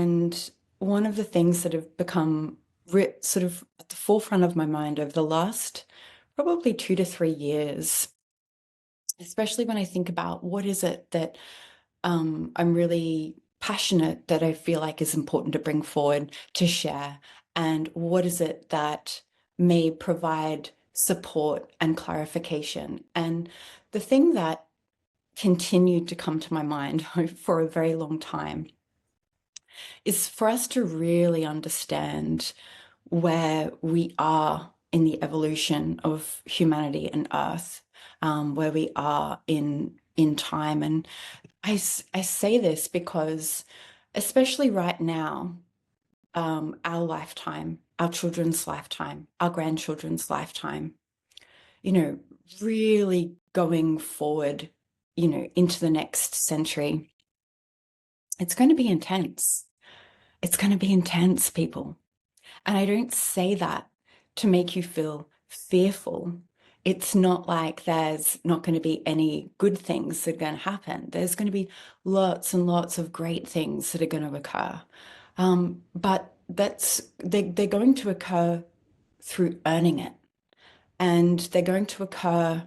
And one of the things that have become sort of at the forefront of my mind over the last probably 2 to 3 years, especially when I think about what is it that I'm really passionate that I feel like is important to bring forward to share, and what is it that may provide support and clarification. And the thing that continued to come to my mind for a very long time is for us to really understand where we are in the evolution of humanity and Earth, where we are in time. And I say this because, especially right now, our lifetime, our children's lifetime, our grandchildren's lifetime, you know, really going forward, into the next century, it's going to be intense. It's going to be intense, people. And I don't say that to make you feel fearful. It's not like there's not going to be any good things that are going to happen. There's going to be lots and lots of great things that are going to occur. But they're going to occur through earning it. And they're going to occur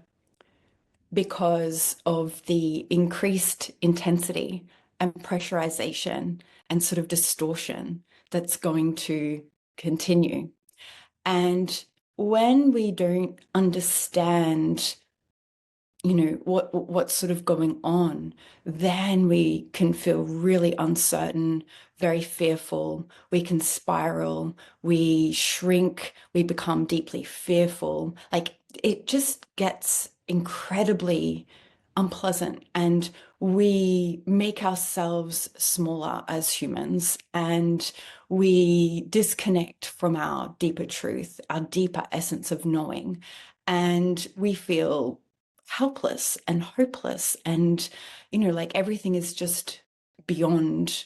because of the increased intensity and pressurization and sort of distortion that's going to continue. And when we don't understand, what's sort of going on, then we can feel really uncertain, very fearful. We can spiral, we shrink, we become deeply fearful. Like, it just gets incredibly unpleasant, and we make ourselves smaller as humans, and we disconnect from our deeper truth, our deeper essence of knowing, and we feel helpless and hopeless, and like everything is just beyond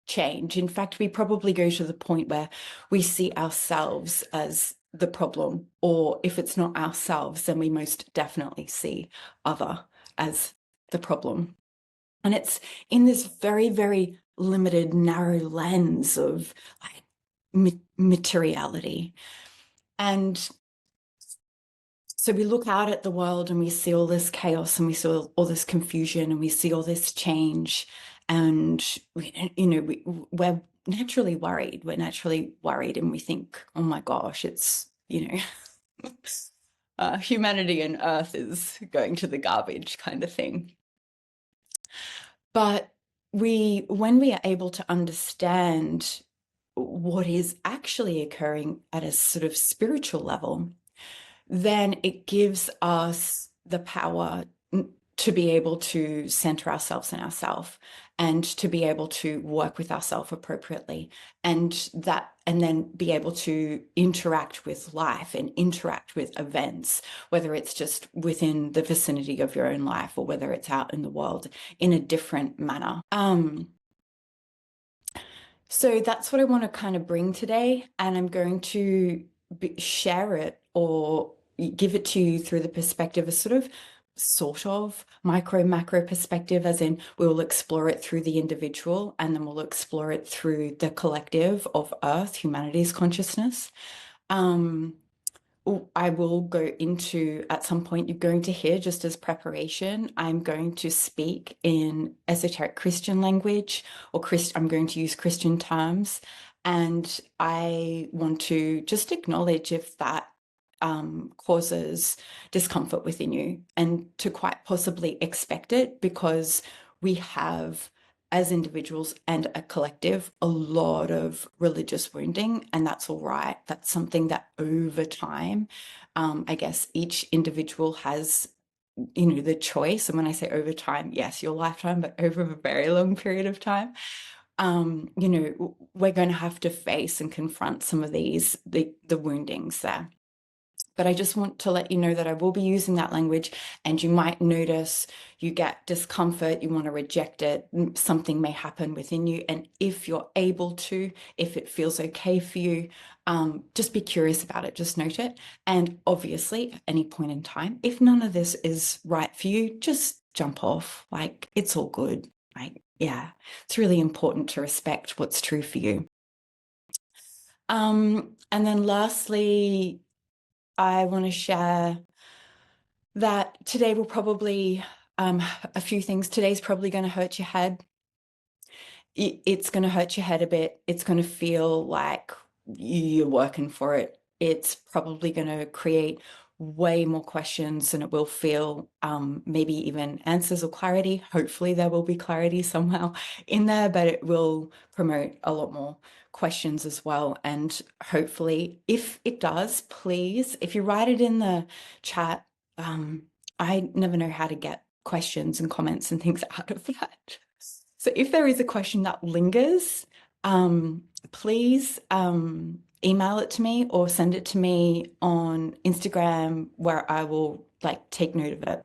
change. In fact, we probably go to the point where we see ourselves as the problem, or if it's not ourselves, then we most definitely see other as the problem. And it's in this very, very limited, narrow lens of like materiality. And so we look out at the world and we see all this chaos, and we see all this confusion, and we see all this change, and we're naturally worried. We're naturally worried, and we think, oh my gosh, it's humanity and Earth is going to the garbage, kind of thing. But when we are able to understand what is actually occurring at a sort of spiritual level, then it gives us the power to be able to center ourselves in ourselves, and to be able to work with ourselves appropriately, and then be able to interact with life and interact with events, whether it's just within the vicinity of your own life or whether it's out in the world, in a different manner. So that's what I want to kind of bring today, and I'm going to share it or give it to you through the perspective of sort of micro macro perspective, as in we'll explore it through the individual, and then we'll explore it through the collective of Earth, humanity's consciousness. I will go into, at some point, you're going to hear, just as preparation, I'm going to speak in esoteric Christian language, or I'm going to use Christian terms. And I want to just acknowledge if that causes discomfort within you, and to quite possibly expect it, because we have, as individuals and a collective, a lot of religious wounding, and that's all right. That's something that over time, I guess each individual has, the choice. And when I say over time, yes, your lifetime, but over a very long period of time, we're going to have to face and confront some of the woundings there. But I just want to let you know that I will be using that language, and you might notice you get discomfort, you want to reject it, something may happen within you. And if you're able to, if it feels okay for you, just be curious about it, just note it. And obviously, at any point in time, if none of this is right for you, just jump off. Like, it's all good. Like, Yeah, it's really important to respect what's true for you. And then lastly, I want to share that today will probably, a few things. Today's probably going to hurt your head. It's going to hurt your head a bit. It's going to feel like you're working for it. It's probably going to create way more questions than it will feel, maybe even answers or clarity. Hopefully, there will be clarity somehow in there, but it will promote a lot more questions as well. And hopefully, if it does, please, if you write it in the chat, I never know how to get questions and comments and things out of that. So if there is a question that lingers, please email it to me or send it to me on Instagram where I will like take note of it.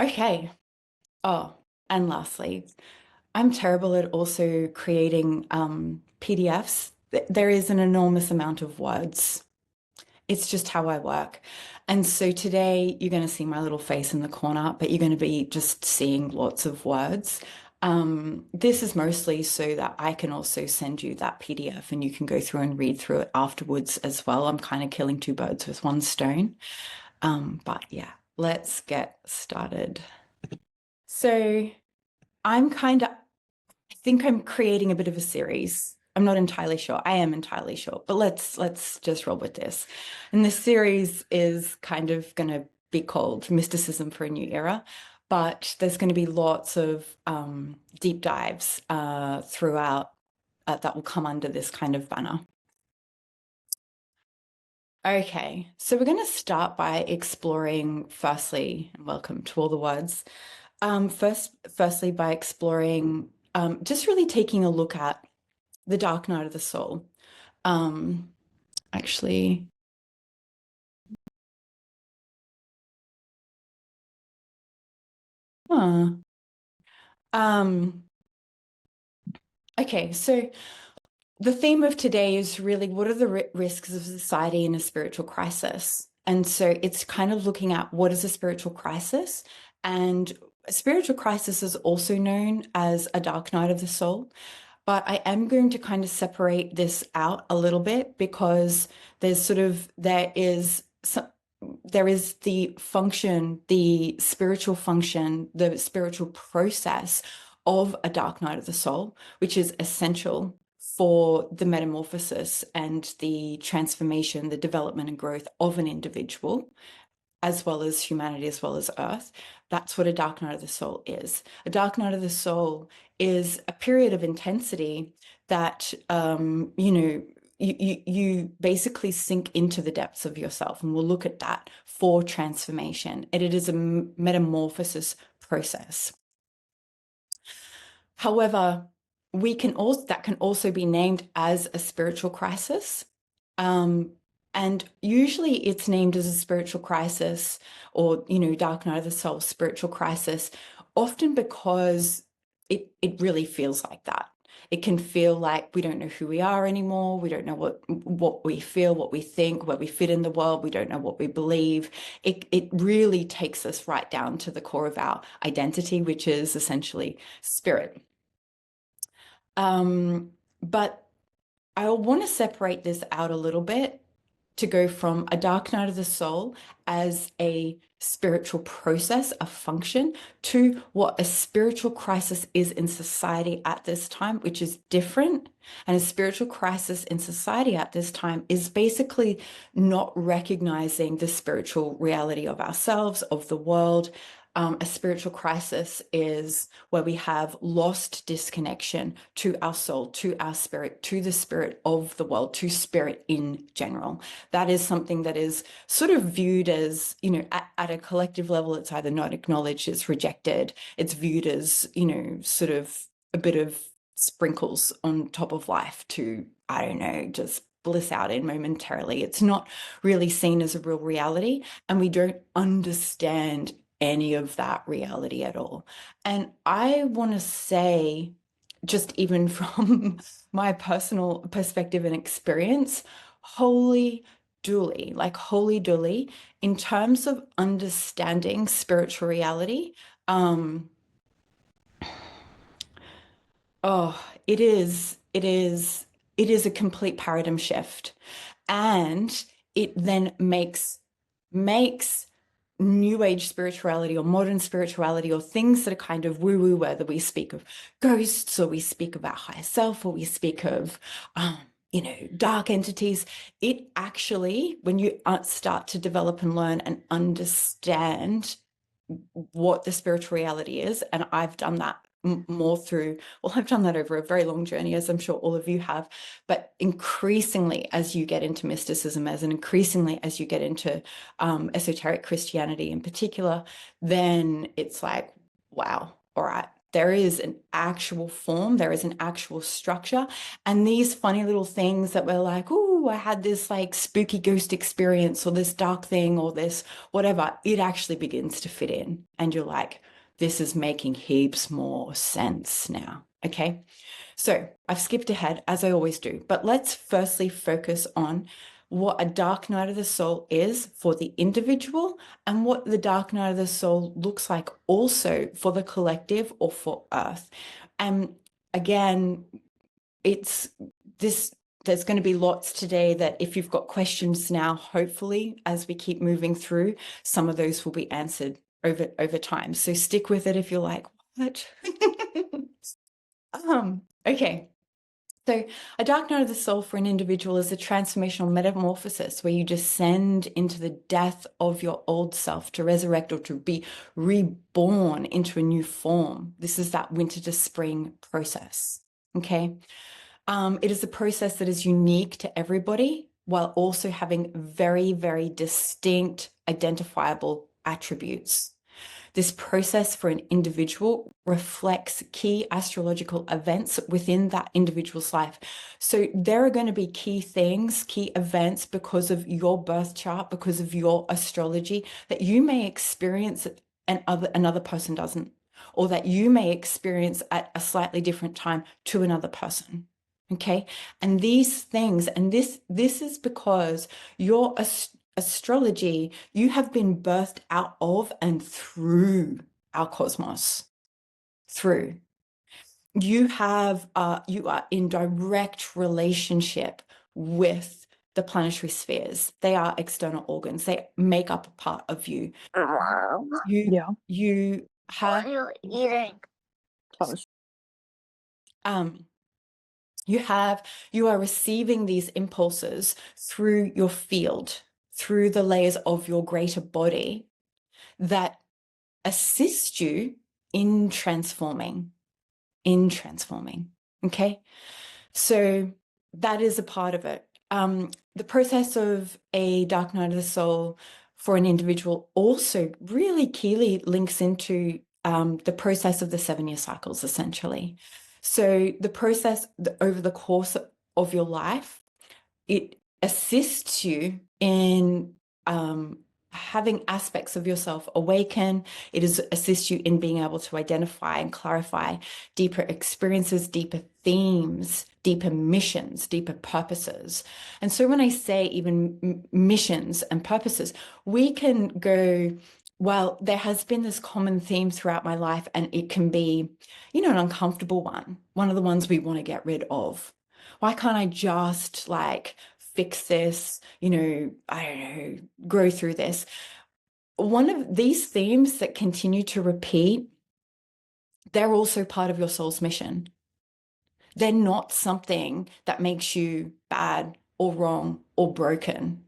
Okay. Oh, and lastly, I'm terrible at also creating PDFs. There is an enormous amount of words. It's just how I work. And so today you're going to see my little face in the corner, but you're going to be just seeing lots of words. This is mostly so that I can also send you that PDF and you can go through and read through it afterwards as well. I'm kind of killing two birds with one stone. But yeah, let's get started. So I'm kind of I think I'm creating a bit of a series. I'm not entirely sure. I am entirely sure, but let's just roll with this. And this series is kind of going to be called Mysticism for a New Era, but there's going to be lots of deep dives throughout that will come under this kind of banner. Okay, so we're going to start by exploring, firstly, and welcome to all the words. Firstly, by exploring, just really taking a look at the dark night of the soul. Um, actually, huh. Um, okay, so the theme of today is really what are the risks of society in a spiritual crisis? And so it's kind of looking at what is a spiritual crisis. And a spiritual crisis is also known as a dark night of the soul. But I am going to kind of separate this out a little bit because there is the function, the spiritual function, the spiritual process of a dark night of the soul, which is essential for the metamorphosis and the transformation, the development and growth of an individual, as well as humanity, as well as Earth. That's what a dark night of the soul is. A dark night of the soul is a period of intensity that, you basically sink into the depths of yourself. And we'll look at that for transformation. And it is a metamorphosis process. However, that can also be named as a spiritual crisis. And usually it's named as a spiritual crisis or, dark night of the soul, spiritual crisis, often because it really feels like that. It can feel like we don't know who we are anymore. We don't know what we feel, what we think, where we fit in the world. We don't know what we believe. It really takes us right down to the core of our identity, which is essentially spirit. But I want to separate this out a little bit to go from a dark night of the soul as a spiritual process, a function, to what a spiritual crisis is in society at this time, which is different. And a spiritual crisis in society at this time is basically not recognizing the spiritual reality of ourselves, of the world. A spiritual crisis is where we have lost disconnection to our soul, to our spirit, to the spirit of the world, to spirit in general. That is something that is sort of viewed as, at a collective level, it's either not acknowledged, it's rejected, it's viewed as, sort of a bit of sprinkles on top of life to, I don't know, just bliss out in momentarily. It's not really seen as a real reality, and we don't understand any of that reality at all. And I want to say, just even from my personal perspective and experience, holy holy dooly, in terms of understanding spiritual reality, Oh, it is a complete paradigm shift. And it then makes new age spirituality or modern spirituality or things that are kind of woo-woo, whether we speak of ghosts or we speak of our higher self or we speak of dark entities. It actually, when you start to develop and learn and understand what the spiritual reality is, and I've done that more through, well, I've done that over a very long journey, as I'm sure all of you have, but increasingly as you get into mysticism, as and increasingly as you get into esoteric Christianity in particular, then it's like, wow, all right, there is an actual form, there is an actual structure, and these funny little things that we're like, oh, I had this like spooky ghost experience or this dark thing or this whatever, it actually begins to fit in. And you're like, this is making heaps more sense now. Okay. So I've skipped ahead as I always do, but let's firstly focus on what a dark night of the soul is for the individual and what the dark night of the soul looks like also for the collective or for Earth. And again, it's this there's going to be lots today that if you've got questions now, hopefully as we keep moving through, some of those will be answered over time. So stick with it if you're like, what? Okay. So a dark night of the soul for an individual is a transformational metamorphosis where you descend into the death of your old self to resurrect or to be reborn into a new form. This is that winter to spring process. Okay. It is a process that is unique to everybody while also having very, very distinct, identifiable attributes. This process for an individual reflects key astrological events within that individual's life. So there are going to be key things, key events because of your birth chart, because of your astrology that you may experience and another person doesn't, or that you may experience at a slightly different time to another person. Okay. And these things, and this is because your astrology, you have been birthed out of and through our cosmos. Through. You are in direct relationship with the planetary spheres. They are external organs. They make up a part of you. Yeah. You have What are you eating? Toast. You are receiving these impulses through your field, through the layers of your greater body that assist you in transforming. Okay. So that is a part of it. The process of a dark night of the soul for an individual also really keenly links into the process of the 7-year cycles, essentially. So the process over the course of your life, it assists you in having aspects of yourself awaken. It assists you in being able to identify and clarify deeper experiences, deeper themes, deeper missions, deeper purposes. And so when I say even missions and purposes, we can go, well, there has been this common theme throughout my life, and it can be, an uncomfortable one of the ones we want to get rid of. Why can't I just like fix this, I don't know, grow through this? One of these themes that continue to repeat, they're also part of your soul's mission. They're not something that makes you bad or wrong or broken.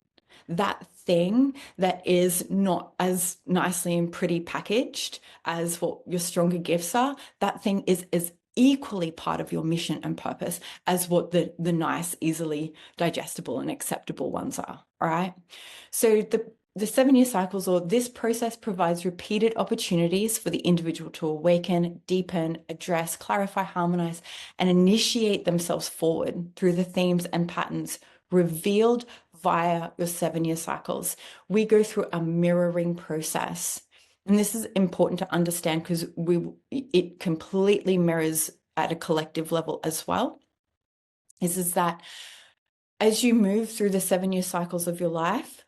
That thing that is not as nicely and pretty packaged as what your stronger gifts are, that thing is equally part of your mission and purpose as what the nice, easily digestible and acceptable ones are. All right. So the 7-year cycles, or this process, provides repeated opportunities for the individual to awaken, deepen, address, clarify, harmonize, and initiate themselves forward through the themes and patterns revealed via your 7-year cycles. We go through a mirroring process. And this is important to understand because it completely mirrors at a collective level as well. Is that as you move through the 7-year cycles of your life,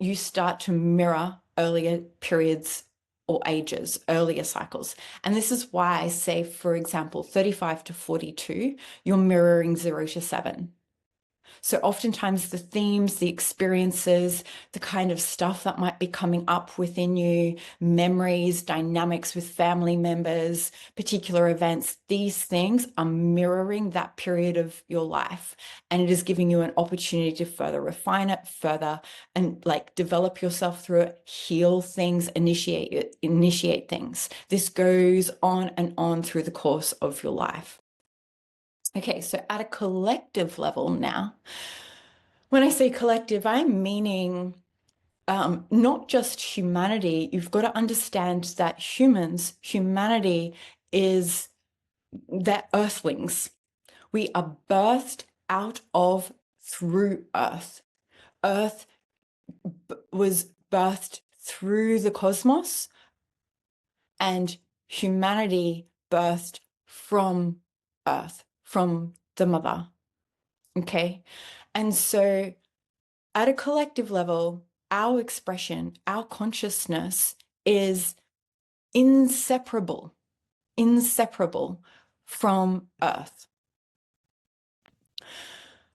you start to mirror earlier periods or ages, earlier cycles. And this is why, say, for example, 35 to 42, you're mirroring 0 to 7. So oftentimes the themes, the experiences, the kind of stuff that might be coming up within you, memories, dynamics with family members, particular events, these things are mirroring that period of your life. And it is giving you an opportunity to further refine it, further and like develop yourself through it, heal things, initiate things. This goes on and on through the course of your life. Okay, so at a collective level now, when I say collective, I'm meaning not just humanity. You've got to understand that humanity is that earthlings. We are birthed out of through Earth. Earth was birthed through the cosmos, and humanity birthed from Earth, from the mother. Okay. And so at a collective level, our expression, our consciousness is inseparable from Earth.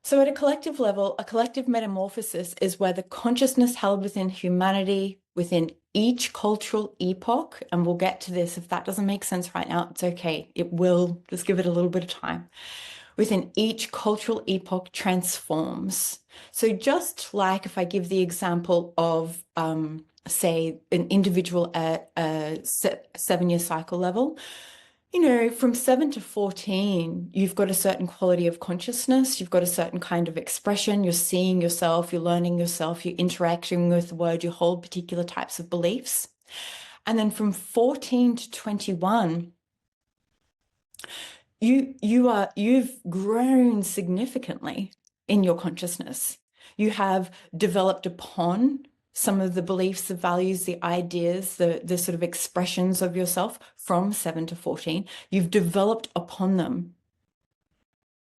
So at a collective level, a collective metamorphosis is where the consciousness held within humanity, within each cultural epoch, and we'll get to this. If that doesn't make sense right now, it's okay. It will. Just give it a little bit of time. Within each cultural epoch transforms. So just like if I give the example of, say, an individual at a 7-year cycle level, you know, from 7 to 14, you've got a certain quality of consciousness, you've got a certain kind of expression, you're seeing yourself, you're learning yourself, you're interacting with the world, you hold particular types of beliefs. And then from 14 to 21, you've grown significantly in your consciousness. You have developed upon some of the beliefs, the values, the ideas, the sort of expressions of yourself from 7 to 14. You've developed upon them.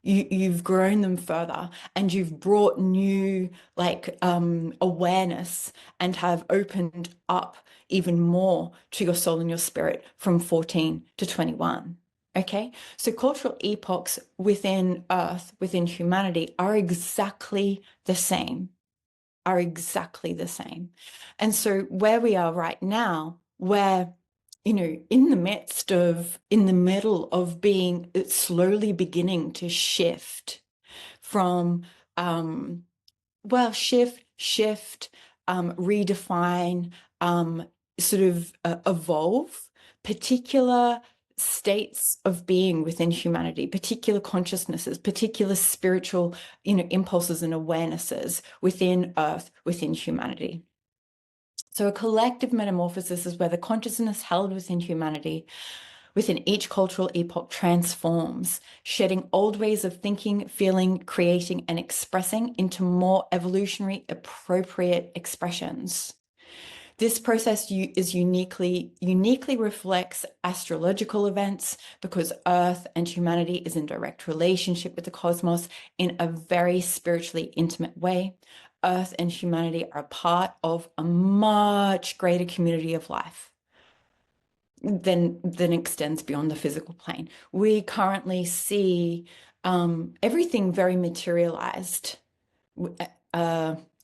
You've grown them further, and you've brought new awareness and have opened up even more to your soul and your spirit from 14 to 21. Okay, so cultural epochs within Earth, within humanity, are exactly the same, And so where we are right now, where, you know, in the middle of being, it's slowly beginning to shift from, redefine, sort of evolve particular states of being within humanity, particular consciousnesses, particular spiritual, you know, impulses and awarenesses within Earth, within humanity. So a collective metamorphosis is where the consciousness held within humanity, within each cultural epoch, transforms, shedding old ways of thinking, feeling, creating, and expressing into more evolutionary, appropriate expressions. This process uniquely reflects astrological events because Earth and humanity is in direct relationship with the cosmos in a very spiritually intimate way. Earth and humanity are part of a much greater community of life than extends beyond the physical plane. We currently see everything very materialized.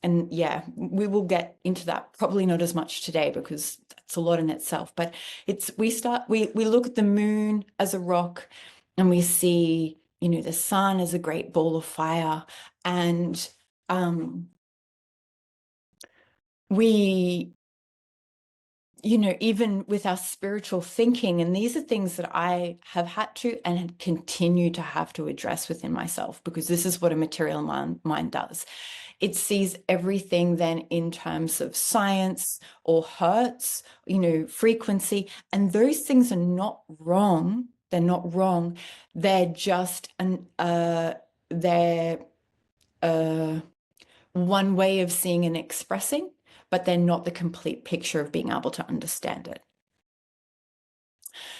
And yeah, we will get into that, probably not as much today because that's a lot in itself. But we look at the moon as a rock, and we see, you know, the sun as a great ball of fire, and we, you know, even with our spiritual thinking, and these are things that I have had to and continue to have to address within myself, because this is what a material mind does. It sees everything then in terms of science or hertz, you know, frequency, and those things are not wrong. They're not wrong. They're just they're one way of seeing and expressing, but they're not the complete picture of being able to understand it.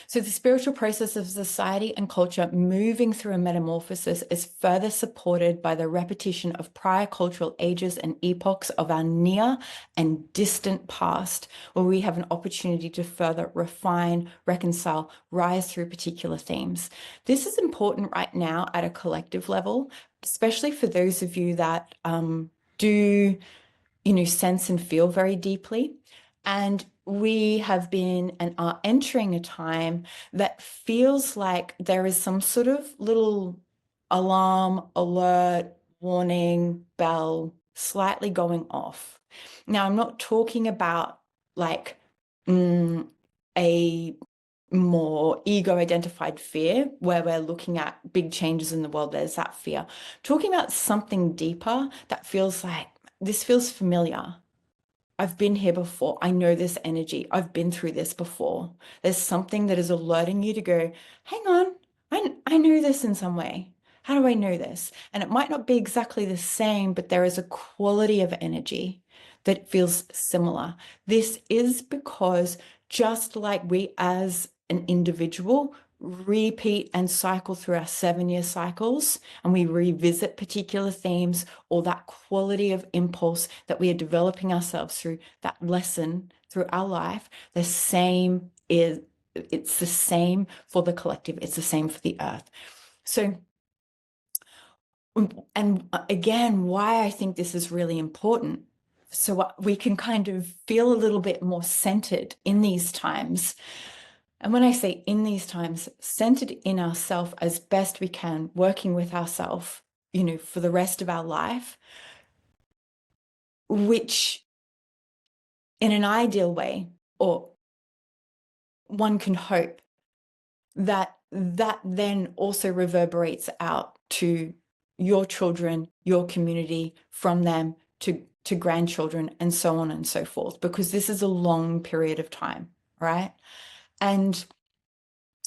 So the spiritual process of society and culture moving through a metamorphosis is further supported by the repetition of prior cultural ages and epochs of our near and distant past, where we have an opportunity to further refine, reconcile, rise through particular themes. This is important right now at a collective level, especially for those of you that do, sense and feel very deeply. And we have been and are entering a time that feels like there is some sort of little alarm, alert, warning, bell slightly going off. Now, I'm not talking about like a more ego identified fear where we're looking at big changes in the world. There's that fear. Talking about something deeper that feels like this feels familiar. I've been here before. I know this energy. I've been through this before. There's something that is alerting you to go, hang on, I know this in some way. How do I know this? And it might not be exactly the same, but there is a quality of energy that feels similar. This is because just like we as an individual repeat and cycle through our 7-year cycles, and we revisit particular themes or that quality of impulse that we are developing ourselves through that lesson through our life, it's the same for the collective. It's the same for the earth. So, and again, why I think this is really important. So we can kind of feel a little bit more centered in these times. And when I say in these times, centered in ourselves as best we can, working with ourselves, for the rest of our life, which in an ideal way, or one can hope that then also reverberates out to your children, your community, from them to grandchildren, and so on and so forth, because this is a long period of time, right? And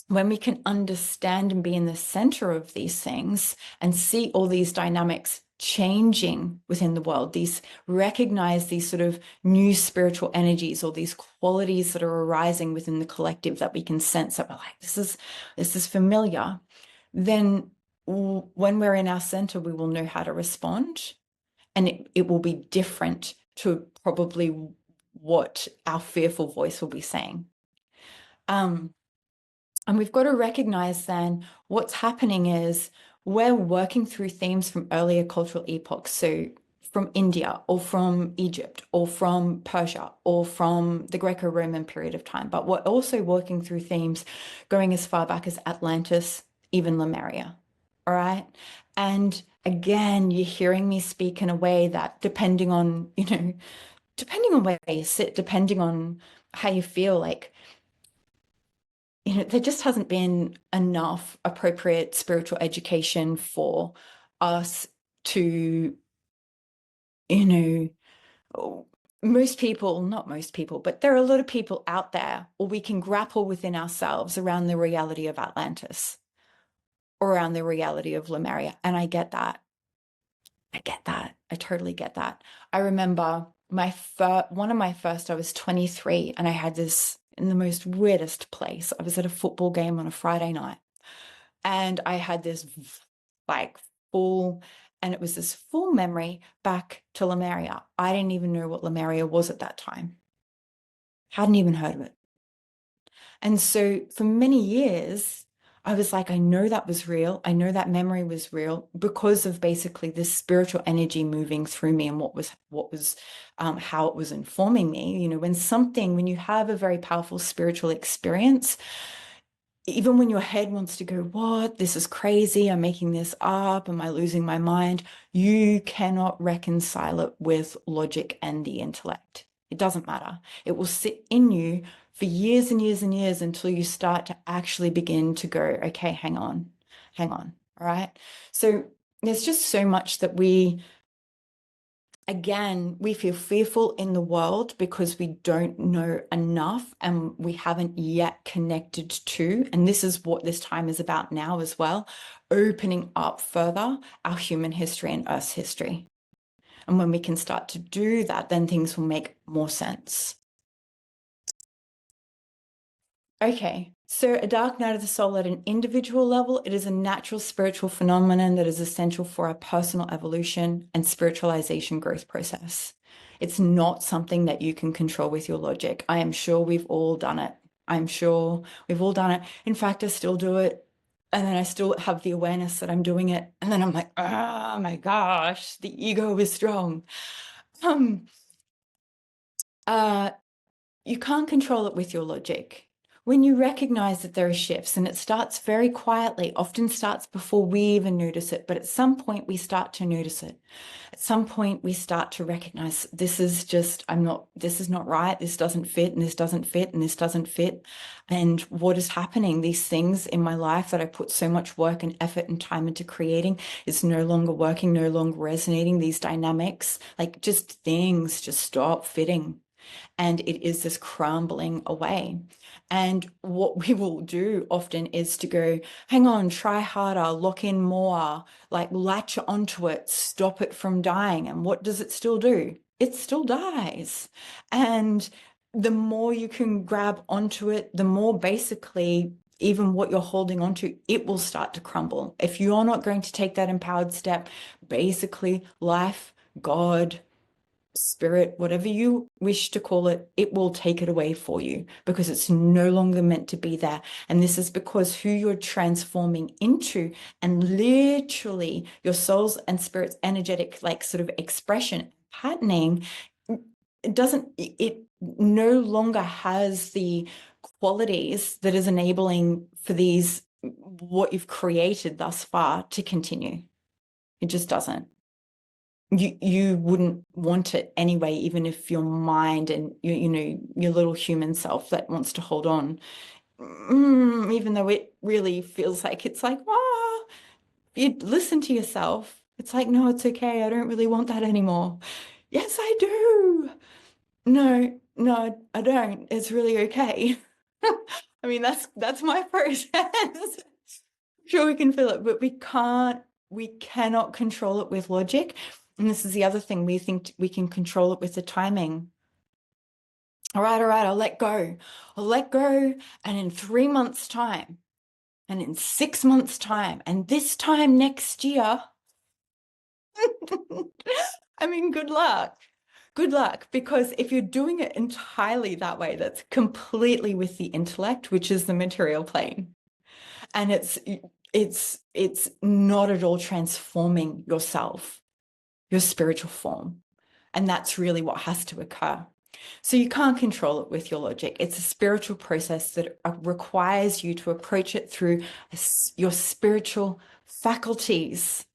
when we can understand and be in the center of these things and see all these dynamics changing within the world, recognize these sort of new spiritual energies or these qualities that are arising within the collective that we can sense that we're like, this is familiar, then when we're in our center, we will know how to respond, and it will be different to probably what our fearful voice will be saying. And we've got to recognize then what's happening is we're working through themes from earlier cultural epochs. So from India or from Egypt or from Persia or from the Greco-Roman period of time. But we're also working through themes going as far back as Atlantis, even Lemuria. All right. And again, you're hearing me speak in a way that depending on where you sit, depending on how you feel, like, there just hasn't been enough appropriate spiritual education for us to, most people, not most people, but there are a lot of people out there, or we can grapple within ourselves around the reality of Atlantis or around the reality of Lemuria. And I get that. I totally get that. I remember one of my first, I was 23 and I had this in the most weirdest place. I was at a football game on a Friday night and I had this like and it was this full memory back to Lemuria. I didn't even know what Lemuria was at that time. Hadn't even heard of it. And so for many years, I was like, I know that was real. I know that memory was real because of basically this spiritual energy moving through me and how it was informing me. When you have a very powerful spiritual experience, even when your head wants to go, what? This is crazy. I'm making this up. Am I losing my mind? You cannot reconcile it with logic and the intellect. It doesn't matter. It will sit in you for years and years and years until you start to actually begin to go, okay, hang on. All right. So there's just so much that we feel fearful in the world because we don't know enough and we haven't yet connected to, and this is what this time is about now as well, opening up further our human history and Earth's history. And when we can start to do that, then things will make more sense. Okay, So a dark night of the soul at an individual level, it is a natural spiritual phenomenon that is essential for our personal evolution and spiritualization growth process. It's not something that you can control with your logic. I am sure we've all done it. I'm sure we've all done it. In fact, I still do it. And then I still have the awareness that I'm doing it. And then I'm like, oh my gosh, the ego is strong. Um, uh, you can't control it with your logic. When you recognize that there are shifts, and it starts very quietly, often starts before we even notice it, but at some point we start to notice it. At some point we start to recognize this is just, this is not right, this doesn't fit, and this doesn't fit, and this doesn't fit. And what is happening? These things in my life that I put so much work and effort and time into creating is no longer working, no longer resonating. These dynamics, like just things just stop fitting. And it is this crumbling away. And what we will do often is to go, hang on, try harder, lock in more, like latch onto it, stop it from dying. And what does it still do? It still dies. And the more you can grab onto it, the more basically even what you're holding onto, it will start to crumble. If you're not going to take that empowered step, basically life, God, spirit, whatever you wish to call it, it will take it away for you because it's no longer meant to be there. And this is because who you're transforming into, and literally your soul's and spirit's energetic, like sort of expression, patterning, it no longer has the qualities that is enabling for these, what you've created thus far, to continue. It just doesn't. You wouldn't want it anyway, even if your mind and your little human self that wants to hold on, even though it really feels like it's like, oh, you listen to yourself. It's like, no, it's okay. I don't really want that anymore. Yes, I do. No, I don't. It's really okay. I mean, that's my process. Sure, we can feel it, but we cannot control it with logic. And this is the other thing, we think we can control it with the timing. All right, I'll let go. I'll let go. And in 3 months' time, and in 6 months' time, and this time next year, I mean, good luck. Good luck, because if you're doing it entirely that way, that's completely with the intellect, which is the material plane. And it's not at all transforming yourself, your spiritual form. And that's really what has to occur. So you can't control it with your logic. It's a spiritual process that requires you to approach it through your spiritual faculties.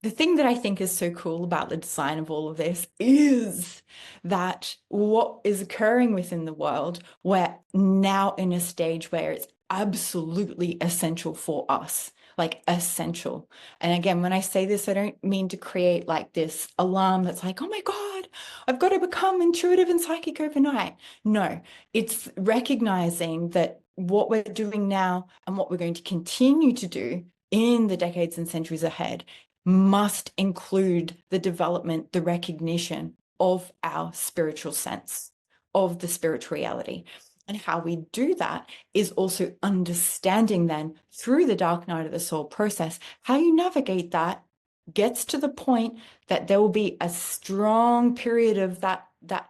The thing that I think is so cool about the design of all of this is that what is occurring within the world, we're now in a stage where it's absolutely essential for us, like essential. And again, when I say this, I don't mean to create like this alarm that's like, oh my God, I've got to become intuitive and psychic overnight. No, it's recognizing that what we're doing now and what we're going to continue to do in the decades and centuries ahead must include the development, the recognition of our spiritual sense, of the spiritual reality. And how we do that is also understanding then through the dark night of the soul process, how you navigate that gets to the point that there will be a strong period of that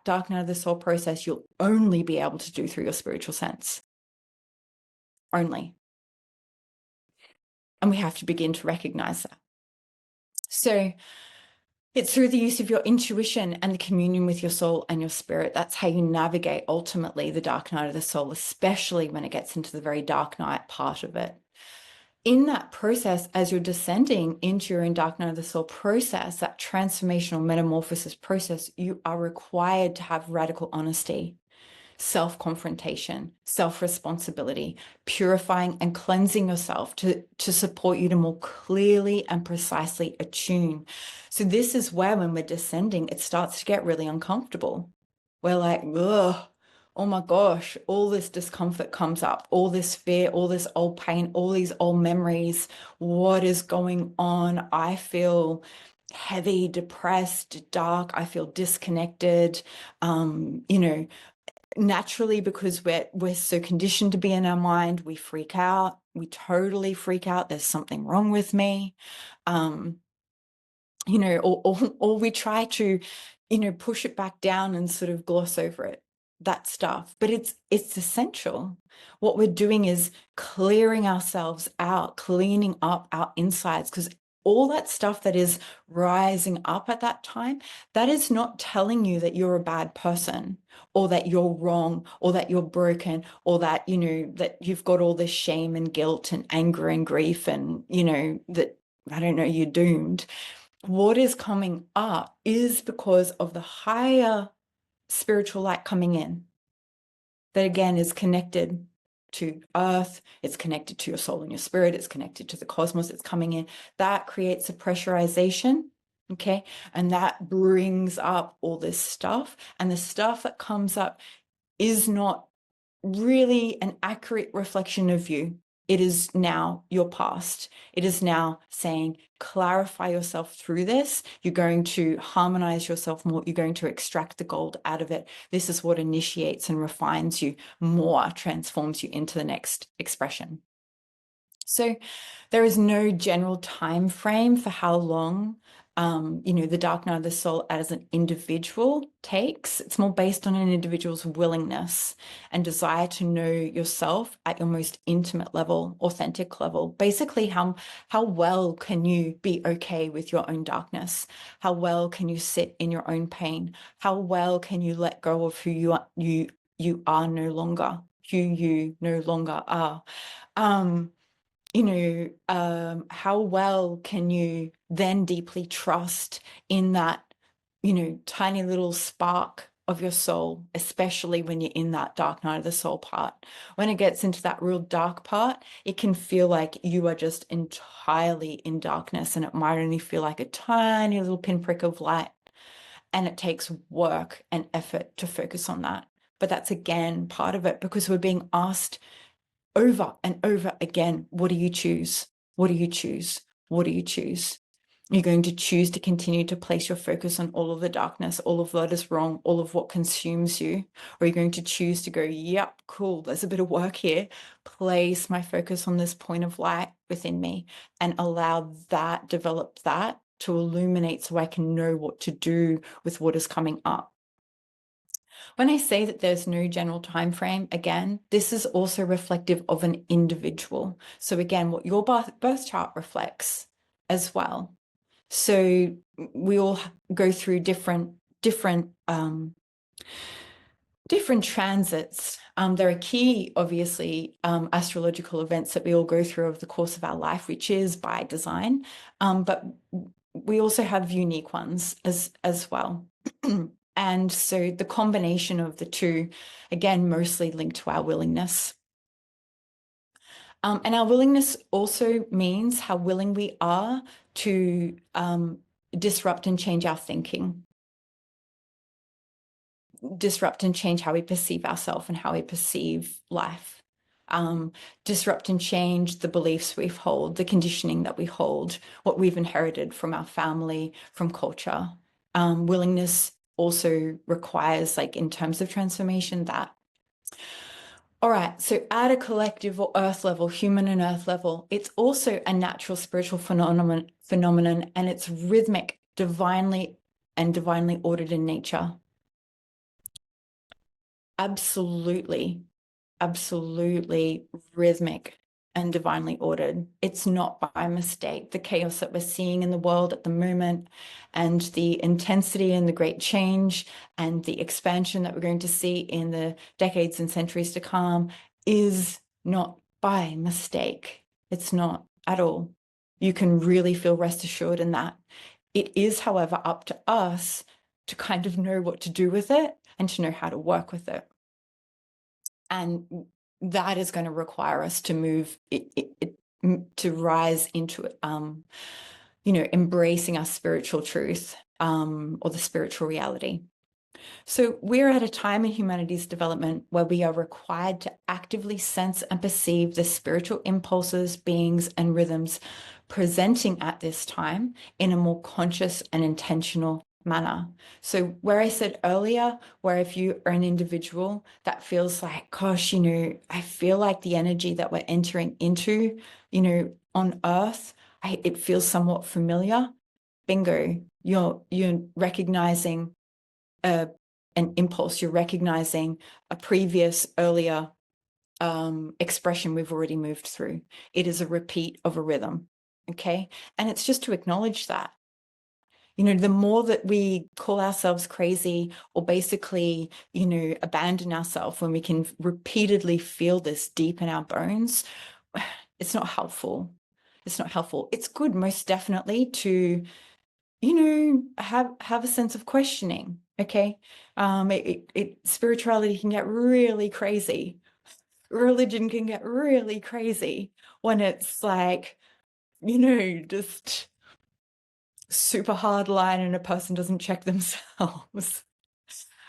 dark night of the soul process you'll only be able to do through your spiritual sense. Only. And we have to begin to recognize that. So it's through the use of your intuition and the communion with your soul and your spirit. That's how you navigate ultimately the dark night of the soul, especially when it gets into the very dark night part of it. In that process, as you're descending into your own dark night of the soul process, that transformational metamorphosis process, you are required to have radical honesty, self-confrontation, self-responsibility, purifying and cleansing yourself to support you to more clearly and precisely attune. So this is where, when we're descending, it starts to get really uncomfortable. We're like, ugh, oh my gosh, all this discomfort comes up, all this fear, all this old pain, all these old memories. What is going on? I feel heavy, depressed, dark. I feel disconnected. naturally, because we're so conditioned to be in our mind, we freak out. We totally freak out. There's something wrong with me. Or we try to, push it back down and sort of gloss over it, that stuff. But it's essential. What we're doing is clearing ourselves out, cleaning up our insides, because all that stuff that is rising up at that time, that is not telling you that you're a bad person, or that you're wrong, or that you're broken, or that, that you've got all this shame and guilt and anger and grief and, that, I don't know, you're doomed. What is coming up is because of the higher spiritual light coming in, that again is connected to earth, it's connected to your soul and your spirit, it's connected to the cosmos, it's coming in. That creates a pressurization, okay? And that brings up all this stuff. And the stuff that comes up is not really an accurate reflection of you. It is now your past. It is now saying, clarify yourself through this. You're going to harmonize yourself more. You're going to extract the gold out of it. This is what initiates and refines you more, transforms you into the next expression. So there is no general time frame for how long the dark night of the soul as an individual takes. It's more based on an individual's willingness and desire to know yourself at your most intimate level, authentic level. Basically, how well can you be okay with your own darkness? How well can you sit in your own pain? How well can you let go of who you are no longer, who you no longer are? How well can you then deeply trust in that, tiny little spark of your soul, especially when you're in that dark night of the soul part. When it gets into that real dark part, it can feel like you are just entirely in darkness, and it might only feel like a tiny little pinprick of light. And it takes work and effort to focus on that. But that's again part of it, because we're being asked over and over again, what do you choose? What do you choose? What do you choose? You're going to choose to continue to place your focus on all of the darkness, all of what is wrong, all of what consumes you, or you're going to choose to go, yep, cool, there's a bit of work here. Place my focus on this point of light within me and allow that, develop that to illuminate so I can know what to do with what is coming up. When I say that there's no general time frame, again, this is also reflective of an individual. So again, what your birth chart reflects as well. So we all go through different transits. There are key, obviously, astrological events that we all go through over the course of our life, which is by design. But we also have unique ones as well. And so the combination of the two, again, mostly linked to our willingness. And our willingness also means how willing we are to disrupt and change our thinking, disrupt and change how we perceive ourselves and how we perceive life, disrupt and change the beliefs we hold, the conditioning that we hold, what we've inherited from our family, from culture. Willingness also requires, like in terms of transformation, that. All right, so at a collective or earth level, human and earth level, it's also a natural spiritual phenomenon, and it's rhythmic, divinely ordered in nature. Absolutely rhythmic and divinely ordered. It's not by mistake. The chaos that we're seeing in the world at the moment, and the intensity and the great change and the expansion that we're going to see in the decades and centuries to come, is not by mistake. It's not at all. You can really feel rest assured in that. It is, however, up to us to kind of know what to do with it and to know how to work with it. And that is going to require us to move to rise into embracing our spiritual truth, or the spiritual reality. So we're at a time in humanity's development where we are required to actively sense and perceive the spiritual impulses, beings, and rhythms presenting at this time in a more conscious and intentional manner. So where I said earlier, where if you are an individual that feels like, gosh, I feel like the energy that we're entering into, on Earth, it feels somewhat familiar. Bingo, you're recognizing an impulse. You're recognizing a previous, earlier expression we've already moved through. It is a repeat of a rhythm. Okay. And it's just to acknowledge that. The more that we call ourselves crazy or basically, abandon ourselves when we can repeatedly feel this deep in our bones, it's not helpful. It's not helpful. It's good, most definitely, to, have a sense of questioning. Okay. Spirituality can get really crazy. Religion can get really crazy when it's like, just super hard line and a person doesn't check themselves.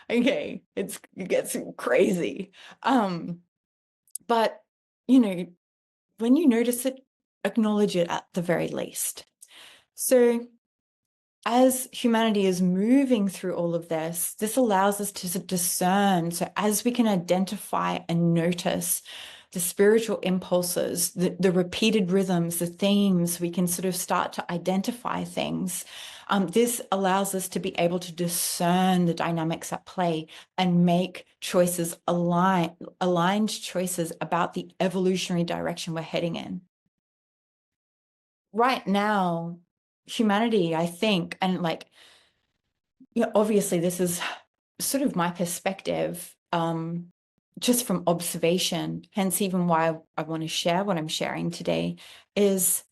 Okay, it gets crazy. But when you notice it, acknowledge it at the very least. So as humanity is moving through all of this allows us to discern. So as we can identify and notice the spiritual impulses, the repeated rhythms, the themes, we can sort of start to identify things. This allows us to be able to discern the dynamics at play and make choices, aligned choices about the evolutionary direction we're heading in. Right now, humanity, I think, and like, obviously this is sort of my perspective, just from observation, hence even why I want to share what I'm sharing today, is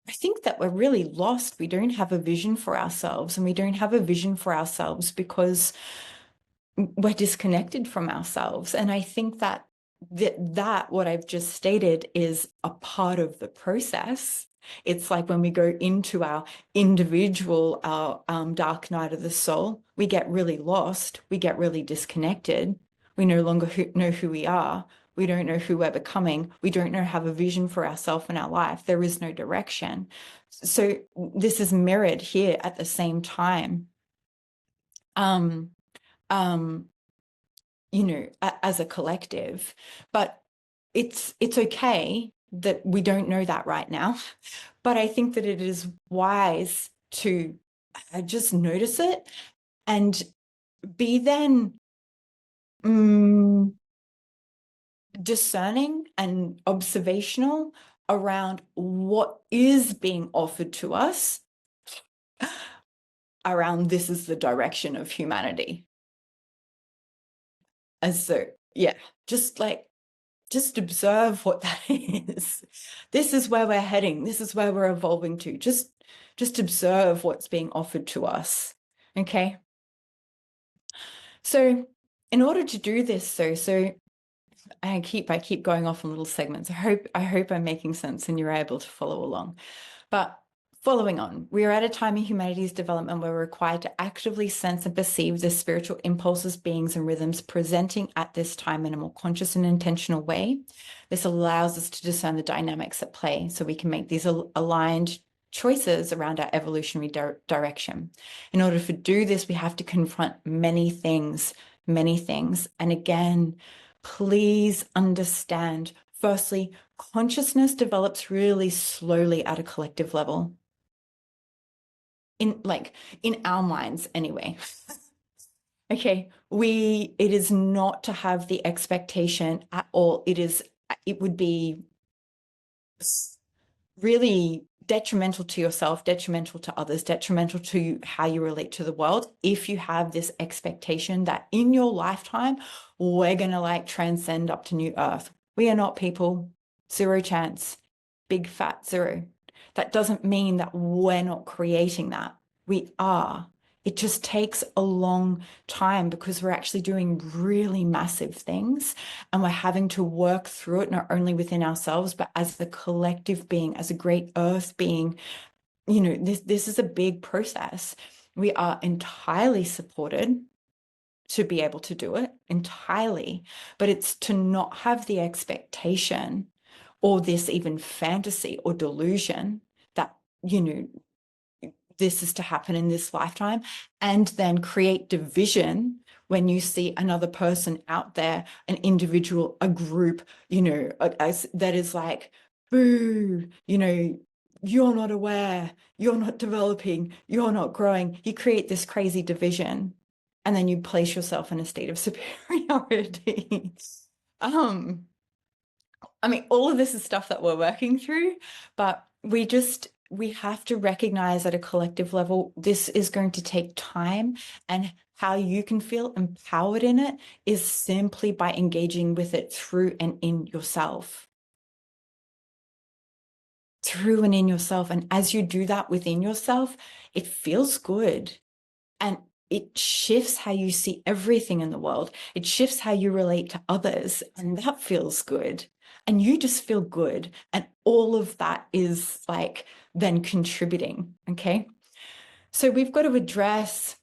I think that we're really lost. We don't have a vision for ourselves, and we don't have a vision for ourselves because we're disconnected from ourselves. And I think that what I've just stated is a part of the process. It's like when we go into our individual, our dark night of the soul, we get really lost. We get really disconnected. We no longer know who we are. We don't know who we're becoming. We don't know have a vision for ourselves in our life. There is no direction. So this is mirrored here at the same time. Um, um, as a collective, but it's okay that we don't know that right now. But I think that it is wise to just notice it and be then discerning and observational around what is being offered to us around this is the direction of humanity. And so, yeah, just observe what that is. This is where we're heading. This is where we're evolving to. Just observe what's being offered to us. Okay. So in order to do this, so I keep going off on little segments. I hope I'm making sense and you're able to follow along. But following on, we are at a time in humanity's development where we're required to actively sense and perceive the spiritual impulses, beings, and rhythms presenting at this time in a more conscious and intentional way. This allows us to discern the dynamics at play so we can make these aligned choices around our evolutionary direction. In order to do this, we have to confront many things. And again, please understand, firstly, consciousness develops really slowly at a collective level. In our minds anyway. Okay, it is not to have the expectation at all. It would be really detrimental to yourself, detrimental to others, detrimental to how you relate to the world if you have this expectation that in your lifetime we're going to transcend up to new earth. We are not, people. Zero chance. Big fat zero. That doesn't mean that we're not creating that. We are. It just takes a long time because we're actually doing really massive things and we're having to work through it, not only within ourselves, but as a collective being, as a great earth being. This is a big process. We are entirely supported to be able to do it entirely, but it's to not have the expectation or this even fantasy or delusion that, this is to happen in this lifetime, and then create division when you see another person out there, an individual, a group, that is like, boo, you're not aware, you're not developing, you're not growing. You create this crazy division, and then you place yourself in a state of superiority. I mean, all of this is stuff that we're working through, but we have to recognize at a collective level, this is going to take time, and how you can feel empowered in it is simply by engaging with it through and in yourself. Through and in yourself. And as you do that within yourself, it feels good. And it shifts how you see everything in the world. It shifts how you relate to others. And that feels good. And you just feel good. And all of that is like then contributing. Okay. So we've got to address,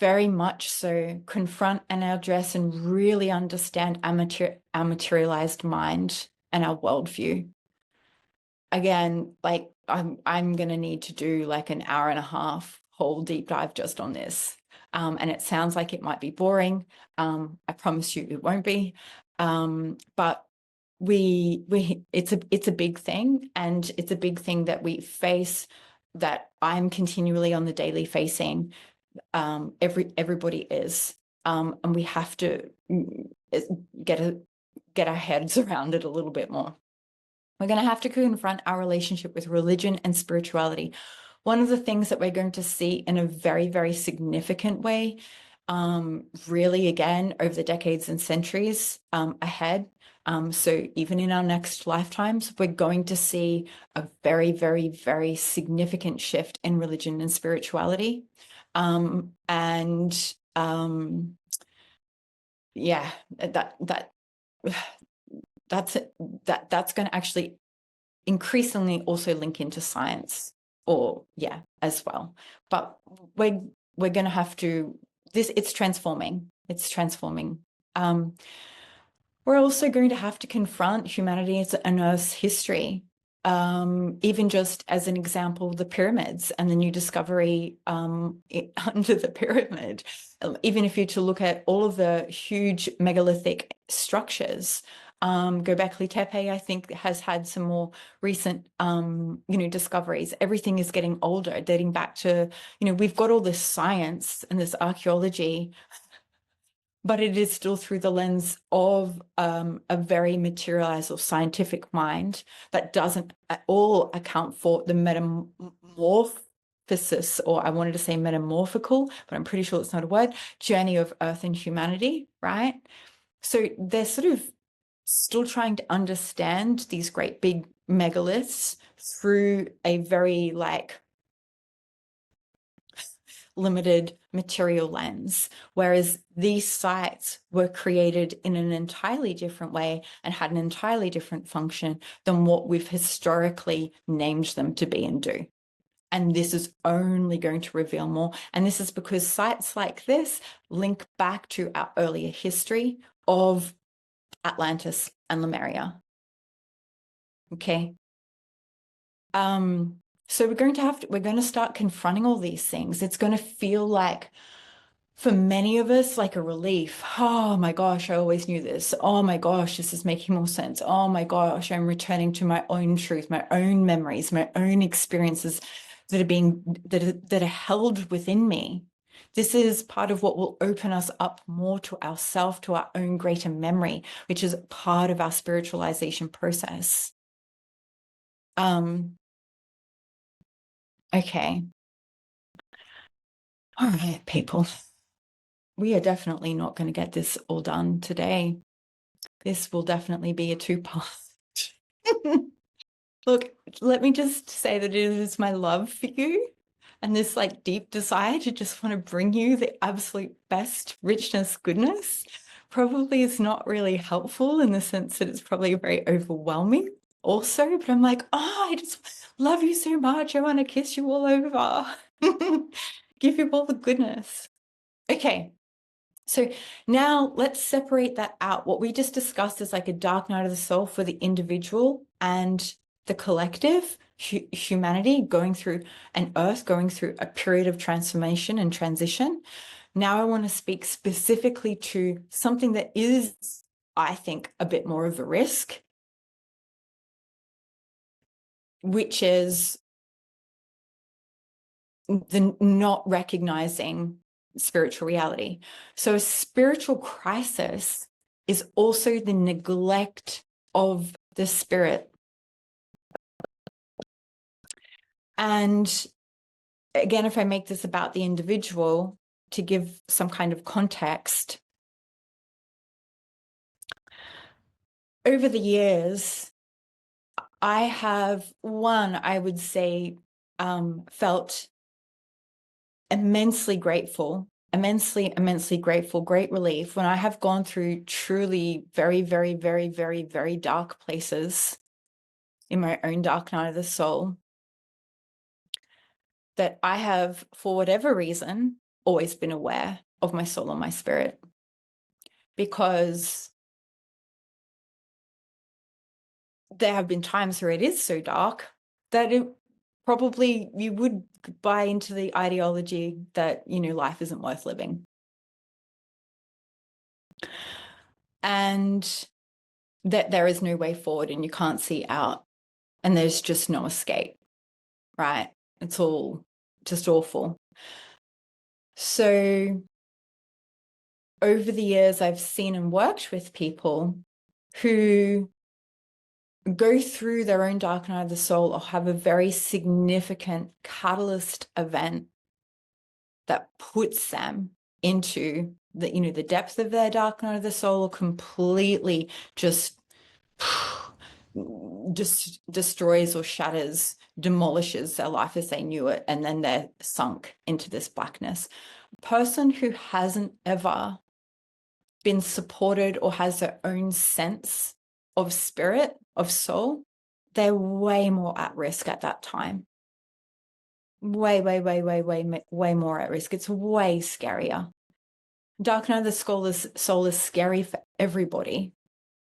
very much so, confront and address and really understand our materialized mind and our worldview. Again, like I'm going to need to do like an hour and a half whole deep dive just on this. And it sounds like it might be boring. I promise you it won't be. But it's a big thing, and it's a big thing that we face, that I'm continually on the daily facing. Everybody is. And we have to get our heads around it a little bit more. We're going to have to confront our relationship with religion and spirituality. One of the things that we're going to see in a very, very significant way, really, again, over the decades and centuries ahead. So even in our next lifetimes, we're going to see a very, very, very significant shift in religion and spirituality. Yeah, that's going to actually increasingly also link into science, as well. But we're going to have to, it's transforming. We're also going to have to confront humanity's and Earth's history. Even just as an example, the pyramids and the new discovery under the pyramid. Even if you're to look at all of the huge megalithic structures, Göbekli Tepe, I think, has had some more recent, discoveries. Everything is getting older, dating back to, we've got all this science and this archaeology, but it is still through the lens of a very materialized or scientific mind that doesn't at all account for the metamorphosis, or I wanted to say metamorphical, but I'm pretty sure it's not a word, journey of Earth and humanity, right? So they're sort of still trying to understand these great big megaliths through a very limited material lens, whereas these sites were created in an entirely different way and had an entirely different function than what we've historically named them to be and do. And this is only going to reveal more. And this is because sites like this link back to our earlier history of Atlantis and Lemuria. Okay. So we're going to start confronting all these things. It's going to feel like, for many of us, like a relief. Oh my gosh, I always knew this. Oh my gosh, this is making more sense. Oh my gosh, I'm returning to my own truth, my own memories, my own experiences that are held within me. This is part of what will open us up more to ourself, to our own greater memory, which is part of our spiritualization process. Okay. All right, people. We are definitely not going to get this all done today. This will definitely be a two-part. Look, let me just say that it is my love for you and this deep desire to just want to bring you the absolute best richness, goodness. Probably is not really helpful in the sense that it's probably very overwhelming also, but I'm like, oh, I just love you so much. I want to kiss you all over. Give you all the goodness. Okay. So now let's separate that out. What we just discussed is like a dark night of the soul for the individual and the collective. humanity going through, and Earth going through a period of transformation and transition. Now I want to speak specifically to something that is, I think, a bit more of a risk, which is the not recognizing spiritual reality. So a spiritual crisis is also the neglect of the spirit. And again, if I make this about the individual, to give some kind of context, over the years, I have, I would say, felt immensely grateful, immensely grateful, great relief when I have gone through truly very, very, very, very, very dark places in my own dark night of the soul, that I have, for whatever reason, always been aware of my soul and my spirit. Because there have been times where it is so dark that it probably, you would buy into the ideology that, life isn't worth living. And that there is no way forward and you can't see out and there's just no escape, right? It's all just awful. So over the years, I've seen and worked with people who go through their own dark night of the soul or have a very significant catalyst event that puts them into the depth of their dark night of the soul, or completely just destroys or shatters, demolishes their life as they knew it, and then they're sunk into this blackness. A person who hasn't ever been supported or has their own sense of spirit, of soul, they're way more at risk at that time. Way more at risk. It's way scarier. Dark night of the soul is scary for everybody,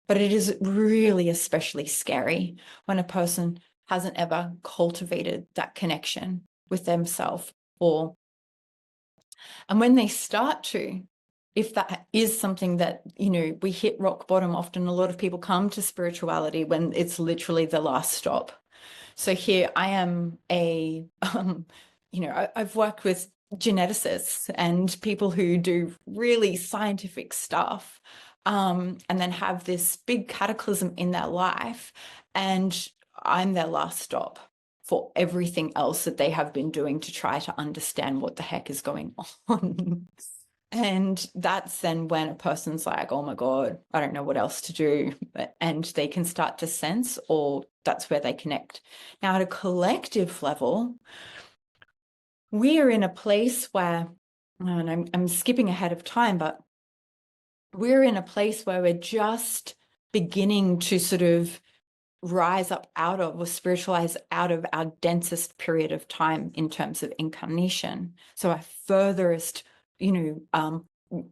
but it is really especially scary when a person hasn't ever cultivated that connection with themselves, and when they start to, if that is something that, we hit rock bottom. Often a lot of people come to spirituality when it's literally the last stop. So here I am I've worked with geneticists and people who do really scientific stuff, and then have this big cataclysm in their life, and I'm their last stop for everything else that they have been doing to try to understand what the heck is going on. And that's then when a person's like, oh my God, I don't know what else to do. And they can start to sense, or that's where they connect. Now, at a collective level, we are in a place where, and I'm skipping ahead of time, but we're in a place where we're just beginning to sort of rise up out of, or spiritualize out of, our densest period of time in terms of incarnation. So our furthest,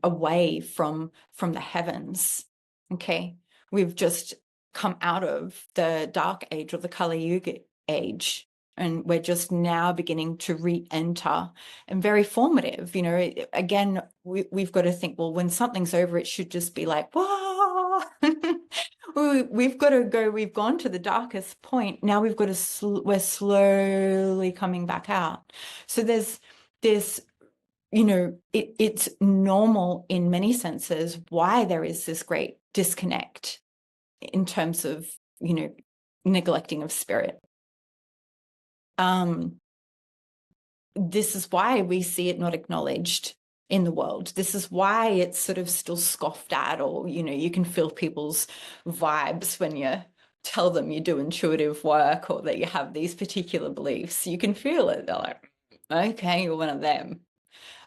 away from the heavens. Okay, we've just come out of the dark age, or the Kali Yuga age, and we're just now beginning to re-enter, and very formative. Again, we've got to think, well, when something's over, it should just be like, whoa. We've got to go, we've gone to the darkest point. Now we've got to, we're slowly coming back out. So there's it's normal in many senses why there is this great disconnect in terms of, neglecting of spirit. This is why we see it not acknowledged in the world. This is why it's sort of still scoffed at, or, you can feel people's vibes when you tell them you do intuitive work, or that you have these particular beliefs. You can feel it. They're like, okay, you're one of them.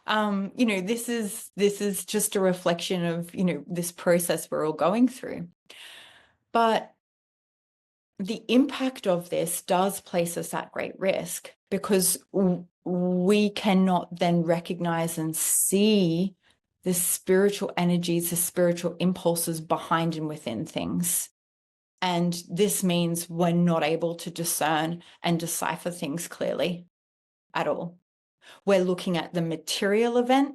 This is just a reflection of, this process we're all going through. But the impact of this does place us at great risk, because we cannot then recognize and see the spiritual energies, the spiritual impulses behind and within things. And this means we're not able to discern and decipher things clearly at all. We're looking at the material event.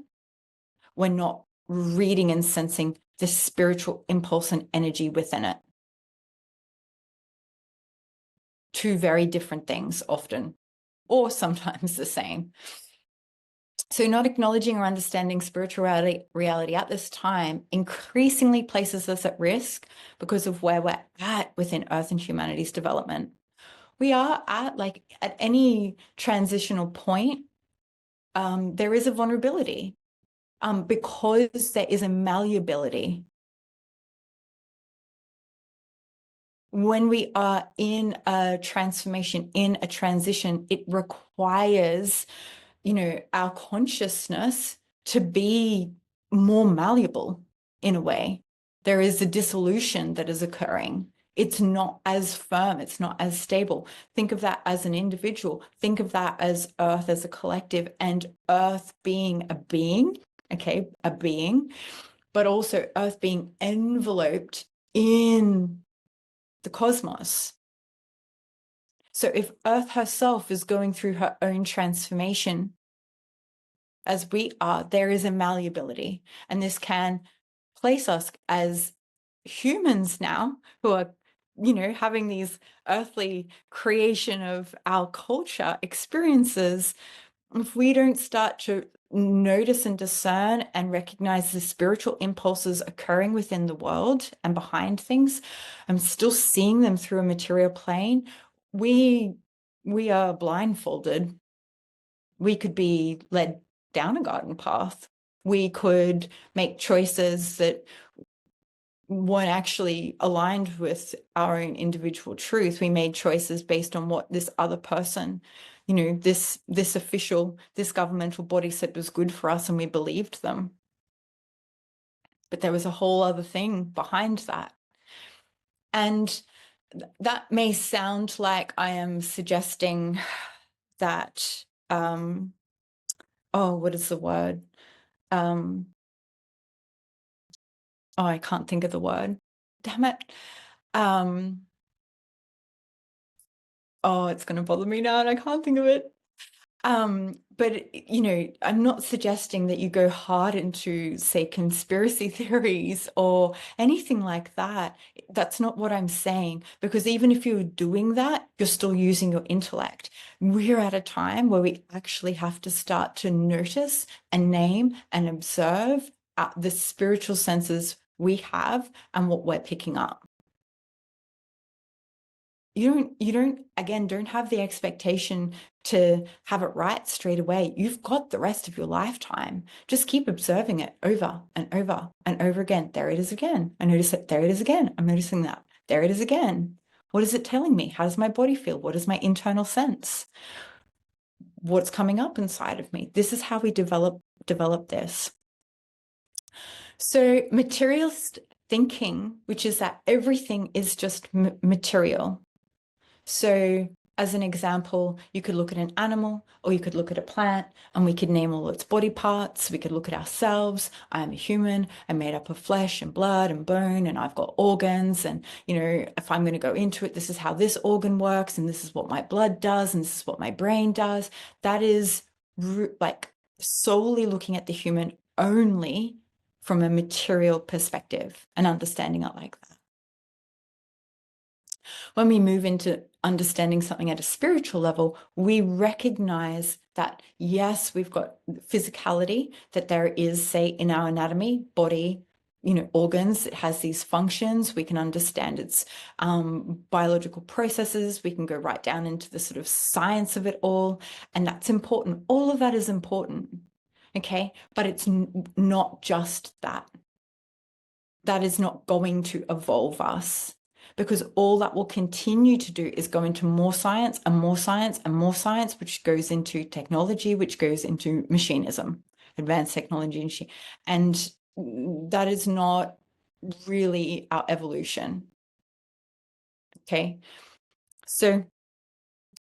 We're not reading and sensing the spiritual impulse and energy within it. Two very different things often, or sometimes the same. So not acknowledging or understanding spiritual reality at this time increasingly places us at risk because of where we're at within Earth and humanity's development. We are at any transitional point, there is a vulnerability because there is a malleability. When we are in a transformation, in a transition, it requires, our consciousness to be more malleable in a way. There is a dissolution that is occurring. It's not as firm. It's not as stable. Think of that as an individual. Think of that as Earth as a collective, and Earth being a being, okay, a being, but also Earth being enveloped in the cosmos. So if Earth herself is going through her own transformation, as we are, there is a malleability. And this can place us as humans now who are, having these earthly creation of our culture experiences. If we don't start to notice and discern and recognize the spiritual impulses occurring within the world and behind things, I'm still seeing them through a material plane, we are blindfolded. We could be led down a garden path. We could make choices that weren't actually aligned with our own individual truth. We made choices based on what this other person, this official, this governmental body said was good for us, and we believed them. But there was a whole other thing behind that. And that may sound like I am suggesting that, what is the word? I can't think of the word. Damn it. It's going to bother me now and I can't think of it. But, I'm not suggesting that you go hard into, say, conspiracy theories or anything like that. That's not what I'm saying, because even if you're doing that, you're still using your intellect. We're at a time where we actually have to start to notice and name and observe the spiritual senses we have and what we're picking up. You don't have the expectation to have it right straight away. You've got the rest of your lifetime. Just keep observing it over and over and over again. There it is again. I notice it. There it is again. I'm noticing that. There it is again. What is it telling me? How does my body feel? What is my internal sense? What's coming up inside of me? This is how we develop this. So materialist thinking, which is that everything is just material. So as an example, you could look at an animal or you could look at a plant and we could name all its body parts. We could look at ourselves. I'm a human. I'm made up of flesh and blood and bone, and I've got organs. And, if I'm going to go into it, this is how this organ works, and this is what my blood does, and this is what my brain does. That is like solely looking at the human only from a material perspective and understanding it like that. When we move into understanding something at a spiritual level, we recognize that, yes, we've got physicality, that there is, say, in our anatomy, body, organs, it has these functions. We can understand its biological processes. We can go right down into the sort of science of it all. And that's important. All of that is important. Okay. But it's not just that. That is not going to evolve us, because all that will continue to do is go into more science and more science and more science, which goes into technology, which goes into machinism, advanced technology. And that is not really our evolution. Okay. So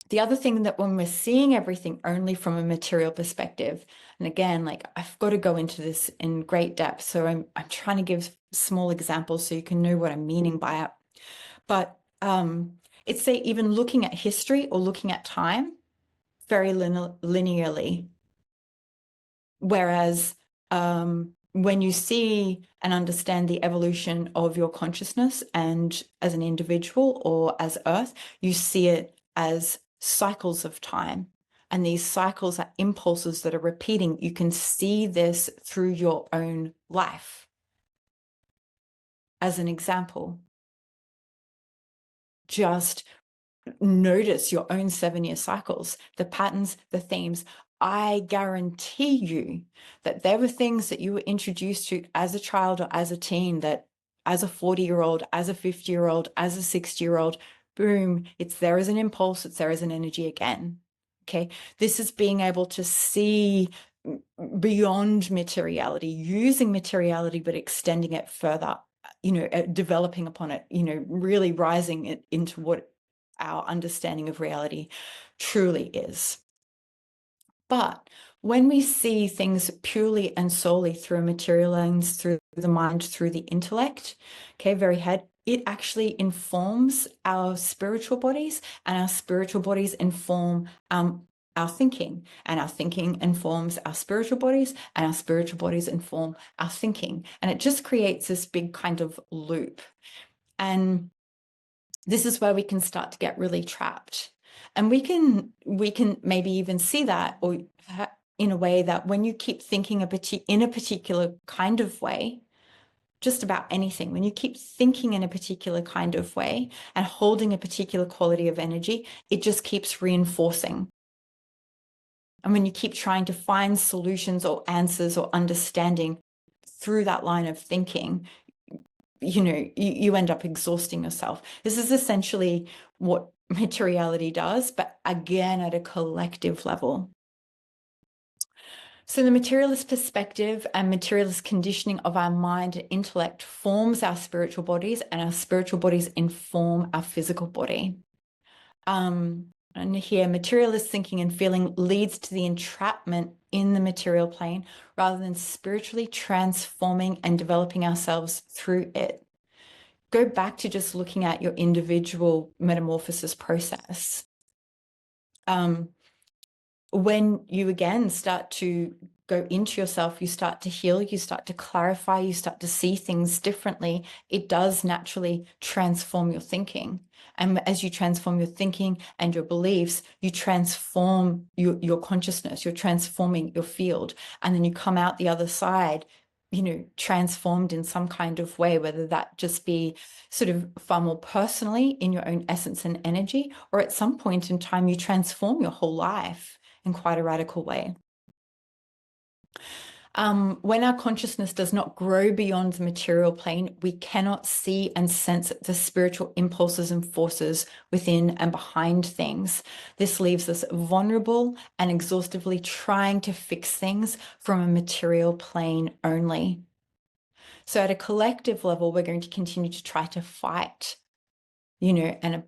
the other thing, that when we're seeing everything only from a material perspective, and again, like, I've got to go into this in great depth, so I'm trying to give small examples so you can know what I'm meaning by it. But it's say even looking at history or looking at time very linearly. Whereas when you see and understand the evolution of your consciousness and as an individual or as Earth, you see it as cycles of time. And these cycles are impulses that are repeating. You can see this through your own life. As an example, just notice your own 7-year cycles, the patterns, the themes. I guarantee you that there were things that you were introduced to as a child or as a teen that as a 40-year-old, as a 50-year-old, as a 60-year-old, boom, it's there as an impulse, it's there as an energy again. Okay. This is being able to see beyond materiality, using materiality, but extending it further, developing upon it, really rising it into what our understanding of reality truly is. But when we see things purely and solely through a material lens, through the mind, through the intellect, okay, very head, it actually informs our spiritual bodies, and our spiritual bodies inform our thinking, and our thinking informs our spiritual bodies, and our spiritual bodies inform our thinking. And it just creates this big kind of loop. And this is where we can start to get really trapped. And we can maybe even see that, or in a way that when you keep thinking in a particular kind of way, just about anything, when you keep thinking in a particular kind of way and holding a particular quality of energy, it just keeps reinforcing. And when you keep trying to find solutions or answers or understanding through that line of thinking, you end up exhausting yourself. This is essentially what materiality does, but again, at a collective level. So the materialist perspective and materialist conditioning of our mind and intellect forms our spiritual bodies, and our spiritual bodies inform our physical body. And here, materialist thinking and feeling leads to the entrapment in the material plane rather than spiritually transforming and developing ourselves through it. Go back to just looking at your individual metamorphosis process. When you again start to go into yourself, you start to heal, you start to clarify, you start to see things differently, it does naturally transform your thinking. And as you transform your thinking and your beliefs, you transform your consciousness, you're transforming your field. And then you come out the other side, transformed in some kind of way, whether that just be sort of far more personally in your own essence and energy, or at some point in time, you transform your whole life in quite a radical way. When our consciousness does not grow beyond the material plane, we cannot see and sense the spiritual impulses and forces within and behind things. This leaves us vulnerable and exhaustively trying to fix things from a material plane only. So at a collective level, we're going to continue to try to fight, and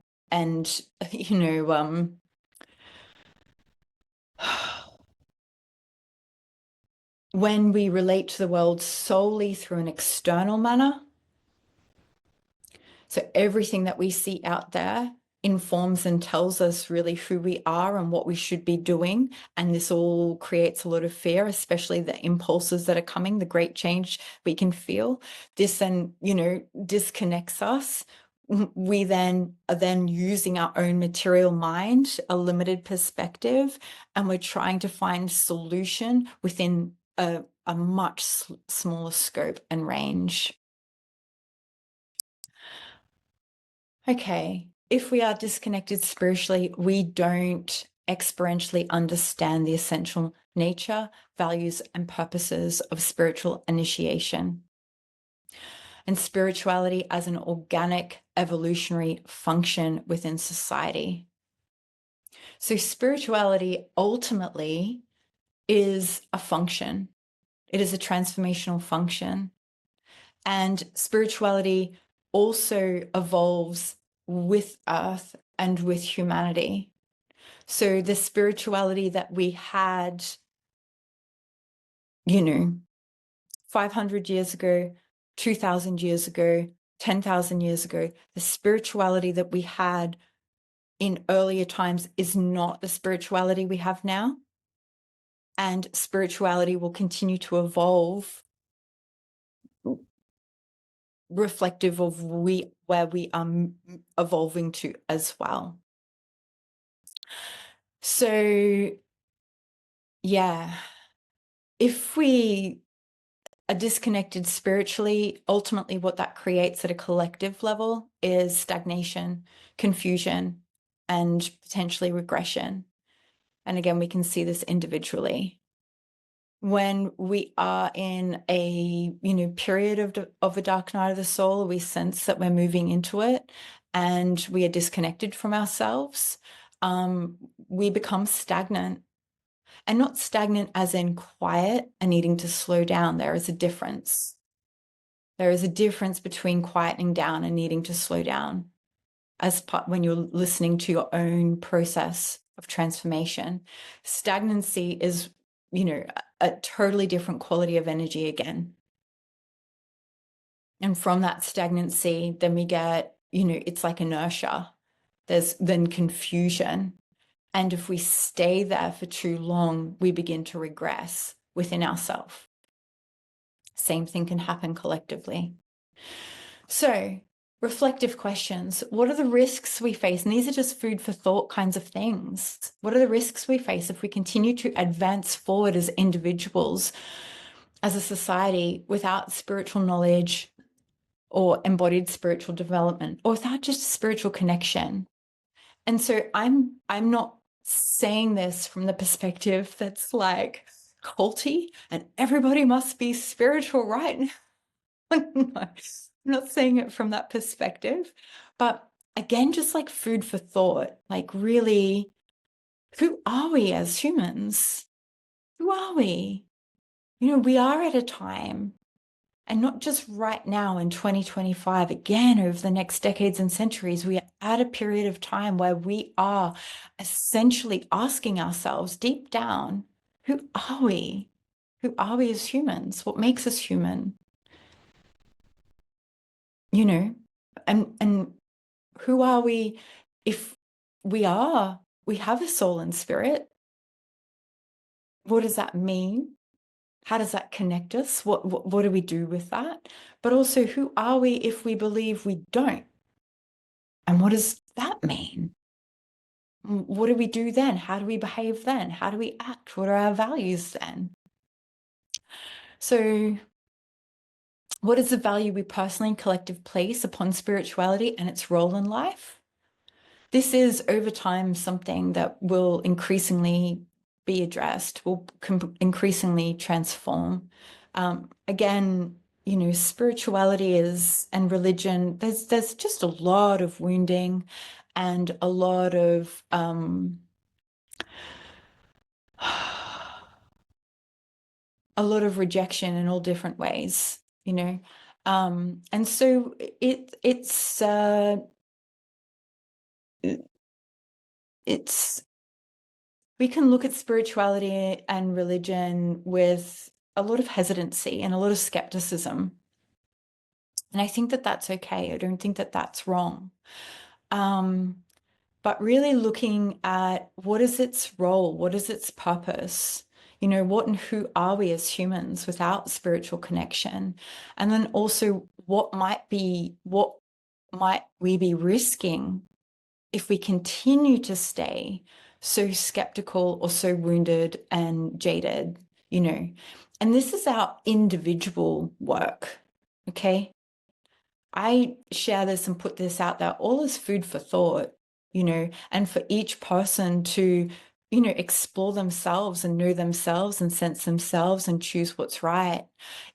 when we relate to the world solely through an external manner, so everything that we see out there informs and tells us really who we are and what we should be doing. And this all creates a lot of fear, especially the impulses that are coming, the great change we can feel. This then, disconnects us. We then are using our own material mind, a limited perspective, and we're trying to find solution within a much smaller scope and range. Okay, if we are disconnected spiritually, we don't experientially understand the essential nature, values, and purposes of spiritual initiation and spirituality as an organic evolutionary function within society. So spirituality ultimately is a function. It is a transformational function. And spirituality also evolves with Earth and with humanity. So the spirituality that we had, 500 years ago, 2,000 years ago, 10,000 years ago, the spirituality that we had in earlier times is not the spirituality we have now. And spirituality will continue to evolve reflective of where we are evolving to as well. So, yeah, if we are disconnected spiritually, ultimately what that creates at a collective level is stagnation, confusion, and potentially regression. And again, we can see this individually. When we are in a period of a dark night of the soul, we sense that we're moving into it and we are disconnected from ourselves. We become stagnant, and not stagnant as in quiet and needing to slow down. There is a difference. There is a difference between quietening down and needing to slow down as part when you're listening to your own process of transformation. Stagnancy is, a totally different quality of energy again. And from that stagnancy, then we get, it's like inertia. There's then confusion. And if we stay there for too long, we begin to regress within ourselves. Same thing can happen collectively. So, reflective questions. What are the risks we face? And these are just food for thought kinds of things. What are the risks we face if we continue to advance forward as individuals, as a society, without spiritual knowledge or embodied spiritual development, or without just spiritual connection? And so I'm not saying this from the perspective that's like culty and everybody must be spiritual right now. No, I'm not saying it from that perspective. But again, just like food for thought, like really, who are we as humans? Who are we? We are at a time, and not just right now in 2025, again, over the next decades and centuries, we are at a period of time where we are essentially asking ourselves deep down, who are we? Who are we as humans? What makes us human? And who are we if we have a soul and spirit? What does that mean? How does that connect us? What do we do with that? But also, who are we if we believe we don't? And what does that mean? What do we do then? How do we behave then? How do we act? What are our values then? So, what is the value we personally and collective place upon spirituality and its role in life? This is over time something that will increasingly be addressed, will increasingly transform. Again, spirituality and religion, there's just a lot of wounding and a lot of rejection in all different ways, and so it's we can look at spirituality and religion with a lot of hesitancy and a lot of skepticism. And I think that that's okay. I don't think that that's wrong. But really looking at what is its role? What is its purpose? What and who are we as humans without spiritual connection? And then also what might we be risking if we continue to stay so skeptical or so wounded and jaded, And this is our individual work, okay? I share this and put this out there all as food for thought, and for each person to, explore themselves and know themselves and sense themselves and choose what's right.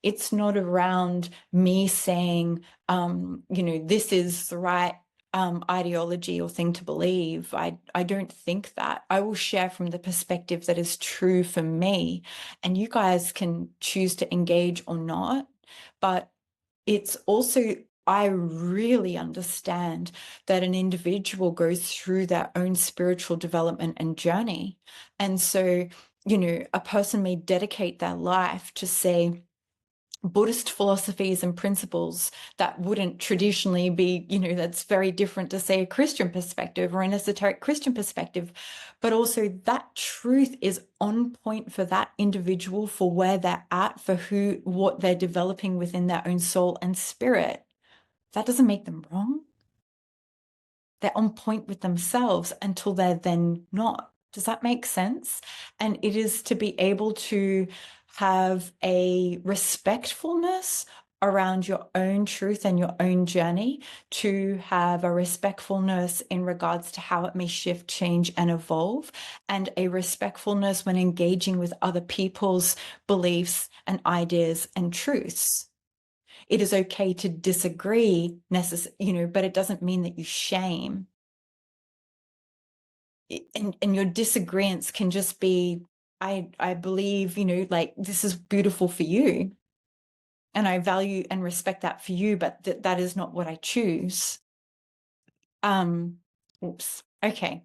It's not around me saying, this is the right ideology or thing to believe. I don't think that. I will share from the perspective that is true for me, and you guys can choose to engage or not. But it's also, I really understand that an individual goes through their own spiritual development and journey. And so, a person may dedicate their life to say, Buddhist philosophies and principles that wouldn't traditionally be, that's very different to, say, a Christian perspective or an esoteric Christian perspective. But also that truth is on point for that individual, for where they're at, for what they're developing within their own soul and spirit. That doesn't make them wrong. They're on point with themselves until they're then not. Does that make sense? And it is to be able to have a respectfulness around your own truth and your own journey, to have a respectfulness in regards to how it may shift, change, and evolve, and a respectfulness when engaging with other people's beliefs and ideas and truths. It is okay to disagree, but it doesn't mean that you shame. And your disagreements can just be, I believe, like, this is beautiful for you, and I value and respect that for you, but that is not what I choose. Oops. Okay.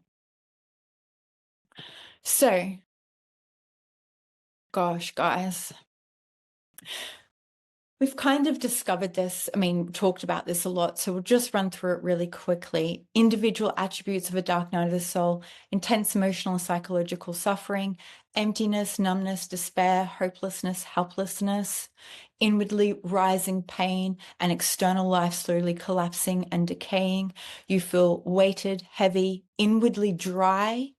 So, gosh, guys, we've kind of discovered this, talked about this a lot, so we'll just run through it really quickly. Individual attributes of a dark night of the soul: intense emotional and psychological suffering, emptiness, numbness, despair, hopelessness, helplessness, inwardly rising pain, and external life slowly collapsing and decaying. You feel weighted, heavy, inwardly dry,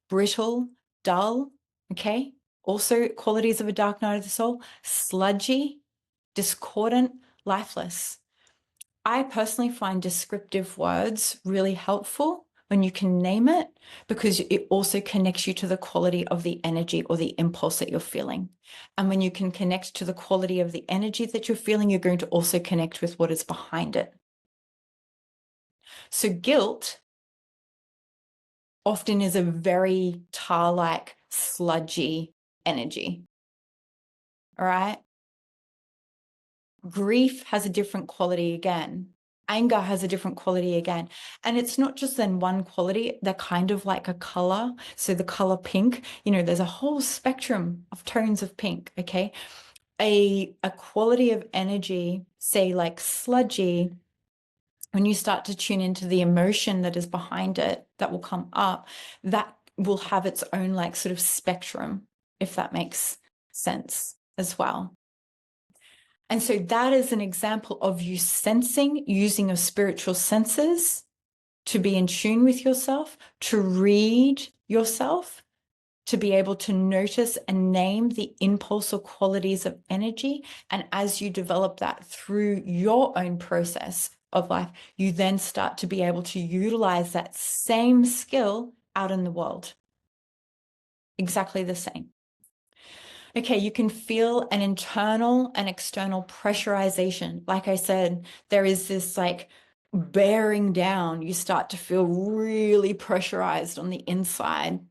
brittle, dull, okay? Also, qualities of a dark night of the soul: sludgy, discordant, lifeless. I personally find descriptive words really helpful when you can name it, because it also connects you to the quality of the energy or the impulse that you're feeling. And when you can connect to the quality of the energy that you're feeling, you're going to also connect with what is behind it. So guilt often is a very tar-like, sludgy energy. All right? Grief has a different quality again. Anger has a different quality again. And it's not just then one quality, they're kind of like a color. So the color pink, there's a whole spectrum of tones of pink, okay? A quality of energy, say like sludgy, when you start to tune into the emotion that is behind it, that will come up, that will have its own like sort of spectrum, if that makes sense as well. And so that is an example of you sensing, using your spiritual senses to be in tune with yourself, to read yourself, to be able to notice and name the impulse or qualities of energy. And as you develop that through your own process of life, you then start to be able to utilize that same skill out in the world. Exactly the same. Okay, you can feel an internal and external pressurization. Like I said, there is this like bearing down. You start to feel really pressurized on the inside.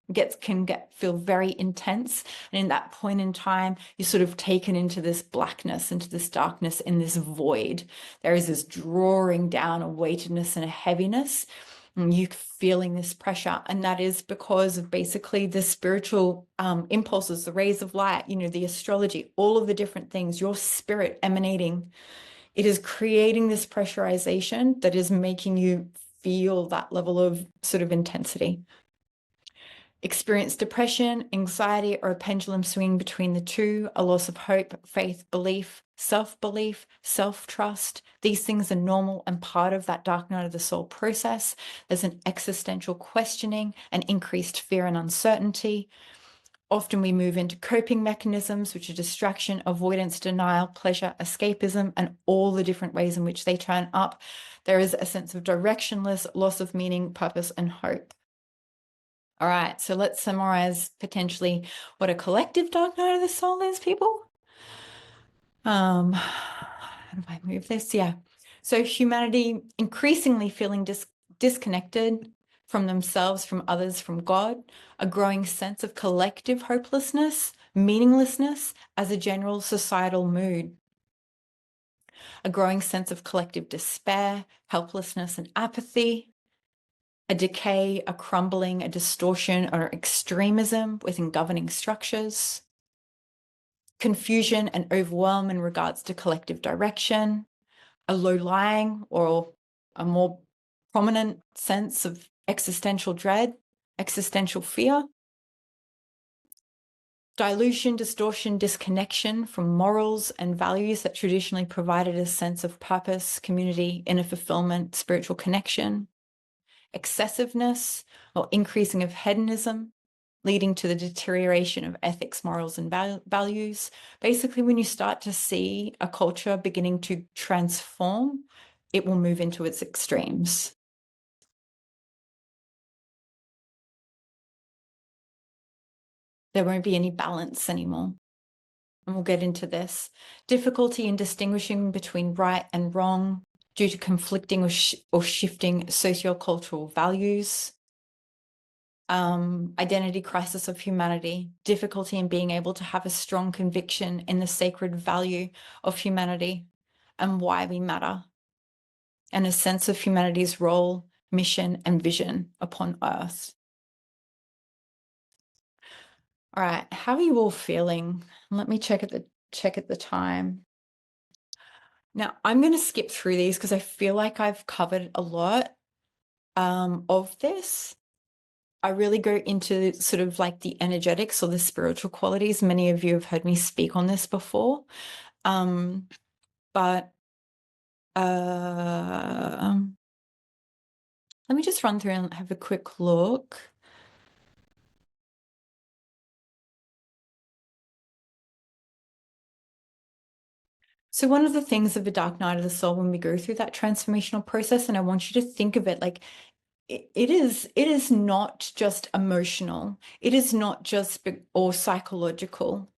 Feel very intense. And in that point in time, you're sort of taken into this blackness, into this darkness, in this void. There is this drawing down, a weightedness and a heaviness. And you feeling this pressure, and that is because of basically the spiritual impulses, the rays of light, the astrology, all of the different things, your spirit emanating. It is creating this pressurization that is making you feel that level of sort of intensity. Experience depression, anxiety, or a pendulum swing between the two, a loss of hope, faith, belief, self-belief, self-trust. These things are normal and part of that dark night of the soul process. There's an existential questioning, an increased fear and uncertainty. Often we move into coping mechanisms, which are distraction, avoidance, denial, pleasure, escapism, and all the different ways in which they turn up. There is a sense of directionless, loss of meaning, purpose, and hope. All right, so let's summarize potentially what a collective dark night of the soul is, people. How do I move this? Yeah. So humanity increasingly feeling disconnected from themselves, from others, from God, a growing sense of collective hopelessness, meaninglessness as a general societal mood, a growing sense of collective despair, helplessness, and apathy, a decay, a crumbling, a distortion, or extremism within governing structures, confusion and overwhelm in regards to collective direction, a low lying or a more prominent sense of existential dread, existential fear, dilution, distortion, disconnection from morals and values that traditionally provided a sense of purpose, community, inner fulfillment, spiritual connection, excessiveness or increasing of hedonism, leading to the deterioration of ethics, morals, and values. Basically, when you start to see a culture beginning to transform, it will move into its extremes. There won't be any balance anymore. And we'll get into this. Difficulty in distinguishing between right and wrong due to conflicting or shifting sociocultural values. Identity crisis of humanity, difficulty in being able to have a strong conviction in the sacred value of humanity and why we matter, and a sense of humanity's role, mission, and vision upon Earth. All right, how are you all feeling? Let me check at the time. Now, I'm going to skip through these because I feel like I've covered a lot of this. I really go into sort of like the energetics or the spiritual qualities. Many of you have heard me speak on this before. But let me just run through and have a quick look. So one of the things of the dark night of the soul when we go through that transformational process, and I want you to think of it like it is not just emotional. It is not just or psychological.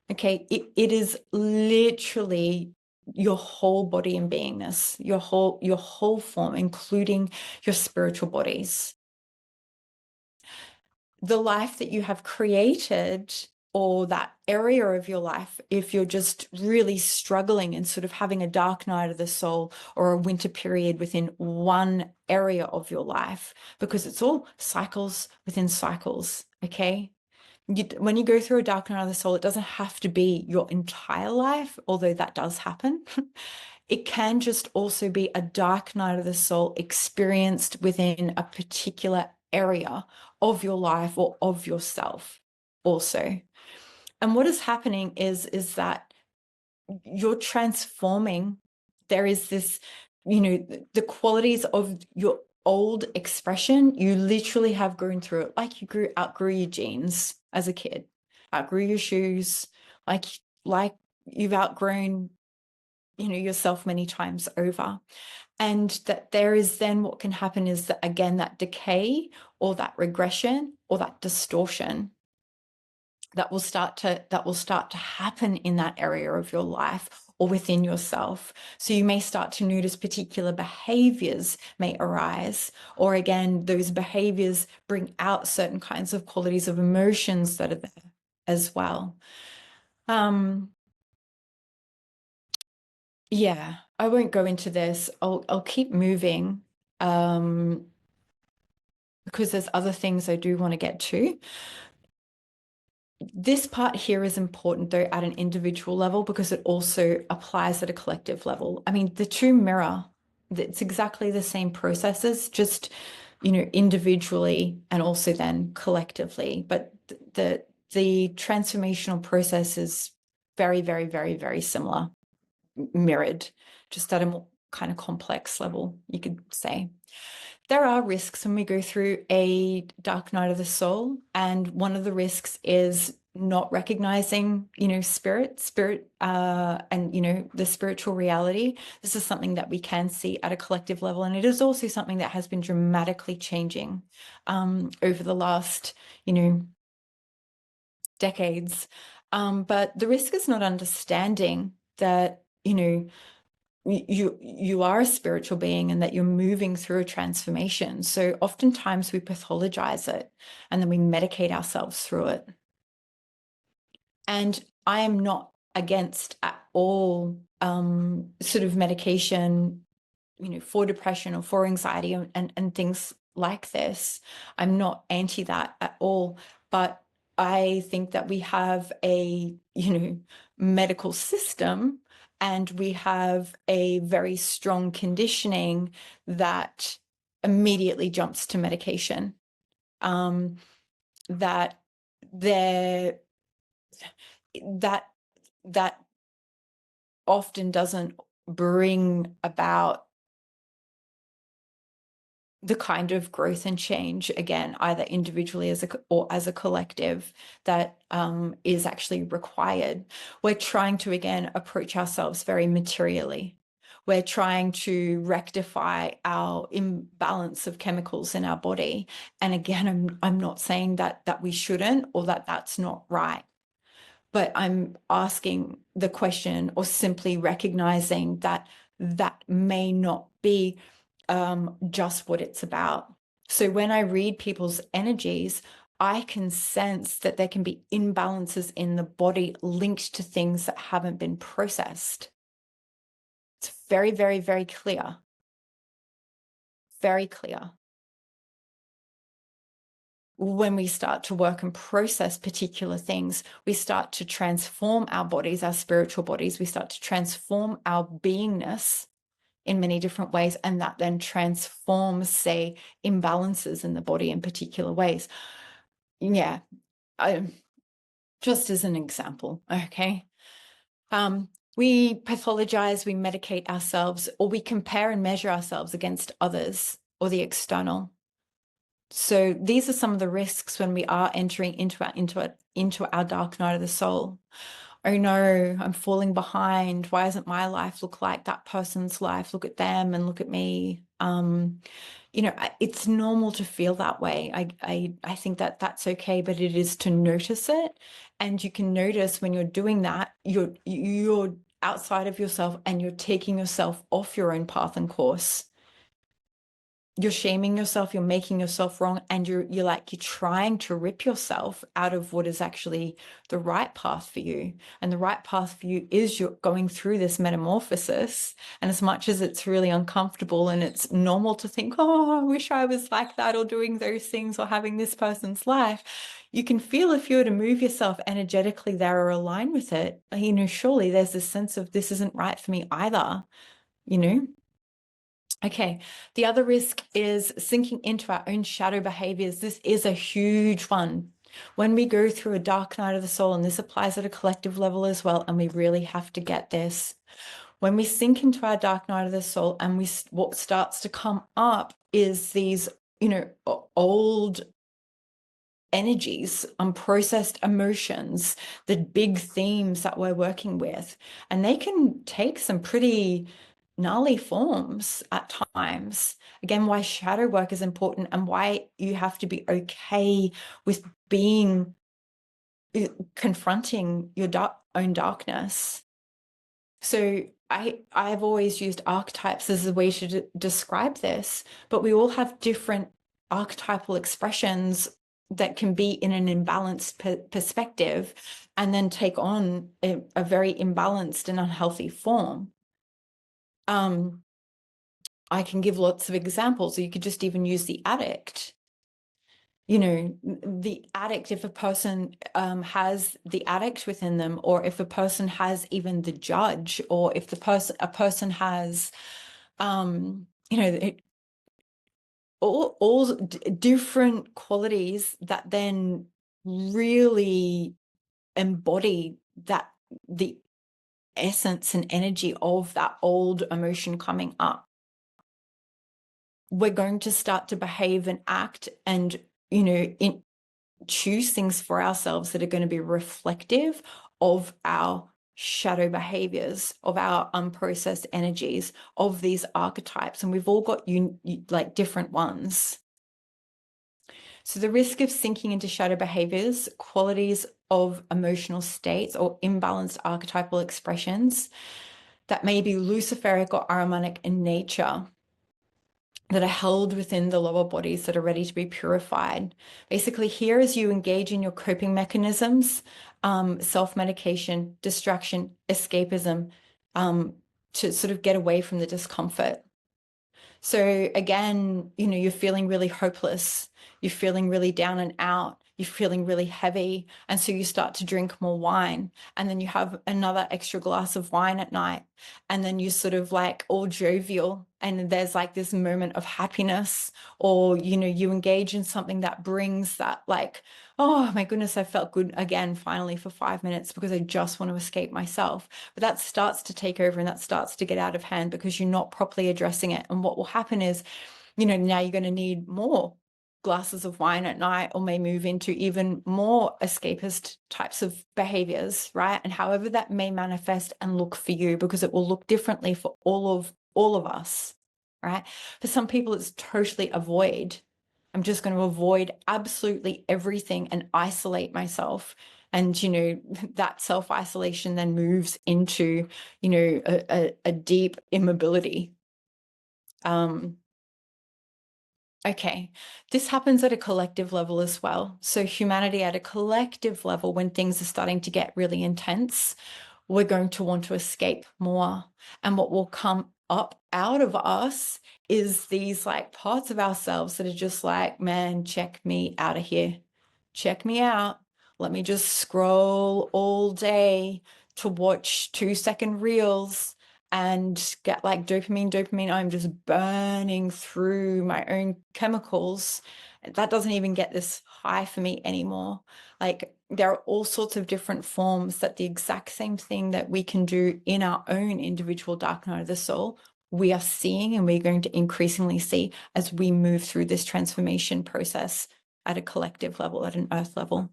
Okay, it is literally your whole body and beingness, your whole form, including your spiritual bodies. The life that you have created, or that area of your life, if you're just really struggling and sort of having a dark night of the soul or a winter period within one area of your life, because it's all cycles within cycles, okay? When you go through a dark night of the soul, it doesn't have to be your entire life, although that does happen. It can just also be a dark night of the soul experienced within a particular area of your life or of yourself also. And what is happening is that you're transforming. There is this, the qualities of your old expression, you literally have grown through it. Like you outgrew your jeans as a kid, outgrew your shoes, like you've outgrown, yourself many times over. And that there is then what can happen is that, again, that decay or that regression or that distortion that will start to happen in that area of your life or within yourself. So you may start to notice particular behaviors may arise, or again, those behaviors bring out certain kinds of qualities of emotions that are there as well. Yeah, I won't go into this. I'll keep moving because there's other things I do want to get to. This part here is important, though, at an individual level, because it also applies at a collective level. I mean, the two mirror. It's exactly the same processes, just, individually and also then collectively. But the transformational process is very, very, very, very similar, mirrored, just at a more kind of complex level, you could say. There are risks when we go through a dark night of the soul, and one of the risks is not recognizing, spirit, and the spiritual reality. This is something that we can see at a collective level, and it is also something that has been dramatically changing over the last, decades. But the risk is not understanding that, you are a spiritual being and that you're moving through a transformation. So oftentimes we pathologize it and then we medicate ourselves through it. And I am not against at all sort of medication, for depression or for anxiety and things like this. I'm not anti that at all. But I think that we have a, medical system, and we have a very strong conditioning that immediately jumps to medication. That there that often doesn't bring about the kind of growth and change, again, either individually or as a collective, that is actually required. We're trying to, again, approach ourselves very materially. We're trying to rectify our imbalance of chemicals in our body. And again, I'm not saying that we shouldn't, or that that's not right. But I'm asking the question, or simply recognizing that that may not be just what it's about. So when I read people's energies, I can sense that there can be imbalances in the body linked to things that haven't been processed. It's very, very, very clear. Very clear. When we start to work and process particular things, we start to transform our bodies, our spiritual bodies. We start to transform our beingness in many different ways, and that then transforms, say, imbalances in the body in particular ways. Yeah, just as an example, okay? We pathologize, we medicate ourselves, or we compare and measure ourselves against others or the external. So these are some of the risks when we are entering into our dark night of the soul. Oh no, I'm falling behind. Why doesn't my life look like that person's life? Look at them and look at me. It's normal to feel that way. I think that that's okay, but it is to notice it. And you can notice when you're doing that, you're outside of yourself, and you're taking yourself off your own path and course. You're shaming yourself, you're making yourself wrong, and you're trying to rip yourself out of what is actually the right path for you. And the right path for you is you're going through this metamorphosis. And as much as it's really uncomfortable, and it's normal to think, oh, I wish I was like that, or doing those things, or having this person's life, you can feel, if you were to move yourself energetically there or align with it, surely there's this sense of, this isn't right for me either, Okay, the other risk is sinking into our own shadow behaviors. This is a huge one. When we go through a dark night of the soul, and this applies at a collective level as well, and we really have to get this. When we sink into our dark night of the soul, and what starts to come up is these, old energies, unprocessed emotions, the big themes that we're working with. And they can take some pretty gnarly forms at times. Again, why shadow work is important, and why you have to be okay with confronting your own darkness. So I've always used archetypes as a way to describe this, but we all have different archetypal expressions that can be in an imbalanced perspective, and then take on a very imbalanced and unhealthy form. I can give lots of examples. You could just even use the addict. The addict, if a person has the addict within them, or if a person has even the judge, or if a person has, all different qualities that then really embody the essence and energy of that old emotion coming up. We're going to start to behave and act and, choose things for ourselves that are going to be reflective of our shadow behaviors, of our unprocessed energies, of these archetypes. And we've all got different ones. So the risk of sinking into shadow behaviors, qualities of emotional states, or imbalanced archetypal expressions that may be luciferic or Ahrimanic in nature, that are held within the lower bodies that are ready to be purified. Basically, here, as you engage in your coping mechanisms, self-medication, distraction, escapism, to sort of get away from the discomfort. So again, you're feeling really hopeless, you're feeling really down and out, you're feeling really heavy. And so you start to drink more wine. And then you have another extra glass of wine at night. And then you sort of like all jovial. And there's like this moment of happiness, or, you engage in something that brings that, like, oh my goodness, I felt good again, finally, for 5 minutes because I just want to escape myself. But that starts to take over and that starts to get out of hand because you're not properly addressing it. And what will happen is, now you're going to need more glasses of wine at night, or may move into even more escapist types of behaviors, right? And however that may manifest and look for you, because it will look differently for all of us, right? For some people, it's totally avoid. I'm just going to avoid absolutely everything and isolate myself. And, that self-isolation then moves into, a deep immobility. Okay, this happens at a collective level as well. So humanity at a collective level, when things are starting to get really intense, we're going to want to escape more. And what will come up out of us is these like parts of ourselves that are just like, man, check me out of here. Check me out. Let me just scroll all day to watch 2-second reels and get like dopamine. I'm just burning through my own chemicals. That doesn't even get this high for me anymore. Like, there are all sorts of different forms that the exact same thing that we can do in our own individual dark night of the soul, we are seeing, and we're going to increasingly see as we move through this transformation process at a collective level, at an earth level.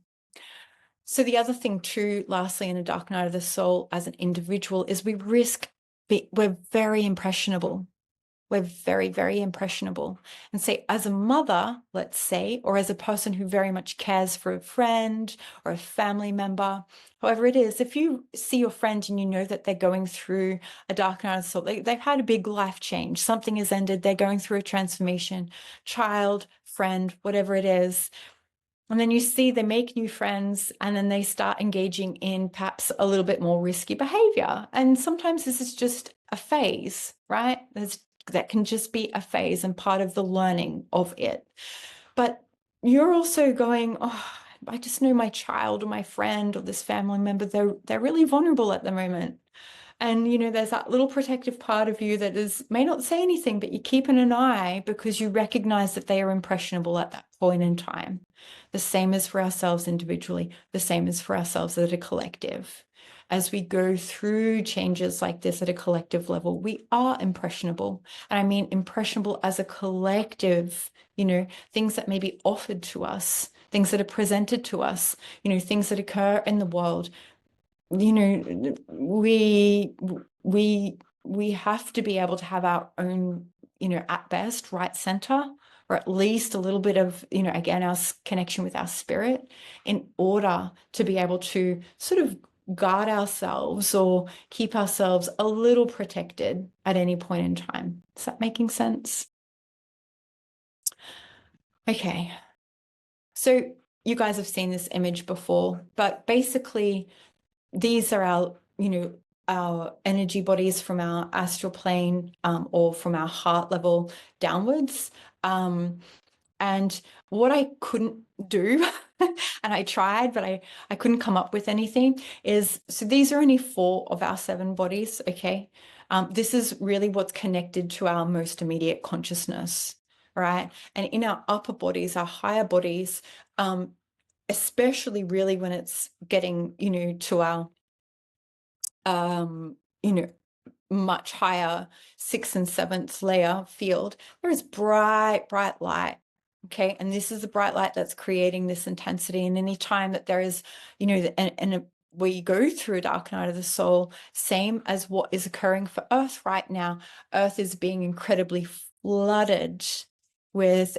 So the other thing too, lastly, in a dark night of the soul as an individual, is we're very impressionable. We're very, very impressionable. And say, as a mother, let's say, or as a person who very much cares for a friend or a family member, however it is, if you see your friend and you know that they're going through a dark night of the soul, they've had a big life change, something has ended, they're going through a transformation, child, friend, whatever it is. And then you see they make new friends, and then they start engaging in perhaps a little bit more risky behavior. And sometimes this is just a phase, right? That can just be a phase and part of the learning of it. But you're also going, oh, I just know my child or my friend or this family member, they're really vulnerable at the moment. And, there's that little protective part of you that may not say anything, but you're keeping an eye because you recognize that they are impressionable at that point in time. The same as for ourselves individually, the same as for ourselves as a collective. As we go through changes like this at a collective level, we are impressionable. And I mean impressionable as a collective, things that may be offered to us, things that are presented to us, things that occur in the world. We have to be able to have our own, at best, right center, or at least a little bit of, again, our connection with our spirit, in order to be able to sort of guard ourselves or keep ourselves a little protected at any point in time. Is that making sense? Okay. So you guys have seen this image before, but basically these are our energy bodies from our astral plane, or from our heart level downwards. And what I couldn't do, and I tried, but I couldn't come up with anything, is, so these are only 4 of our 7 bodies, okay? This is really what's connected to our most immediate consciousness, right? And in our upper bodies, our higher bodies, especially really when it's getting, to our you know, much higher 6th and 7th layer field, there is bright, bright light. Okay. And this is the bright light that's creating this intensity. And any time that there is, and we go through a dark night of the soul, same as what is occurring for Earth right now, Earth is being incredibly flooded with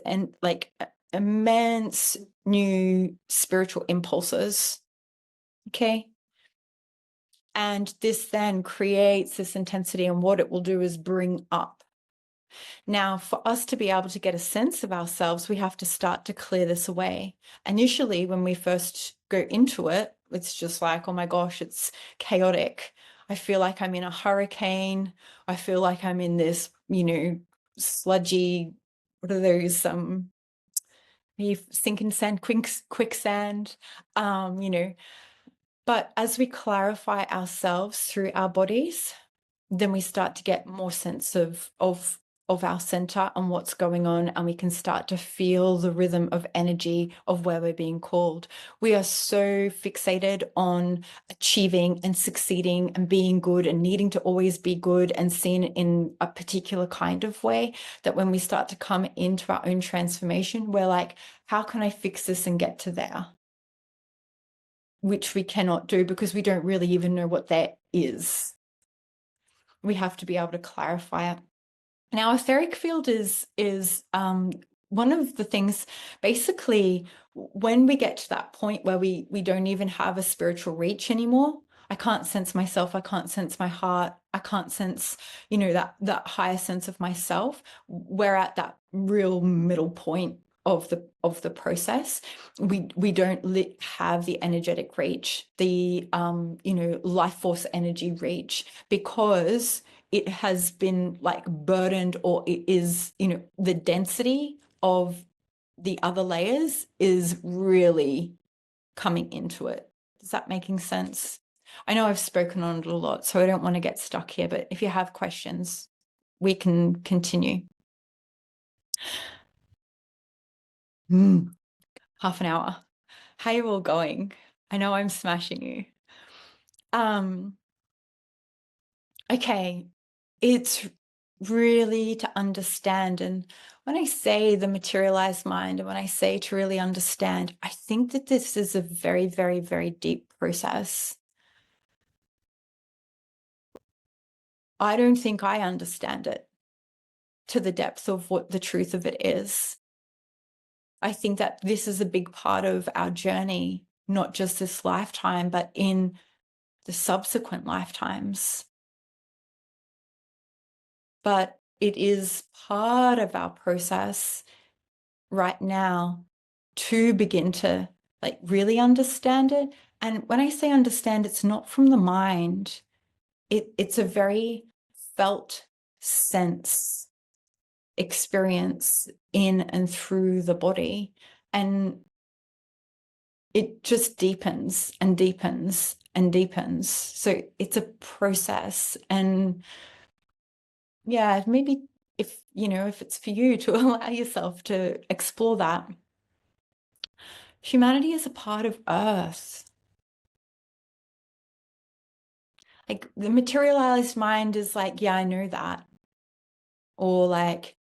immense new spiritual impulses. Okay. And this then creates this intensity, and what it will do is bring up. Now, for us to be able to get a sense of ourselves, we have to start to clear this away. Initially, when we first go into it, it's just like, oh my gosh, it's chaotic. I feel like I'm in a hurricane. I feel like I'm in this, sludgy, what are those, you sink in sand, quicksand, you know. But as we clarify ourselves through our bodies, then we start to get more sense of our center and what's going on, and we can start to feel the rhythm of energy of where we're being called. We are so fixated on achieving and succeeding and being good and needing to always be good and seen in a particular kind of way that when we start to come into our own transformation, we're like, how can I fix this and get to there? Which we cannot do because we don't really even know what that is. We have to be able to clarify it. Now, etheric field is one of the things, basically, when we get to that point where we don't even have a spiritual reach anymore. I can't sense myself. I can't sense my heart. I can't sense, you know, that higher sense of myself. We're at that real middle point of the process. We don't have the energetic reach, the you know, life force energy reach, because it has been like burdened, or it is, you know, the density of the other layers is really coming into it. Is that making sense? I know I've spoken on it a lot, so I don't want to get stuck here, but if you have questions, we can continue. Half an hour. How are you all going? I know I'm smashing you. Okay, it's really to understand. And when I say the materialized mind, and when I say to really understand, I think that this is a very, very, very deep process. I don't think I understand it to the depth of what the truth of it is. I think that this is a big part of our journey, not just this lifetime, but in the subsequent lifetimes. But it is part of our process right now to begin to like really understand it. And when I say understand, it's not from the mind. It's a very felt sense experience in and through the body. And it just deepens and deepens and deepens. So it's a process. And yeah, maybe if, you know, if it's for you to allow yourself to explore that. Humanity is a part of Earth. Like the materialized mind is like, yeah, I know that. Or like,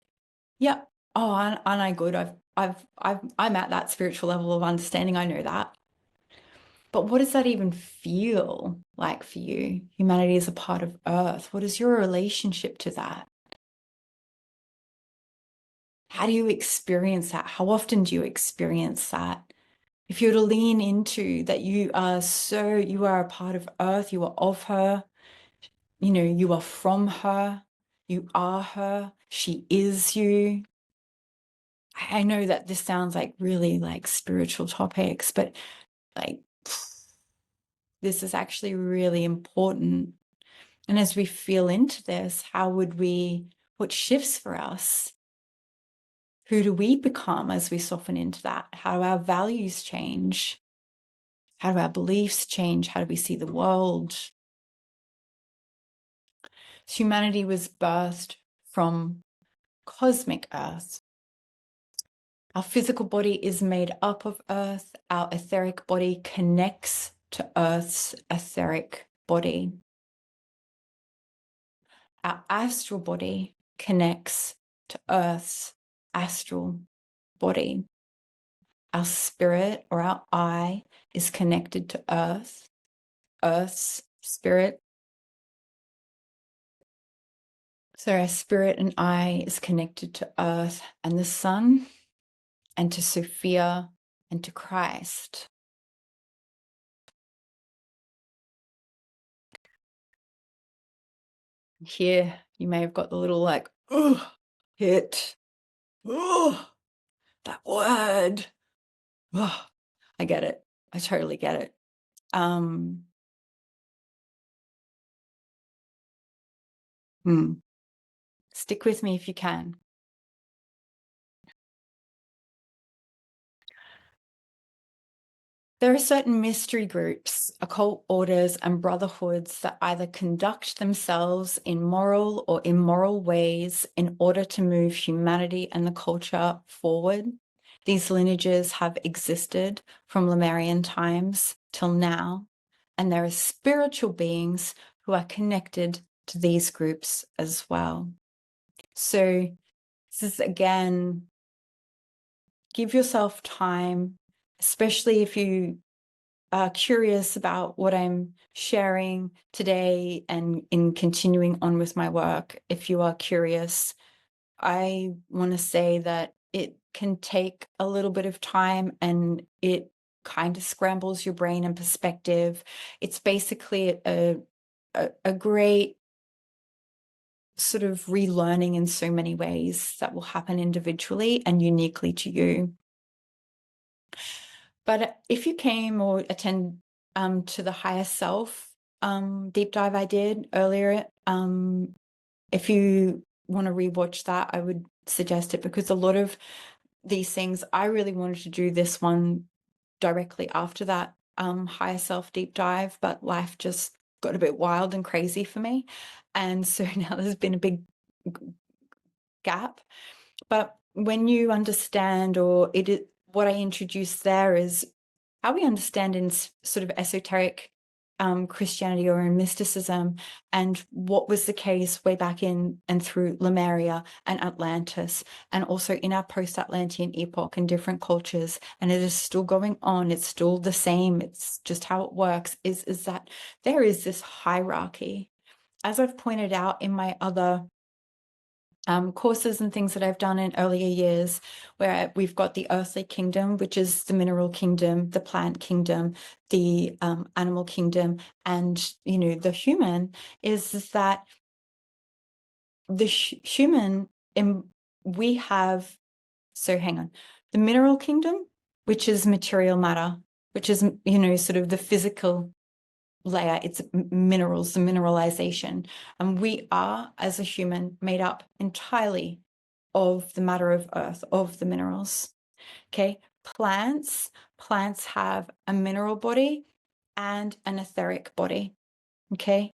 yeah, oh, aren't I good? I'm at that spiritual level of understanding. I know that. But what does that even feel like for you? Humanity is a part of Earth. What is your relationship to that? How do you experience that? How often do you experience that? If you're to lean into that, you are a part of Earth, you are of her, you know, you are from her, you are her, she is you. I know that this sounds like really like spiritual topics, but like this is actually really important. And as we feel into this, what shifts for us? Who do we become as we soften into that? How do our values change? How do our beliefs change? How do we see the world? Humanity was birthed from cosmic Earth. Our physical body is made up of Earth. Our etheric body connects to Earth's etheric body. Our astral body connects to Earth's astral body. Our spirit, or our I, is connected to Earth, Earth's spirit. So our spirit and I is connected to Earth and the sun, and to Sophia, and to Christ. Here, you may have got the little like, oh, hit. Oh, that word. Oh, I get it. I totally get it. Stick with me if you can. There are certain mystery groups, occult orders, and brotherhoods that either conduct themselves in moral or immoral ways in order to move humanity and the culture forward. These lineages have existed from Lemurian times till now, and there are spiritual beings who are connected to these groups as well. So this is, again, give yourself time, especially if you are curious about what I'm sharing today and in continuing on with my work. If you are curious, I want to say that it can take a little bit of time and it kind of scrambles your brain and perspective. It's basically a great sort of relearning in so many ways that will happen individually and uniquely to you. But if you came or attend to the higher self deep dive I did earlier, if you want to rewatch that, I would suggest it, because a lot of these things, I really wanted to do this one directly after that higher self deep dive, but life just got a bit wild and crazy for me. And so now there's been a big gap. But when you understand, or what I introduced there is how we understand in sort of esoteric Christianity or in mysticism, and what was the case way back in and through Lemuria and Atlantis, and also in our post-Atlantean epoch in different cultures, and it is still going on. It's still the same. It's just how it works, is that there is this hierarchy. As I've pointed out in my other courses and things that I've done in earlier years, where we've got the earthly kingdom, which is the mineral kingdom, the plant kingdom, the animal kingdom, and the human, is that the human we have. So hang on, the mineral kingdom, which is material matter, which is sort of the physical layer, it's minerals, the mineralization. And we are, as a human, made up entirely of the matter of earth, of the minerals. Okay, plants have a mineral body and an etheric body. Okay,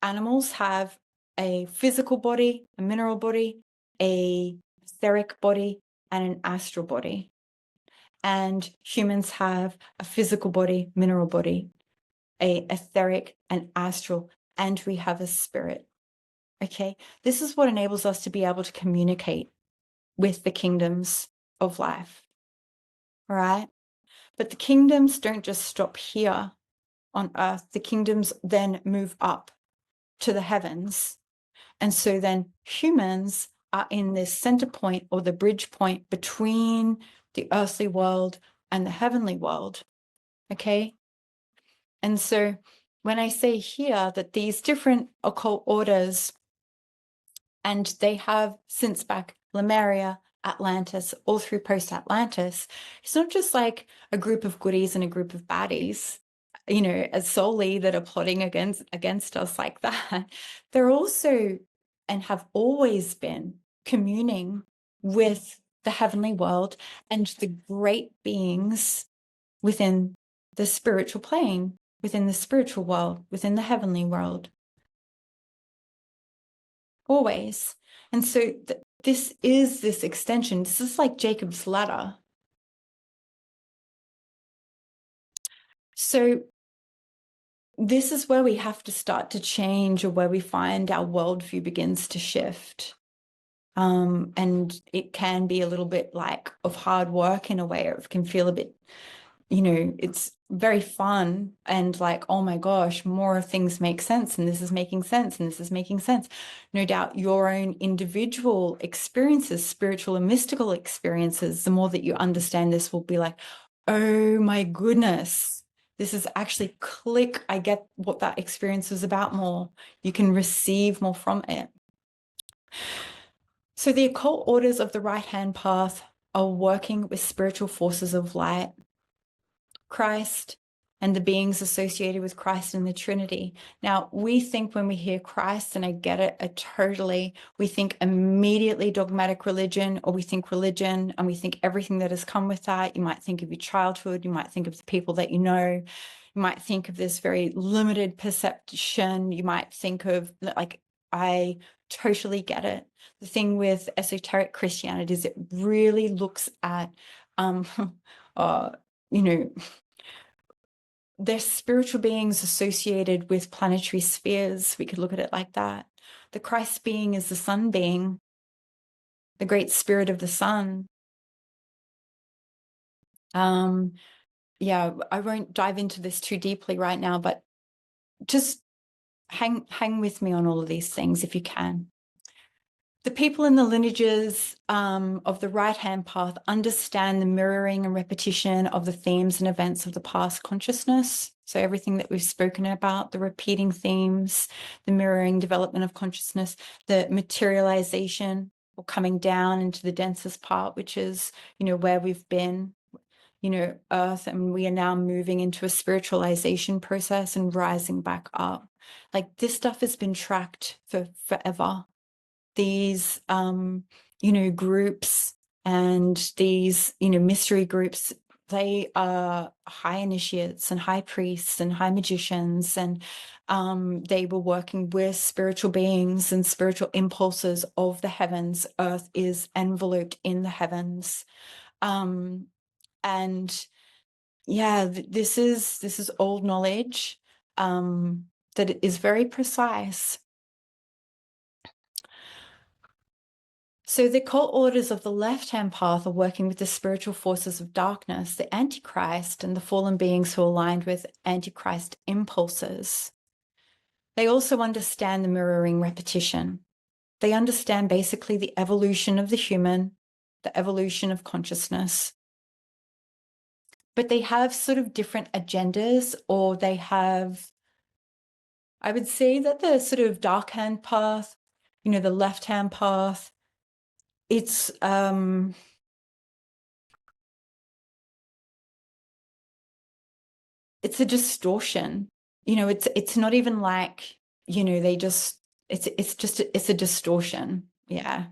animals have a physical body, a mineral body, a etheric body, and an astral body. And humans have a physical body, mineral body, a etheric and astral, and we have a spirit. Okay, this is what enables us to be able to communicate with the kingdoms of life. All right, but the kingdoms don't just stop here on earth. The kingdoms then move up to the heavens, and so then humans are in this center point, or the bridge point between the earthly world and the heavenly world. Okay, and so when I say here that these different occult orders, and they have since back Lemuria, Atlantis, all through post-Atlantis, it's not just like a group of goodies and a group of baddies, as solely that are plotting against us like that. They're also, and have always been, communing with the heavenly world and the great beings within the spiritual plane, within the spiritual world, within the heavenly world. Always. And so this is this extension. This is like Jacob's ladder. So this is where we have to start to change, or where we find our worldview begins to shift. And it can be a little bit like of hard work in a way. It can feel a bit, it's very fun and like, oh my gosh, more things make sense, and this is making sense, and this is making sense. No doubt your own individual experiences, spiritual and mystical experiences, the more that you understand this, will be like, oh my goodness, this is actually click. I get what that experience was about more. You can receive more from it. So the occult orders of the right-hand path are working with spiritual forces of light, Christ and the beings associated with Christ and the Trinity. Now, we think when we hear Christ, and I get it, we think immediately dogmatic religion, or we think religion, and we think everything that has come with that. You might think of your childhood, you might think of the people that you know, you might think of this very limited perception, you might think of, like, I totally get it. The thing with esoteric Christianity is it really looks at, you know, they're spiritual beings associated with planetary spheres. We could look at it like that. The Christ being is the sun being, the great spirit of the sun. Yeah, I won't dive into this too deeply right now, but just hang with me on all of these things if you can. The people in the lineages of the right-hand path understand the mirroring and repetition of the themes and events of the past consciousness. So everything that we've spoken about, the repeating themes, the mirroring development of consciousness, the materialization or coming down into the densest part, which is, where we've been, Earth, and we are now moving into a spiritualization process and rising back up. Like, this stuff has been tracked for forever. These, groups and these, mystery groups, they are high initiates and high priests and high magicians, and they were working with spiritual beings and spiritual impulses of the heavens. Earth is enveloped in the heavens. And yeah, this is old knowledge that is very precise. So the cult orders of the left-hand path are working with the spiritual forces of darkness, the Antichrist, and the fallen beings who are aligned with Antichrist impulses. They also understand the mirroring repetition. They understand basically the evolution of the human, the evolution of consciousness. But they have sort of different agendas, or they have, I would say that the sort of dark-hand path, the left-hand path, it's a distortion. It's not even like, they just, it's a distortion. Yeah.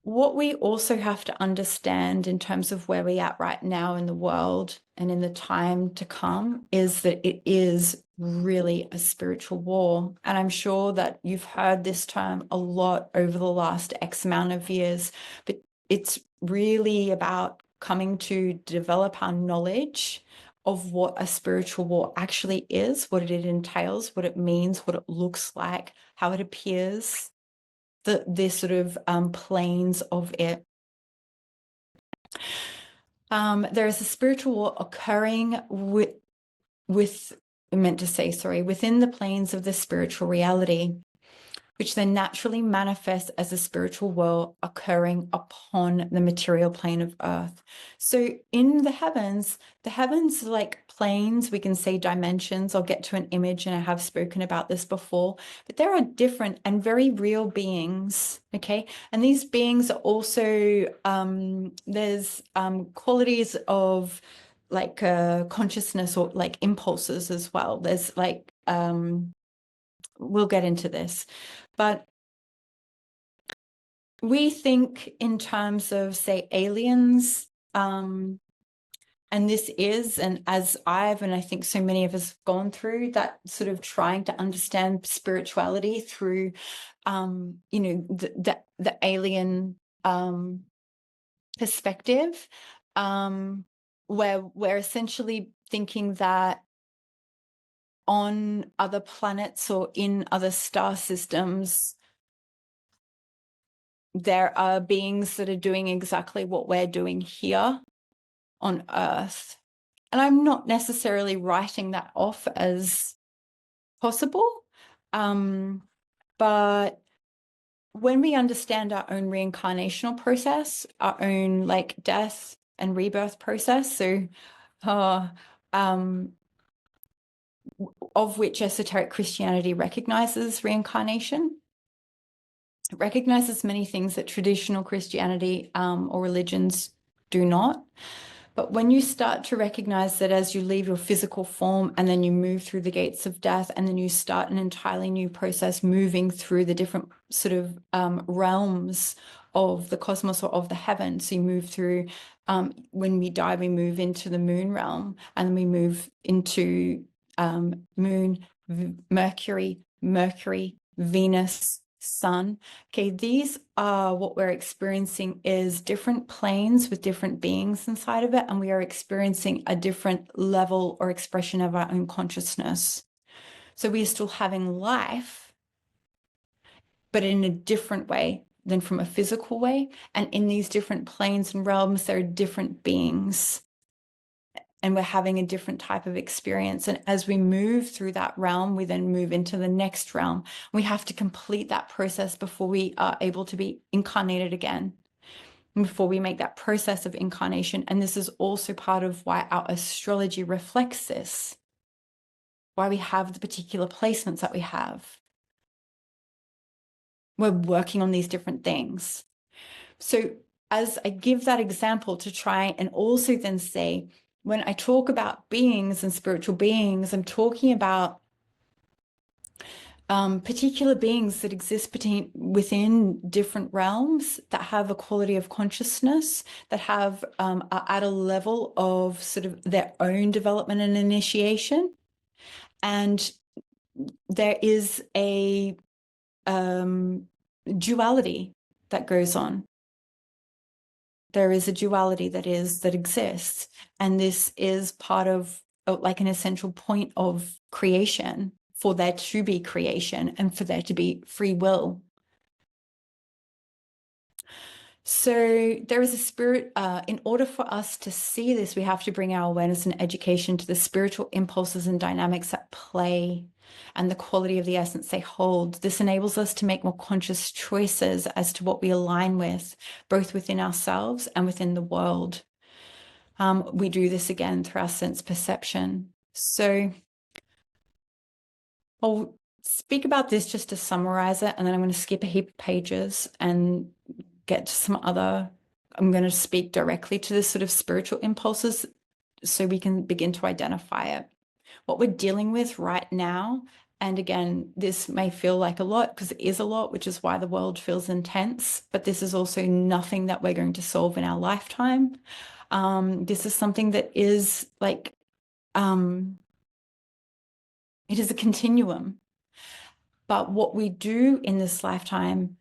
What we also have to understand in terms of where we're at right now in the world and in the time to come is that it is really a spiritual war. And I'm sure that you've heard this term a lot over the last X amount of years, but it's really about coming to develop our knowledge of what a spiritual war actually is, what it entails, what it means, what it looks like, how it appears, the sort of planes of it. There is a spiritual war occurring within the planes of the spiritual reality, which then naturally manifests as a spiritual world occurring upon the material plane of Earth. So in the heavens like planes, we can say dimensions. I'll get to an image, and I have spoken about this before, but there are different and very real beings, okay? And these beings are also, there's qualities of like consciousness or like impulses as well. There's like, we'll get into this. But we think in terms of, say, aliens, and this is, and as and I think so many of us have gone through that sort of trying to understand spirituality through, the alien perspective, where we're essentially thinking that on other planets or in other star systems, there are beings that are doing exactly what we're doing here on Earth. And I'm not necessarily writing that off as possible, but when we understand our own reincarnational process, our own like death and rebirth process, so of which esoteric Christianity recognizes reincarnation. It recognizes many things that traditional Christianity or religions do not. But when you start to recognize that as you leave your physical form and then you move through the gates of death, and then you start an entirely new process moving through the different sort of realms of the cosmos or of the heavens. So you move through, when we die, we move into the moon realm, and then we move into moon, Mercury, Venus, Sun. Okay, these are what we're experiencing is different planes with different beings inside of it, and we are experiencing a different level or expression of our own consciousness. So we are still having life, but in a different way than from a physical way. And in these different planes and realms, there are different beings, and we're having a different type of experience. And as we move through that realm, we then move into the next realm. We have to complete that process before we are able to be incarnated again, before we make that process of incarnation. And this is also part of why our astrology reflects this, why we have the particular placements that we have. We're working on these different things. So as I give that example to try and also then say, when I talk about beings and spiritual beings, I'm talking about particular beings that exist within different realms, that have a quality of consciousness, that are at a level of sort of their own development and initiation. And there is a duality that goes on. There is a duality that exists, and this is part of like an essential point of creation, for there to be creation and for there to be free will. So there is a spirit. In order for us to see this, we have to bring our awareness and education to the spiritual impulses and dynamics at play and the quality of the essence they hold. This enables us to make more conscious choices as to what we align with, both within ourselves and within the world. We do this again through our sense perception. So I'll speak about this just to summarize it, and then I'm going to skip a heap of pages and get to some other. I'm going to speak directly to the sort of spiritual impulses so we can begin to identify it. What we're dealing with right now, and again, this may feel like a lot because it is a lot, which is why the world feels intense, but this is also nothing that we're going to solve in our lifetime. This is something that is like, it is a continuum. But what we do in this lifetime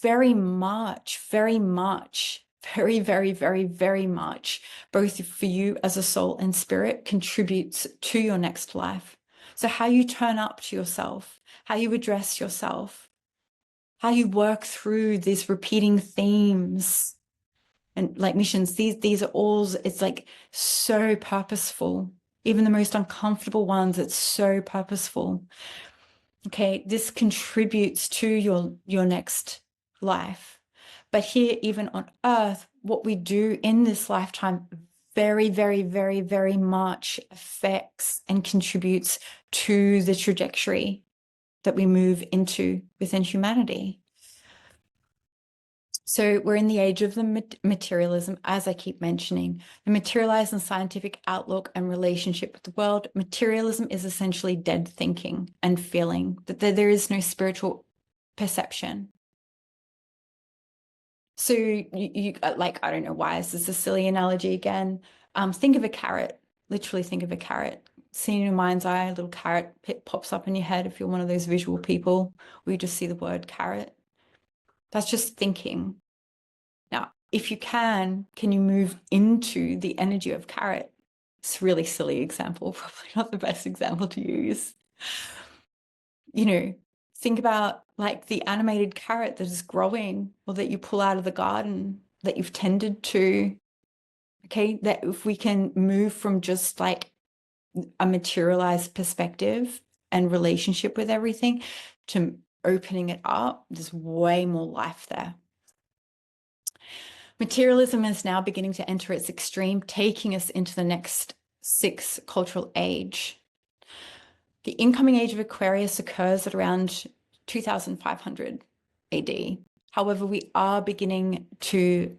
very much, very much, very, very, very, very much, both for you as a soul and spirit, contributes to your next life. So how you turn up to yourself, how you address yourself, how you work through these repeating themes and like missions, these are all, it's like so purposeful. Even the most uncomfortable ones, it's so purposeful. Okay, this contributes to your next life. But here, even on earth, what we do in this lifetime very, very, very, very much affects and contributes to the trajectory that we move into within humanity. So we're in the age of the materialism, as I keep mentioning. The materialized and scientific outlook and relationship with the world. Materialism is essentially dead thinking and feeling, that there is no spiritual perception. So you like, I don't know why this is a silly analogy again. Think of a carrot. Literally think of a carrot. See in your mind's eye, a little carrot pops up in your head if you're one of those visual people, or you just see the word carrot. That's just thinking. Now, if you can you move into the energy of carrot? It's a really silly example, probably not the best example to use. You know, think about like the animated carrot that is growing or that you pull out of the garden that you've tended to. Okay, that if we can move from just like a materialized perspective and relationship with everything to opening it up, there's way more life there. Materialism is now beginning to enter its extreme, taking us into the next 6 cultural age. The incoming age of Aquarius occurs at around 2500 AD. However, we are beginning to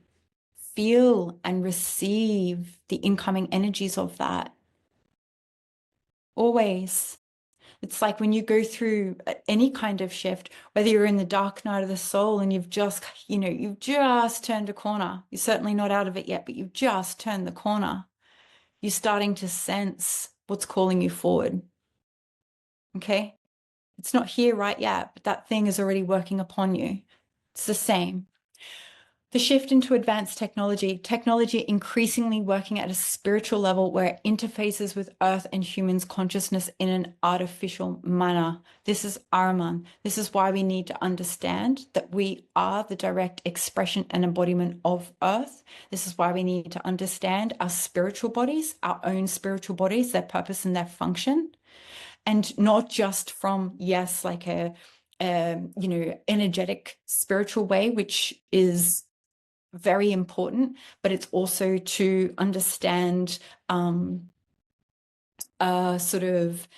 feel and receive the incoming energies of that. Always. It's like when you go through any kind of shift, whether you're in the dark night of the soul and you've just, you've just turned a corner. You're certainly not out of it yet, but you've just turned the corner. You're starting to sense what's calling you forward. Okay? It's not here right yet, but that thing is already working upon you. It's the same. The shift into advanced technology increasingly working at a spiritual level where it interfaces with Earth and humans' consciousness in an artificial manner. This is Ahriman. This is why we need to understand that we are the direct expression and embodiment of Earth. This is why we need to understand our spiritual bodies, our own spiritual bodies, their purpose and their function. And not just from, yes, like a energetic spiritual way, which is very important, but it's also to understand sort of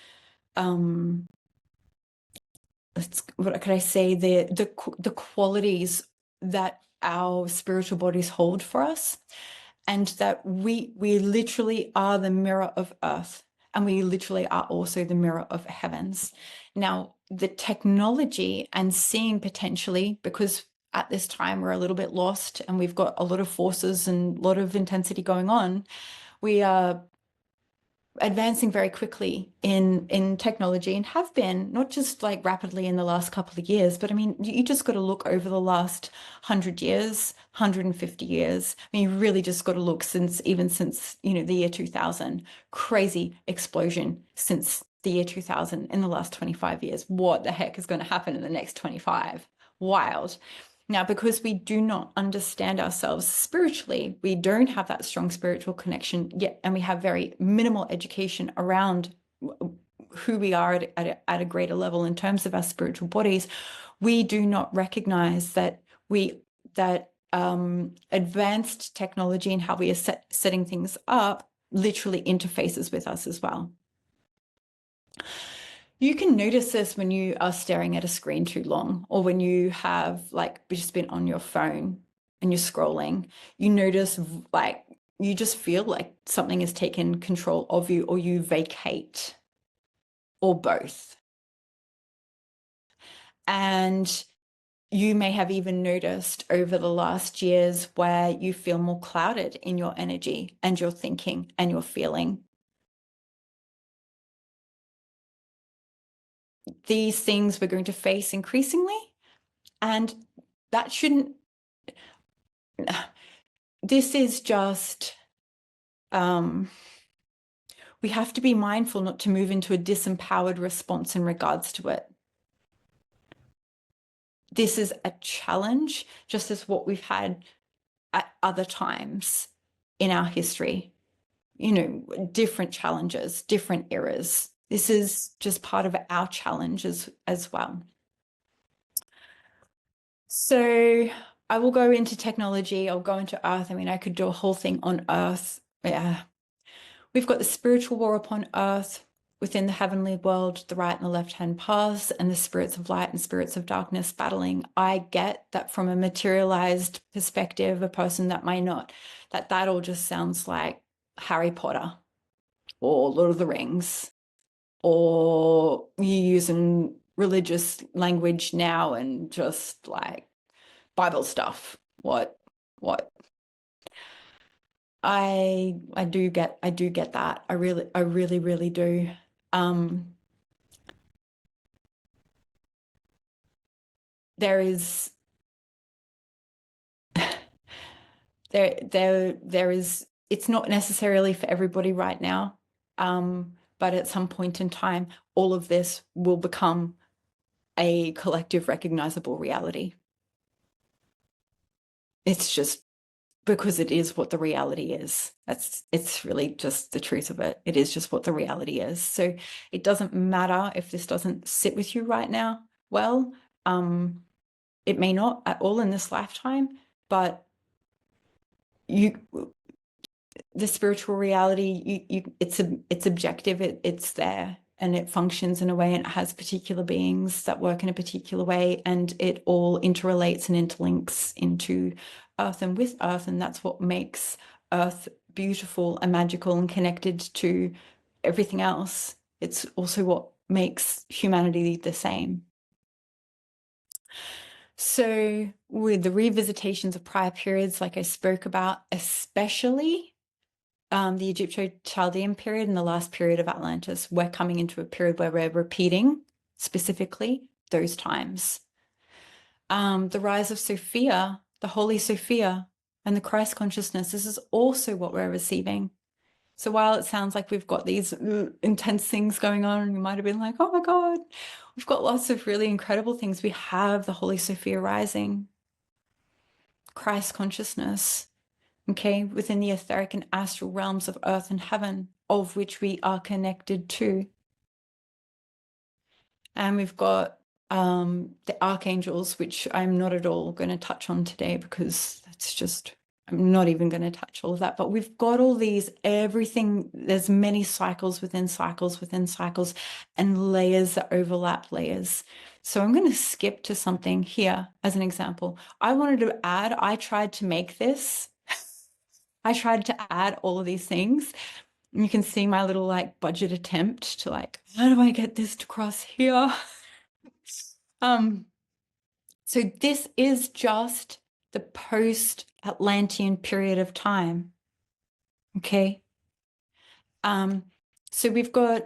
what could I say, the qualities that our spiritual bodies hold for us, and that we literally are the mirror of Earth, and we literally are also the mirror of heavens. Now, the technology and seeing potentially, because at this time we're a little bit lost and we've got a lot of forces and a lot of intensity going on, we are advancing very quickly in technology, and have been, not just like rapidly in the last couple of years, but I mean, you just got to look over the last 100 years, 150 years. I mean, you really just got to look since the year 2000. Crazy explosion since the year 2000 in the last 25 years. What the heck is going to happen in the next 25? Wild. Now, because we do not understand ourselves spiritually, we don't have that strong spiritual connection yet, and we have very minimal education around who we are at a greater level in terms of our spiritual bodies. We do not recognize that advanced technology and how we are setting things up literally interfaces with us as well. You can notice this when you are staring at a screen too long, or when you have like just been on your phone and you're scrolling. You notice like you just feel like something has taken control of you, or you vacate, or both. And you may have even noticed over the last years where you feel more clouded in your energy and your thinking and your feeling. These things we're going to face increasingly, and that shouldn't, this is just, we have to be mindful not to move into a disempowered response in regards to it. This is a challenge, just as what we've had at other times in our history. Different challenges, different eras. This is just part of our challenges as well. So I will go into technology. I'll go into Earth. I mean, I could do a whole thing on Earth. Yeah. We've got the spiritual war upon Earth. Within the heavenly world, the right and the left-hand paths, and the spirits of light and spirits of darkness battling. I get that from a materialized perspective, a person that might not, that all just sounds like Harry Potter or Lord of the Rings, or you using religious language now and just like Bible stuff. What? I do get that. I really do. There is it's not necessarily for everybody right now, but at some point in time, all of this will become a collective recognizable reality. It's just because it is what the reality is. It's really just the truth of it. It is just what the reality is. So it doesn't matter if this doesn't sit with you right now. Well, it may not at all in this lifetime, but the spiritual reality, it's objective. It's there. and it functions in a way, and it has particular beings that work in a particular way, and it all interrelates and interlinks into Earth and with Earth, and that's what makes Earth beautiful and magical and connected to everything else. It's also what makes humanity the same. So with the revisitations of prior periods, like I spoke about, especially the Egypto-Chaldean period and the last period of Atlantis, we're coming into a period where we're repeating specifically those times. The rise of Sophia, the Holy Sophia, and the Christ consciousness, this is also what we're receiving. So while it sounds like we've got these intense things going on, you might have been like, oh my God, we've got lots of really incredible things. We have the Holy Sophia rising, Christ consciousness, okay, within the etheric and astral realms of earth and heaven, of which we are connected to. And we've got the archangels, which I'm not at all going to touch on today because that's just, I'm not even going to touch all of that. But we've got all these, everything, there's many cycles within cycles within cycles, and layers that overlap layers. So I'm going to skip to something here as an example. I wanted to add, I tried to make this. I tried to add all of these things. And you can see my little like budget attempt to like, how do I get this to cross here? So this is just the post-Atlantean period of time. Okay. So we've got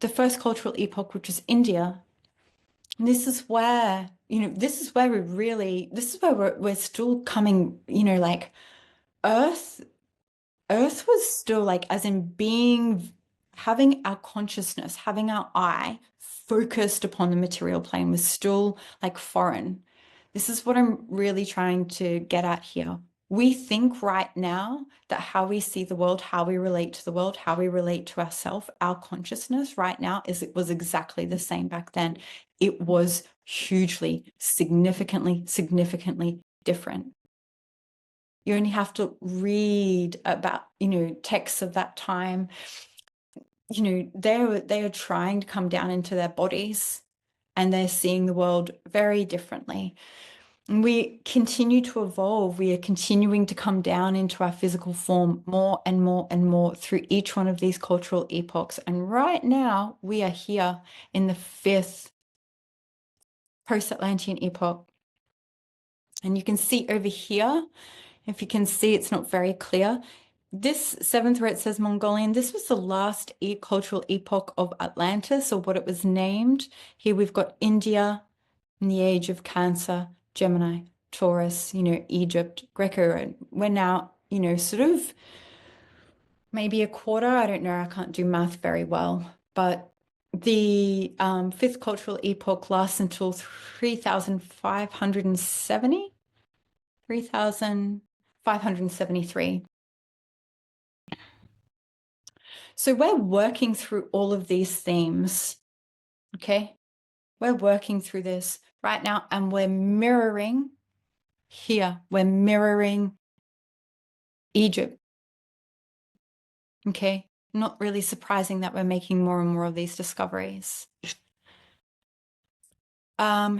the first cultural epoch, which is India. And this is where, this is where we're still coming, like Earth was still like, as in having our consciousness, having our eye focused upon the material plane was still like foreign. This is what I'm really trying to get at here. We think right now that how we see the world, how we relate to the world, how we relate to ourselves, our consciousness right now it was exactly the same back then. It was hugely, significantly different. You only have to read about, texts of that time. They are trying to come down into their bodies, and they're seeing the world very differently. And we continue to evolve. We are continuing to come down into our physical form more and more and more through each one of these cultural epochs. And right now, we are here in the 5th post-Atlantean epoch. And you can see over here, if you can see, it's not very clear. This 7th, where it says Mongolian, this was the last cultural epoch of Atlantis, or what it was named. Here we've got India in the age of Cancer, Gemini, Taurus, Egypt, Greco. And we're now, sort of maybe a quarter. I don't know. I can't do math very well. But the 5th cultural epoch lasts until 3,573. So we're working through all of these themes, okay? We're working through this right now, and we're mirroring here. We're mirroring Egypt, okay? Not really surprising that we're making more and more of these discoveries.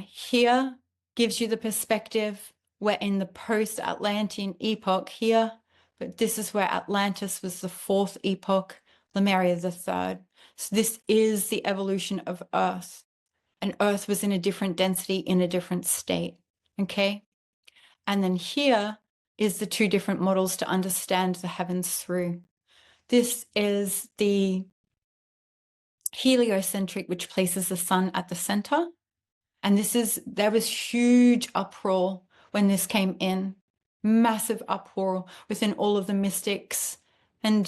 Here gives you the perspective. We're in the post-Atlantean epoch here, but this is where Atlantis was the 4th epoch, Lemuria the 3rd. So this is the evolution of Earth, and Earth was in a different density, in a different state, okay? And then here is the 2 different models to understand the heavens through. This is the heliocentric, which places the sun at the center. And there was huge uproar when this came in, massive uproar within all of the mystics. And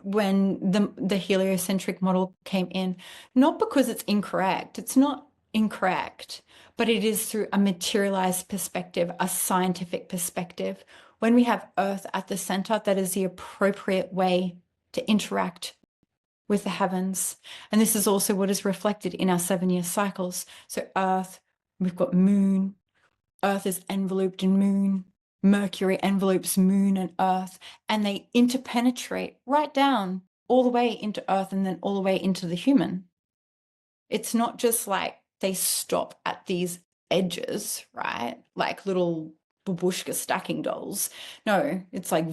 when the heliocentric model came in, not because it's incorrect, it's not incorrect, but it is through a materialized perspective, a scientific perspective. When we have Earth at the center, that is the appropriate way to interact with the heavens. And this is also what is reflected in our 7-year cycles. So Earth, we've got moon, Earth is enveloped in moon, Mercury envelopes moon and Earth, and they interpenetrate right down all the way into earth and then all the way into the human. It's not just like they stop at these edges, right? Like little babushka stacking dolls. No, it's like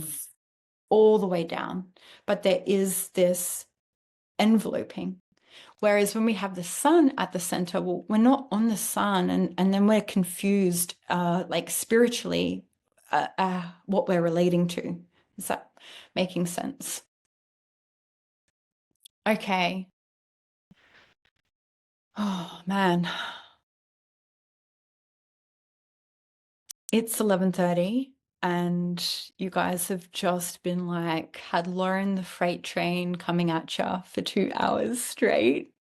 all the way down. But there is this enveloping. Whereas when we have the sun at the center, well, we're not on the sun, and then we're confused, like spiritually, what we're relating to. Is that making sense? Okay. Oh man. It's 11:30 and you guys have just been like had Lauren the freight train coming at you for 2 hours straight.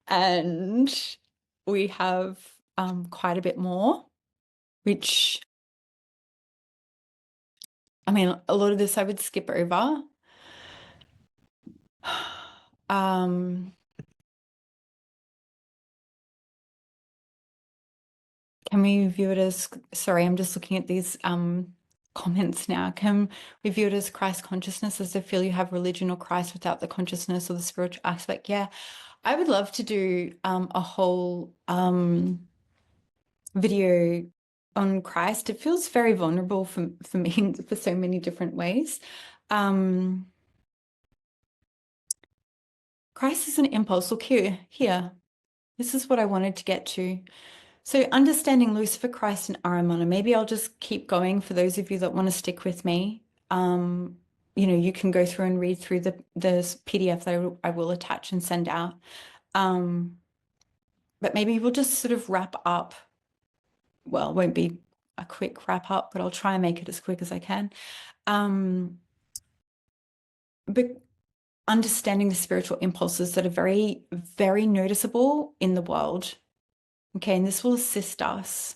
And we have quite a bit more, which I mean, a lot of this I would skip over. Um, can we view it as, sorry, I'm just looking at these comments now. Can we view it as Christ consciousness, as they feel you have religion or Christ without the consciousness or the spiritual aspect? Yeah, I would love to do a whole video on Christ. It feels very vulnerable for me for so many different ways. Christ is an impulse. Look here. This is what I wanted to get to. So understanding Lucifer, Christ, and Aramana. Maybe I'll just keep going for those of you that want to stick with me. You can go through and read through the PDF that I will attach and send out. But maybe we'll just sort of wrap up. Well, it won't be a quick wrap up, but I'll try and make it as quick as I can. But understanding the spiritual impulses that are very, very noticeable in the world. Okay, and this will assist us.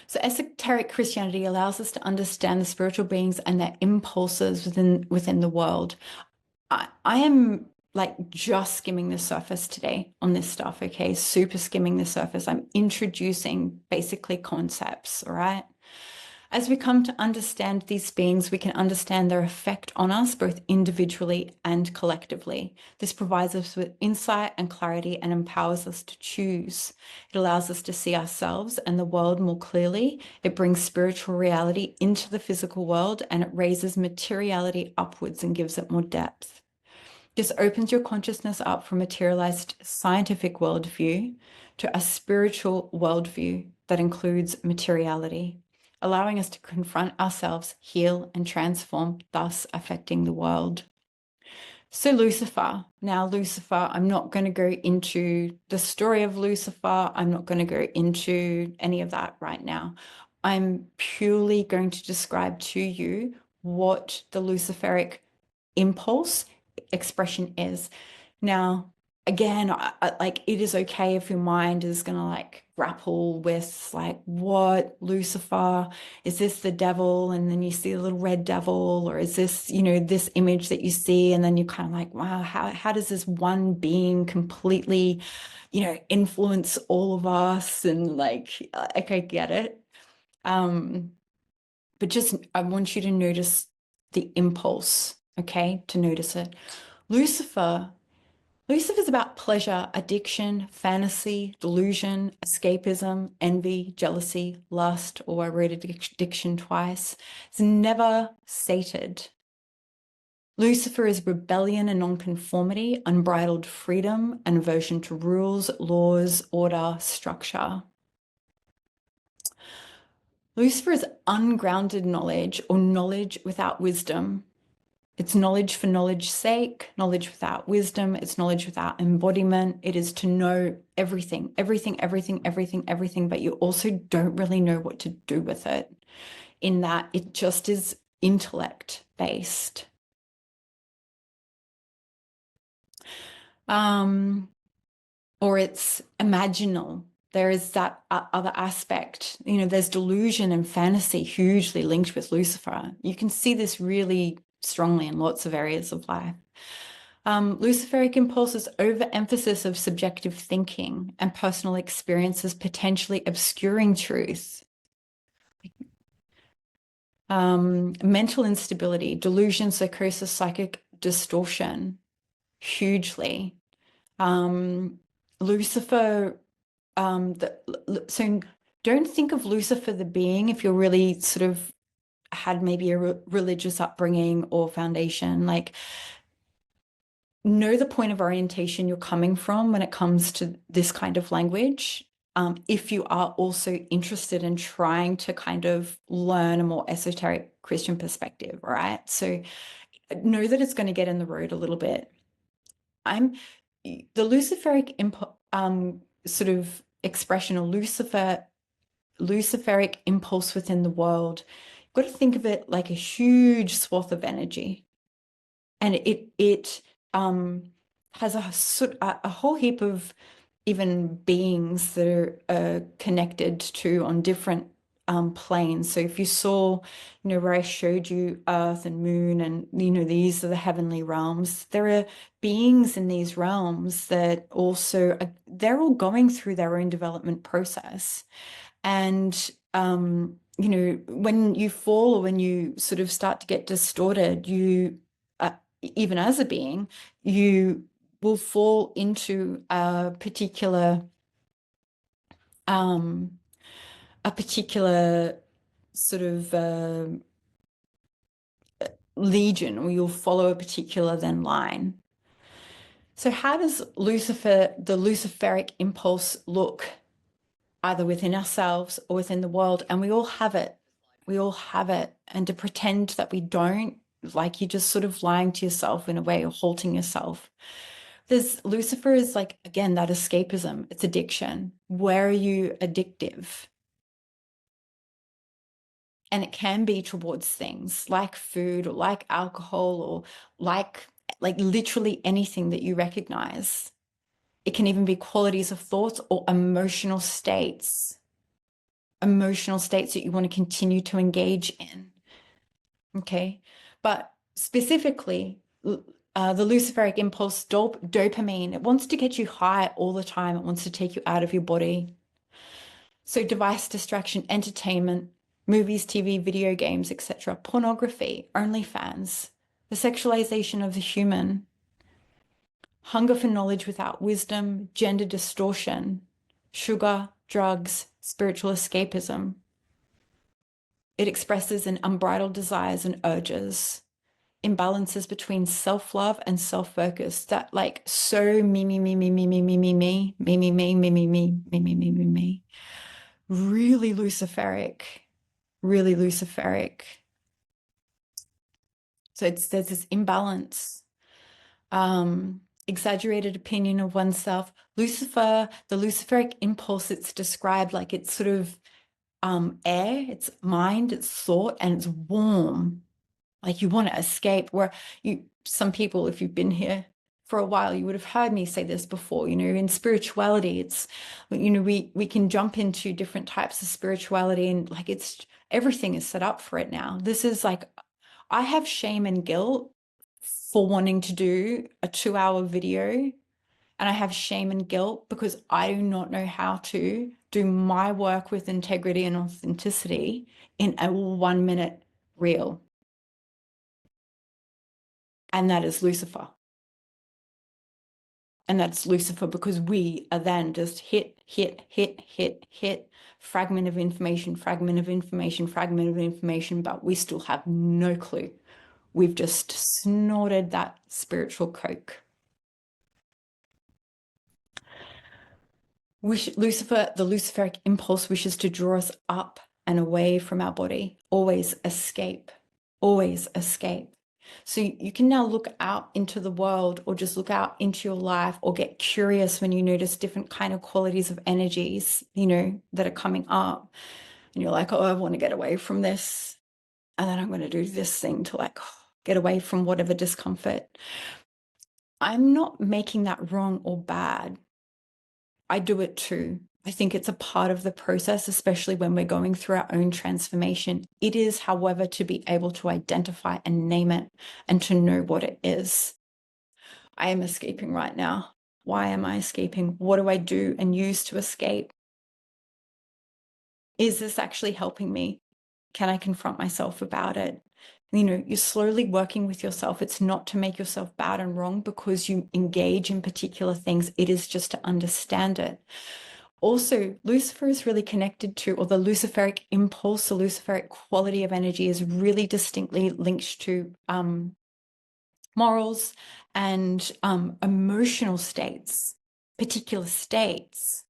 So esoteric Christianity allows us to understand the spiritual beings and their impulses within the world. I am like just skimming the surface today on this stuff, okay? Super skimming the surface. I'm introducing basically concepts, all right? As we come to understand these beings, we can understand their effect on us, both individually and collectively. This provides us with insight and clarity and empowers us to choose. It allows us to see ourselves and the world more clearly. It brings spiritual reality into the physical world, and it raises materiality upwards and gives it more depth. This opens your consciousness up from materialized scientific worldview to a spiritual worldview that includes materiality, allowing us to confront ourselves, heal, and transform, thus affecting the world. So Lucifer. Now, Lucifer, I'm not going to go into the story of Lucifer. I'm not going to go into any of that right now. I'm purely going to describe to you what the Luciferic impulse expression is. Now, again, like it is okay if your mind is going to like grapple with like, what, Lucifer, is this the devil? And then you see a little red devil, or is this, this image that you see? And then you're kind of like, wow, how does this one being completely, influence all of us? And like, I get it. But just, I want you to notice the impulse, okay, to notice it. Lucifer's about pleasure, addiction, fantasy, delusion, escapism, envy, jealousy, lust, or I wrote addiction twice. It's never sated. Lucifer is rebellion and nonconformity, unbridled freedom, and aversion to rules, laws, order, structure. Lucifer is ungrounded knowledge, or knowledge without wisdom. It's knowledge for knowledge's sake, knowledge without wisdom, it's knowledge without embodiment. It is to know everything, but you also don't really know what to do with it, in that it just is intellect based. Or it's imaginal. There is that other aspect. There's delusion and fantasy hugely linked with Lucifer. You can see this really strongly in lots of areas of life. Luciferic impulses overemphasis of subjective thinking and personal experiences, potentially obscuring truth. Mental instability, delusion, psychosis, psychic distortion, hugely. Lucifer, so don't think of Lucifer the being if you're really sort of had maybe a religious upbringing or foundation. Like, know the point of orientation you're coming from when it comes to this kind of language. If you are also interested in trying to kind of learn a more esoteric Christian perspective, right? So know that it's going to get in the road a little bit. The Luciferic sort of expression, or Luciferic impulse within the world. You've got to think of it like a huge swath of energy, and it has a whole heap of even beings that are connected to on different planes. So if you saw, where I showed you Earth and Moon, and these are the heavenly realms. There are beings in these realms that also they're all going through their own development process. And when you fall, or when you sort of start to get distorted, you even as a being, you will fall into a particular sort of legion, or you'll follow a particular then line. So how does the Luciferic impulse look, either within ourselves or within the world? And we all have it. We all have it. And to pretend that we don't, like, you're just sort of lying to yourself in a way, or halting yourself. Lucifer is like, again, that escapism. It's addiction. Where are you addictive? And it can be towards things like food, or like alcohol, or like literally anything that you recognize. It can even be qualities of thoughts or emotional states that you want to continue to engage in. Okay. But specifically, the Luciferic impulse, dopamine, it wants to get you high all the time. It wants to take you out of your body. So device distraction, entertainment, movies, TV, video games, etc., pornography, OnlyFans, the sexualization of the human, hunger for knowledge without wisdom, gender distortion, sugar, drugs, spiritual escapism. It expresses in unbridled desires and urges, imbalances between self-love and self-focus, that like so me, me, me, me, me, me, me, me, me, me, me, me, me, me, me, me, me, me, me, me. Really Luciferic, really Luciferic. So there's this imbalance, exaggerated opinion of oneself. Lucifer, the Luciferic impulse, it's described like it's sort of air, it's mind, it's thought, and it's warm. Like you want to escape. Where some people, if you've been here for a while, you would have heard me say this before, in spirituality, it's, we can jump into different types of spirituality, and like everything is set up for it now. This is like, I have shame and guilt for wanting to do a 2-hour video, and I have shame and guilt because I do not know how to do my work with integrity and authenticity in a 1-minute reel. And that is Lucifer. And that's Lucifer because we are then just hit, fragment of information, but we still have no clue. We've just snorted that spiritual coke. Lucifer, the Luciferic impulse, wishes to draw us up and away from our body. Always escape. Always escape. So you can now look out into the world, or just look out into your life, or get curious when you notice different kind of qualities of energies, that are coming up. And you're like, oh, I want to get away from this. And then I'm going to do this thing to like get away from whatever discomfort. I'm not making that wrong or bad. I do it too. I think it's a part of the process, especially when we're going through our own transformation. It is, however, to be able to identify and name it, and to know what it is. I am escaping right now. Why am I escaping? What do I do and use to escape? Is this actually helping me Can I confront myself about it? You know, you're slowly working with yourself. It's not to make yourself bad and wrong because you engage in particular things. It is just to understand it. Also, Lucifer is really connected to, or the Luciferic impulse, the Luciferic quality of energy is really distinctly linked to morals and emotional states, particular states.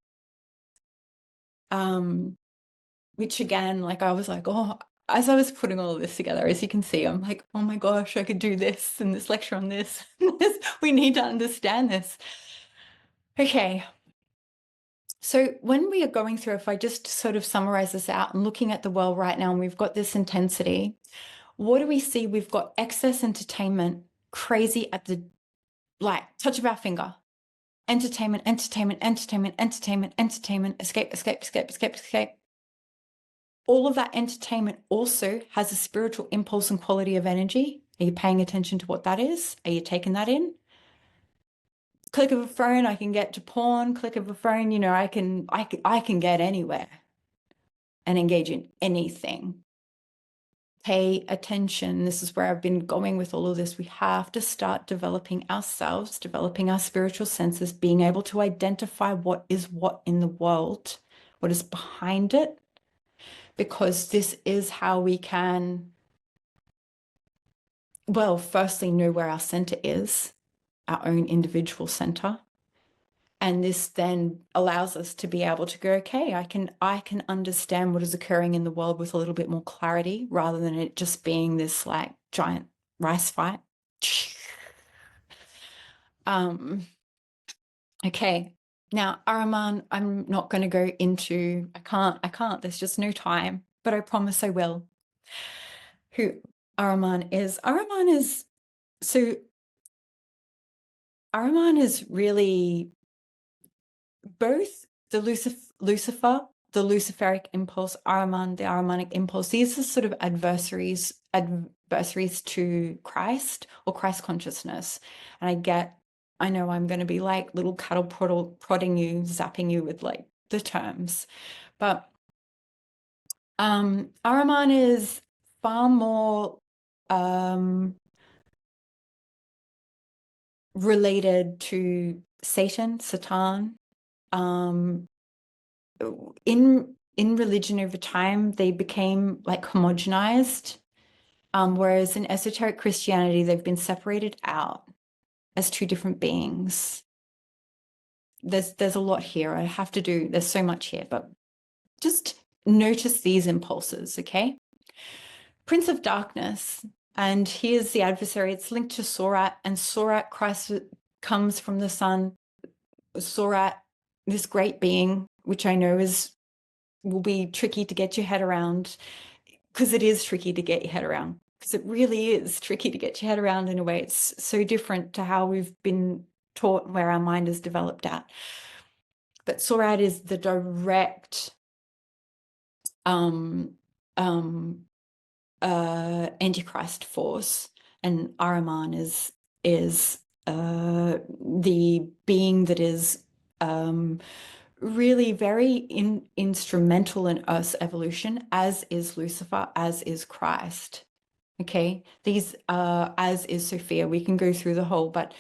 Which again, like I was like, oh, as I was putting all of this together, as you can see, I'm like, oh my gosh, I could do this and this lecture on this. We need to understand this. Okay. So when we are going through, if I just sort of summarize this out and looking at the world right now, and we've got this intensity, what do we see? We've got excess entertainment, crazy at the like touch of our finger. Entertainment, entertainment, entertainment, entertainment, entertainment, escape, escape, escape, escape, escape. All of that entertainment also has a spiritual impulse and quality of energy. Are you paying attention to what that is? Are you taking that in? Click of a phone, I can get to porn. Click of a phone, you know, I can get anywhere and engage in anything. Pay attention. This is where I've been going with all of this. We have to start developing ourselves, developing our spiritual senses, being able to identify what is what in the world, what is behind it, because this is how we can, well, firstly, know where our center is, our own individual center. And this then allows us to be able to go, okay, I can understand what is occurring in the world with a little bit more clarity rather than it just being this like giant rice fight. Okay. Now, Araman, I'm not going to go into, I can't, there's just no time, but I promise I will. Who Araman is. So Araman is really both the Lucifer, the Luciferic impulse, Ahriman, the Ahrimanic impulse. These are sort of adversaries to Christ or Christ consciousness. And I know I'm going to be like little cattle prodding you, zapping you with like the terms, but Ahriman is far more related to Satan. In religion over time, they became like homogenized, whereas in esoteric Christianity, they've been separated out as two different beings. There's a lot here. There's so much here, but just notice these impulses, okay? Prince of Darkness, and here's the adversary. It's linked to Sorat, and Sorat, Christ comes from the sun. Sorat, this great being, which I know will be tricky to get your head around, because it is tricky to get your head around, because it really is tricky to get your head around in a way. It's so different to how we've been taught and where our mind is developed at. But Sorat is the direct Antichrist force, and Ahriman is the being that is really very instrumental in Earth's evolution, as is Lucifer, as is Christ. Okay, these as is Sophia. We can go through the whole, but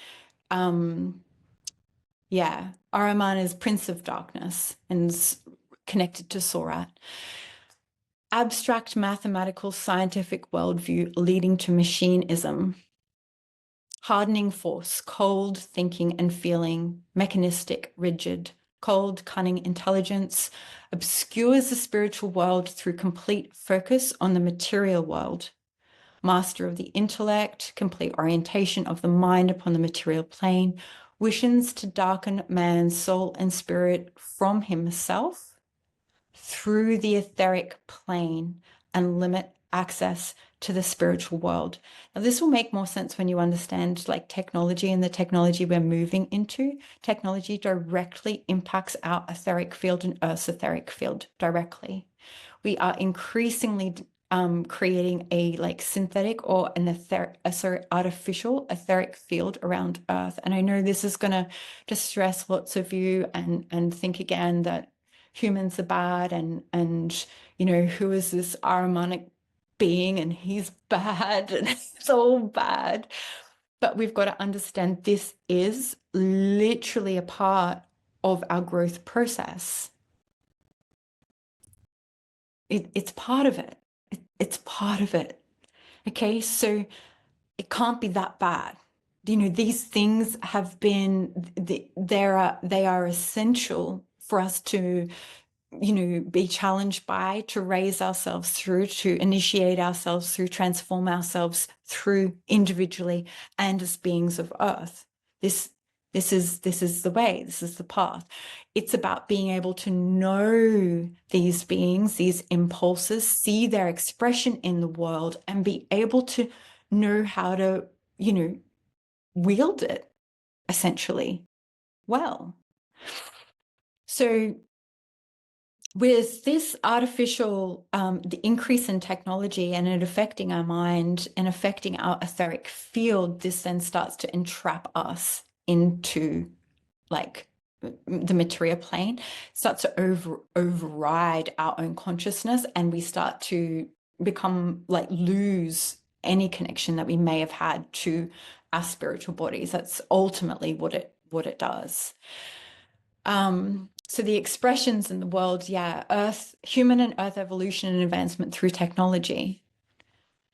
yeah, Ahriman is Prince of Darkness and is connected to Sorat. Abstract mathematical scientific worldview leading to machineism. Hardening force, cold thinking and feeling, mechanistic, rigid, cold, cunning intelligence, obscures the spiritual world through complete focus on the material world. Master of the intellect, complete orientation of the mind upon the material plane, wishes to darken man's soul and spirit from himself through the etheric plane and limit access to the spiritual world. Now, this will make more sense when you understand like technology and the technology we're moving into. Technology directly impacts our etheric field and Earth's etheric field directly. We are increasingly creating a like synthetic or artificial etheric field around Earth. And I know this is going to distress lots of you and think again that humans are bad and you know, who is this Ahrimanic being and he's bad and it's all bad. But we've got to understand this is literally a part of our growth process. It's part of it. It's part of it. Okay, so it can't be that bad. You know, these things have been, they are essential for us to, you know, be challenged by, to raise ourselves through, to initiate ourselves through, transform ourselves through individually and as beings of earth. This is the way, this is the path. It's about being able to know these beings, these impulses, see their expression in the world, and be able to know how to, you know, wield it essentially well. So with this artificial, the increase in technology and it affecting our mind and affecting our etheric field, this then starts to entrap us into like the material plane, starts to override our own consciousness, and we start to become like lose any connection that we may have had to our spiritual bodies. That's ultimately what it does. So the expressions in the world, yeah, Earth, human and Earth evolution and advancement through technology.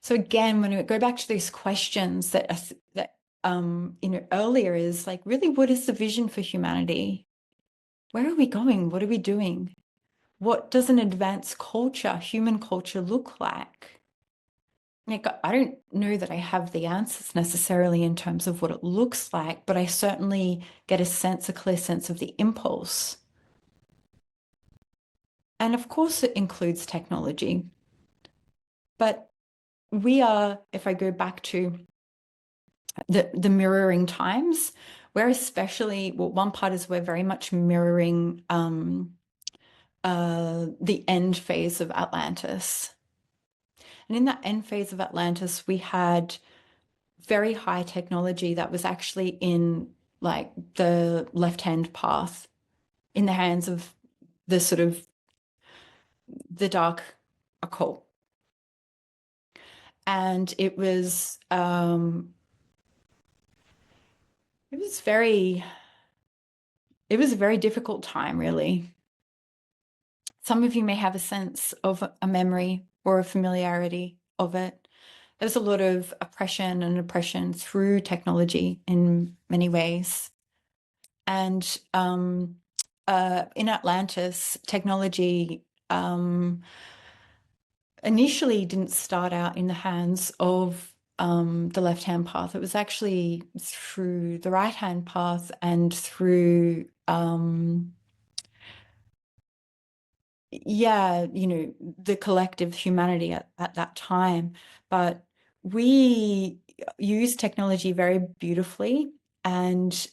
So again, when we go back to those questions that you know, earlier, is like, really, what is the vision for humanity? Where are we going? What are we doing? What does an advanced culture, human culture, look like? Like, I don't know that I have the answers necessarily in terms of what it looks like, but I certainly get a clear sense of the impulse. And of course, it includes technology. But we are, if I go back to the mirroring times, we're especially, well, one part is we're very much mirroring the end phase of Atlantis. And in that end phase of Atlantis, we had very high technology that was actually in like the left-hand path, in the hands of the sort of the dark occult. And it was it was a very difficult time, really. Some of you may have a sense of a memory or a familiarity of it. There's a lot of oppression through technology in many ways. And in Atlantis, technology initially didn't start out in the hands of the left-hand path. It was actually through the right-hand path and through yeah, you know, the collective humanity at that time. But we use technology very beautifully, and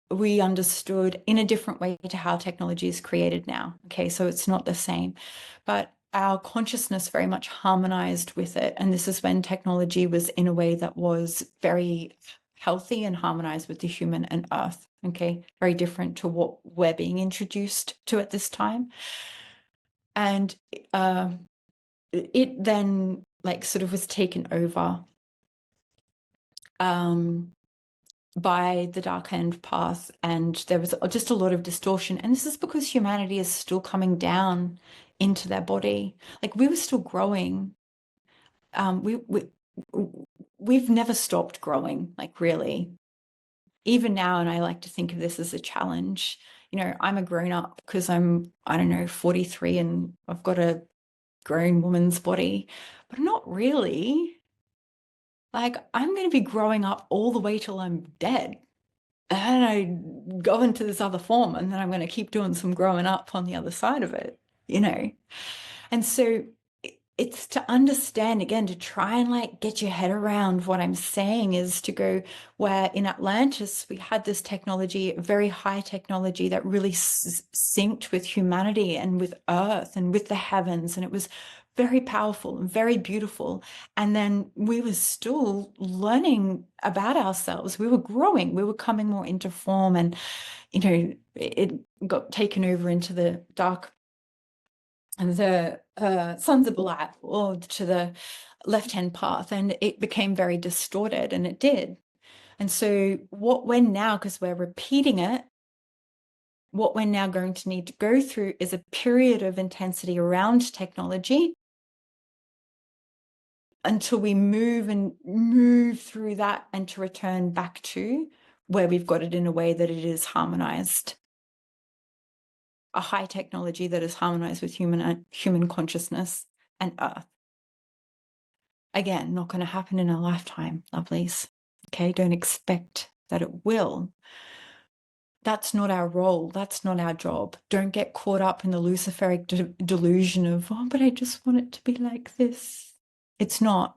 we understood in a different way to how technology is created now. Okay, so it's not the same, but our consciousness very much harmonized with it. And this is when technology was in a way that was very healthy and harmonized with the human and earth. Okay, very different to what we're being introduced to at this time. And it then like sort of was taken over by the dark end path, and there was just a lot of distortion. And this is because humanity is still coming down into their body. Like, we were still growing. We've never stopped growing, like, really. Even now, and I like to think of this as a challenge. You know, I'm a grown up because I'm, I don't know, 43, and I've got a grown woman's body, but not really. Like, I'm going to be growing up all the way till I'm dead. And I go into this other form, and then I'm going to keep doing some growing up on the other side of it, you know? And so it's to understand, again, to try and like get your head around what I'm saying, is to go where in Atlantis we had this technology, very high technology that really synced with humanity and with earth and with the heavens, and it was very powerful and very beautiful. And then we were still learning about ourselves. We were growing, we were coming more into form, and it got taken over into the dark and the sons of light, or to the left-hand path, and it became very distorted, and it did. And so what we're now, because we're repeating it, what we're now going to need to go through is a period of intensity around technology until we move through that, and to return back to where we've got it in a way that it is harmonized. A high technology that is harmonized with human consciousness and Earth. Again, not going to happen in a lifetime, lovelies. Okay, don't expect that it will. That's not our role. That's not our job. Don't get caught up in the Luciferic delusion of, oh, but I just want it to be like this. It's not.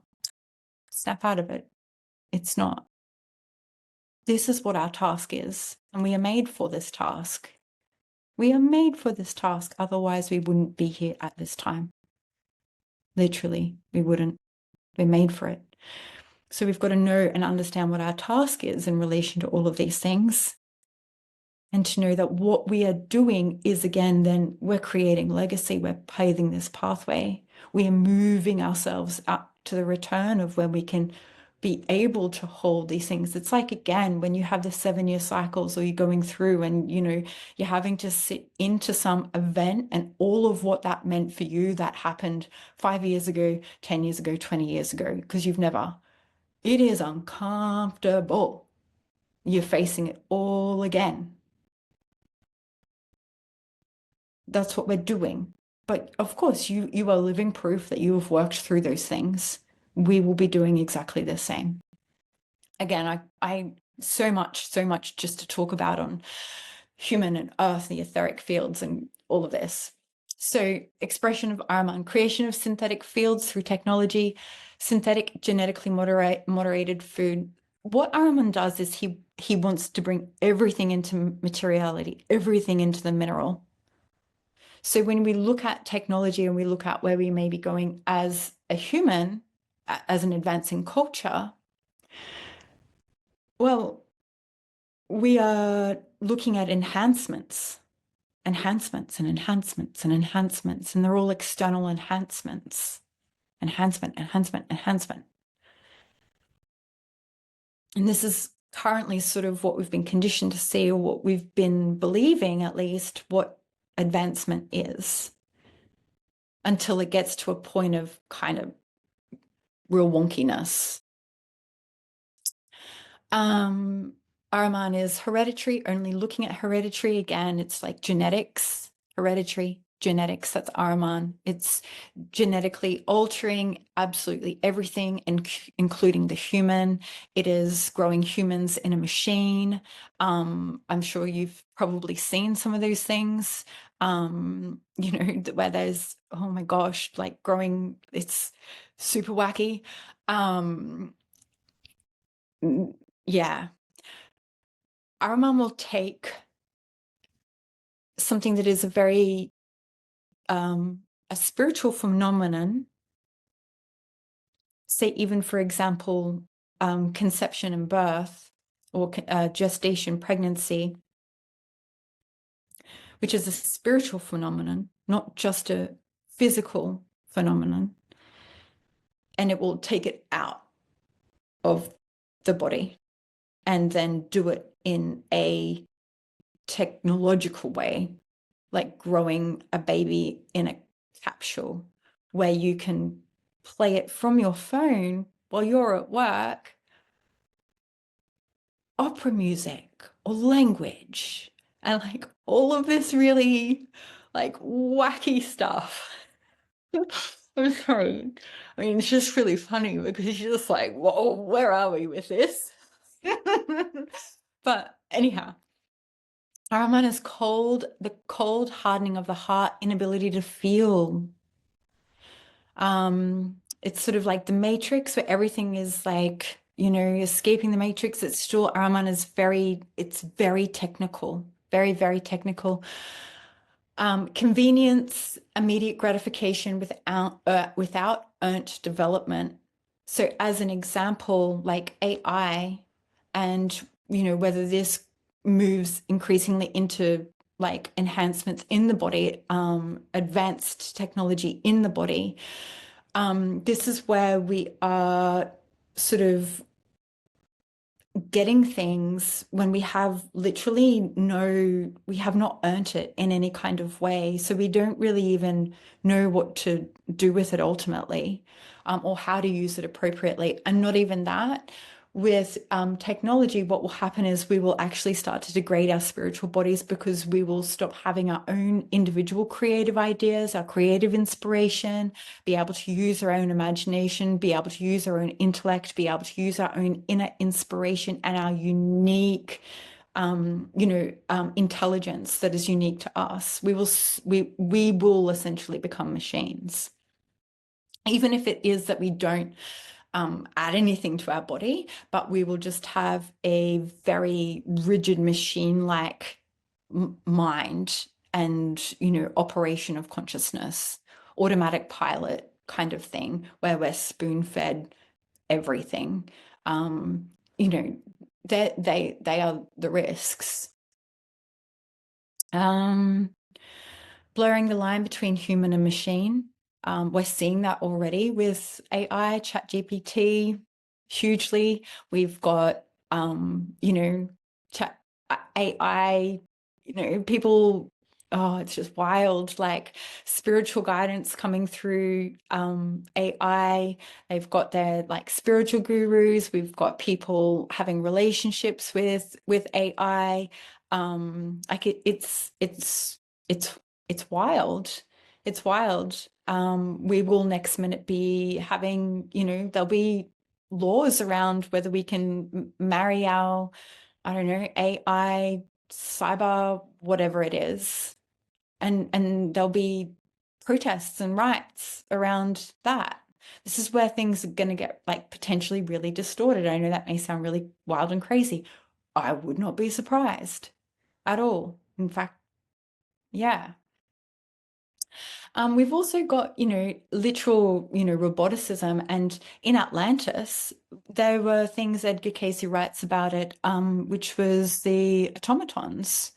Snap out of it. It's not. This is what our task is, and we are made for this task. We are made for this task. Otherwise, we wouldn't be here at this time. Literally, we wouldn't. We're made for it. So we've got to know and understand what our task is in relation to all of these things. And to know that what we are doing is, again, then we're creating legacy. We're paving this pathway. We are moving ourselves up to the return of when we can be able to hold these things. It's like, again, when you have the 7-year cycles, or you're going through and, you're having to sit into some event, and all of what that meant for you that happened 5 years ago, 10 years ago, 20 years ago, because you've never. It is uncomfortable. You're facing it all again. That's what we're doing. But of course, you are living proof that you have worked through those things. We will be doing exactly the same. Again, I so much just to talk about on human and earth, the etheric fields, and all of this. So, expression of Ahriman, creation of synthetic fields through technology, synthetic genetically moderated food. What Ahriman does is he wants to bring everything into materiality, everything into the mineral. So when we look at technology, and we look at where we may be going as a human, as an advancing culture, well, we are looking at enhancements, and enhancements, and they're all external enhancements. Enhancement. And this is currently sort of what we've been conditioned to see, or what we've been believing, at least, what advancement is, until it gets to a point of kind of real wonkiness. Ahriman is hereditary, only looking at hereditary. Again, it's like genetics, hereditary, genetics, that's Ahriman. It's genetically altering absolutely everything, including the human. It is growing humans in a machine. I'm sure you've probably seen some of those things, where there's, oh my gosh, like growing, it's super wacky. Yeah. Ahriman will take something that is a very a spiritual phenomenon, say even, for example, conception and birth, or gestation, pregnancy, which is a spiritual phenomenon, not just a physical phenomenon, and it will take it out of the body and then do it in a technological way, like growing a baby in a capsule, where you can play it from your phone while you're at work, opera music or language, and like all of this really like wacky stuff. I'm sorry. I mean, it's just really funny, because you're just like, whoa, where are we with this? But anyhow, Ahriman is cold, the cold hardening of the heart, inability to feel. It's sort of like the Matrix, where everything is like, escaping the Matrix. It's still, Ahriman is it's very technical, very, very technical. Convenience, immediate gratification without earned development. So as an example, like AI, and whether this moves increasingly into like enhancements in the body, advanced technology in the body, this is where we are sort of getting things when we have literally we have not earned it in any kind of way. So we don't really even know what to do with it ultimately, or how to use it appropriately. And not even that. With technology, what will happen is we will actually start to degrade our spiritual bodies because we will stop having our own individual creative ideas, our creative inspiration, be able to use our own imagination, be able to use our own intellect, be able to use our own inner inspiration and our unique, intelligence that is unique to us. We will essentially become machines, even if it is that we don't add anything to our body, but we will just have a very rigid machine-like mind and, operation of consciousness, automatic pilot kind of thing, where we're spoon-fed everything. They are the risks. Blurring the line between human and machine. We're seeing that already with AI, ChatGPT, hugely. We've got, chat AI, people, oh, it's just wild, like spiritual guidance coming through AI. They've got their like spiritual gurus. We've got people having relationships with AI. Like it's wild. It's wild. We will next minute be having, there'll be laws around whether we can marry our, I don't know, AI, cyber, whatever it is. And there'll be protests and riots around that. This is where things are going to get like potentially really distorted. I know that may sound really wild and crazy. I would not be surprised at all. In fact, yeah. We've also got, literal, roboticism. And in Atlantis, there were things Edgar Casey writes about it, which was the automatons.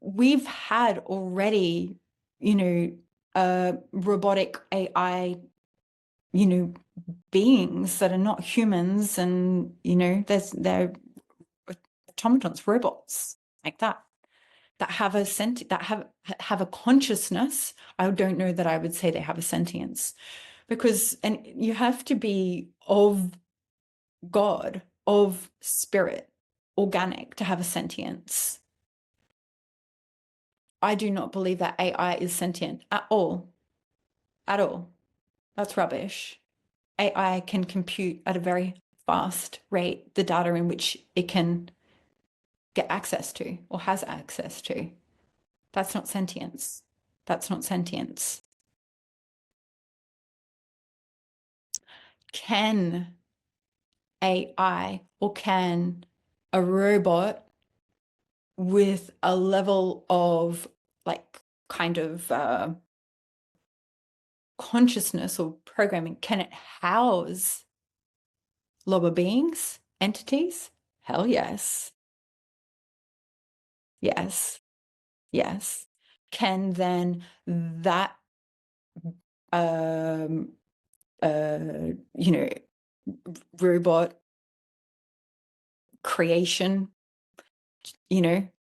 We've had already, robotic AI, beings that are not humans, and, they're automatons, robots like that have a that have a consciousness. I don't know that I would say they have a sentience, because and you have to be of God, of spirit, organic to have a sentience. I do not believe that AI is sentient at all. At all. That's rubbish. AI can compute at a very fast rate the data in which it can get access to or has access to. That's not sentience. That's not sentience. Can AI or can a robot with a level of like kind of consciousness or programming, can it house lower beings, entities? Hell yes. Yes. Yes. Can then that um you know robot creation,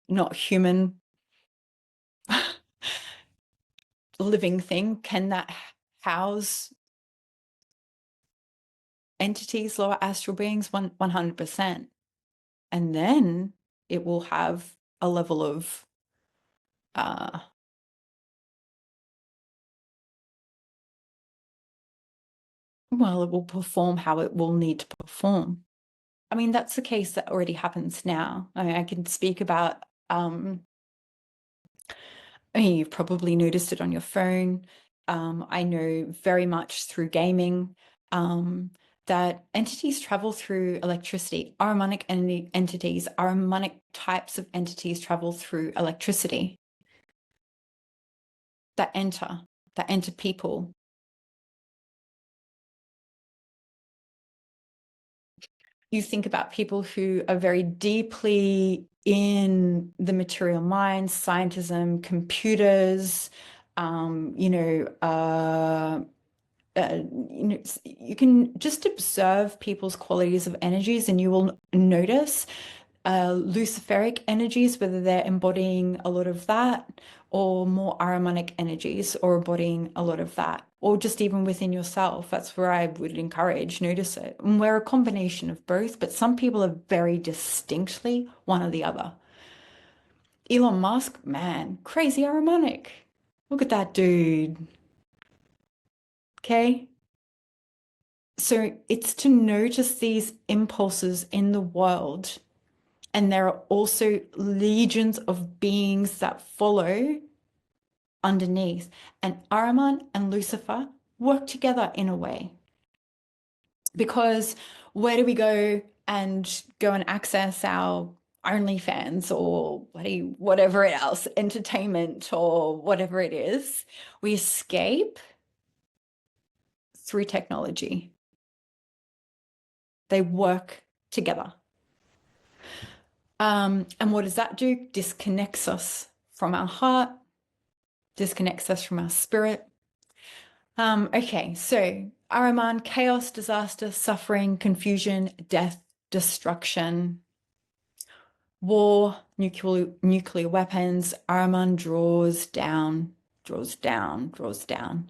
not human living thing, can that house entities, lower astral beings? 100%. And then it will have a level of well, it will perform how it will need to perform. I mean, that's the case that already happens now. I mean, I can speak about I mean, you've probably noticed it on your phone. I know very much through gaming that entities travel through electricity. Aramonic entities, aramonic types of entities travel through electricity that enter people. You think about people who are very deeply in the material mind, scientism, computers, you know, you can just observe people's qualities of energies and you will notice luciferic energies, whether they're embodying a lot of that, or more Ahrimanic energies, or embodying a lot of that, or just even within yourself. That's where I would encourage, notice it. And we're a combination of both, but some people are very distinctly one or the other. Elon Musk, man, crazy Ahrimanic. Look at that dude. Okay. So it's to notice these impulses in the world. And there are also legions of beings that follow underneath. And Ahriman and Lucifer work together in a way. Because where do we go and access our OnlyFans or whatever else, entertainment or whatever it is? We escape through technology. They work together. And what does that do? Disconnects us from our heart, disconnects us from our spirit. Okay, so Ahriman, chaos, disaster, suffering, confusion, death, destruction, war, nuclear weapons. Ahriman draws down, draws down, draws down.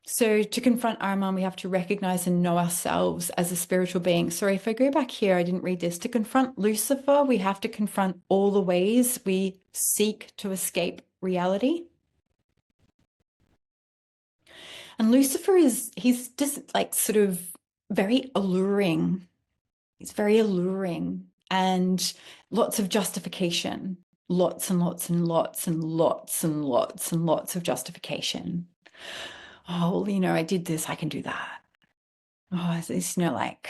So to confront Ahriman, we have to recognize and know ourselves as a spiritual being. Sorry, if I go back here, I didn't read this. To confront Lucifer, we have to confront all the ways we seek to escape reality. And Lucifer he's just like sort of very alluring. He's very alluring and lots of justification, lots and lots and lots and lots and lots and lots of justification. Oh, well, you know, I did this, I can do that. Oh, it's, you know, like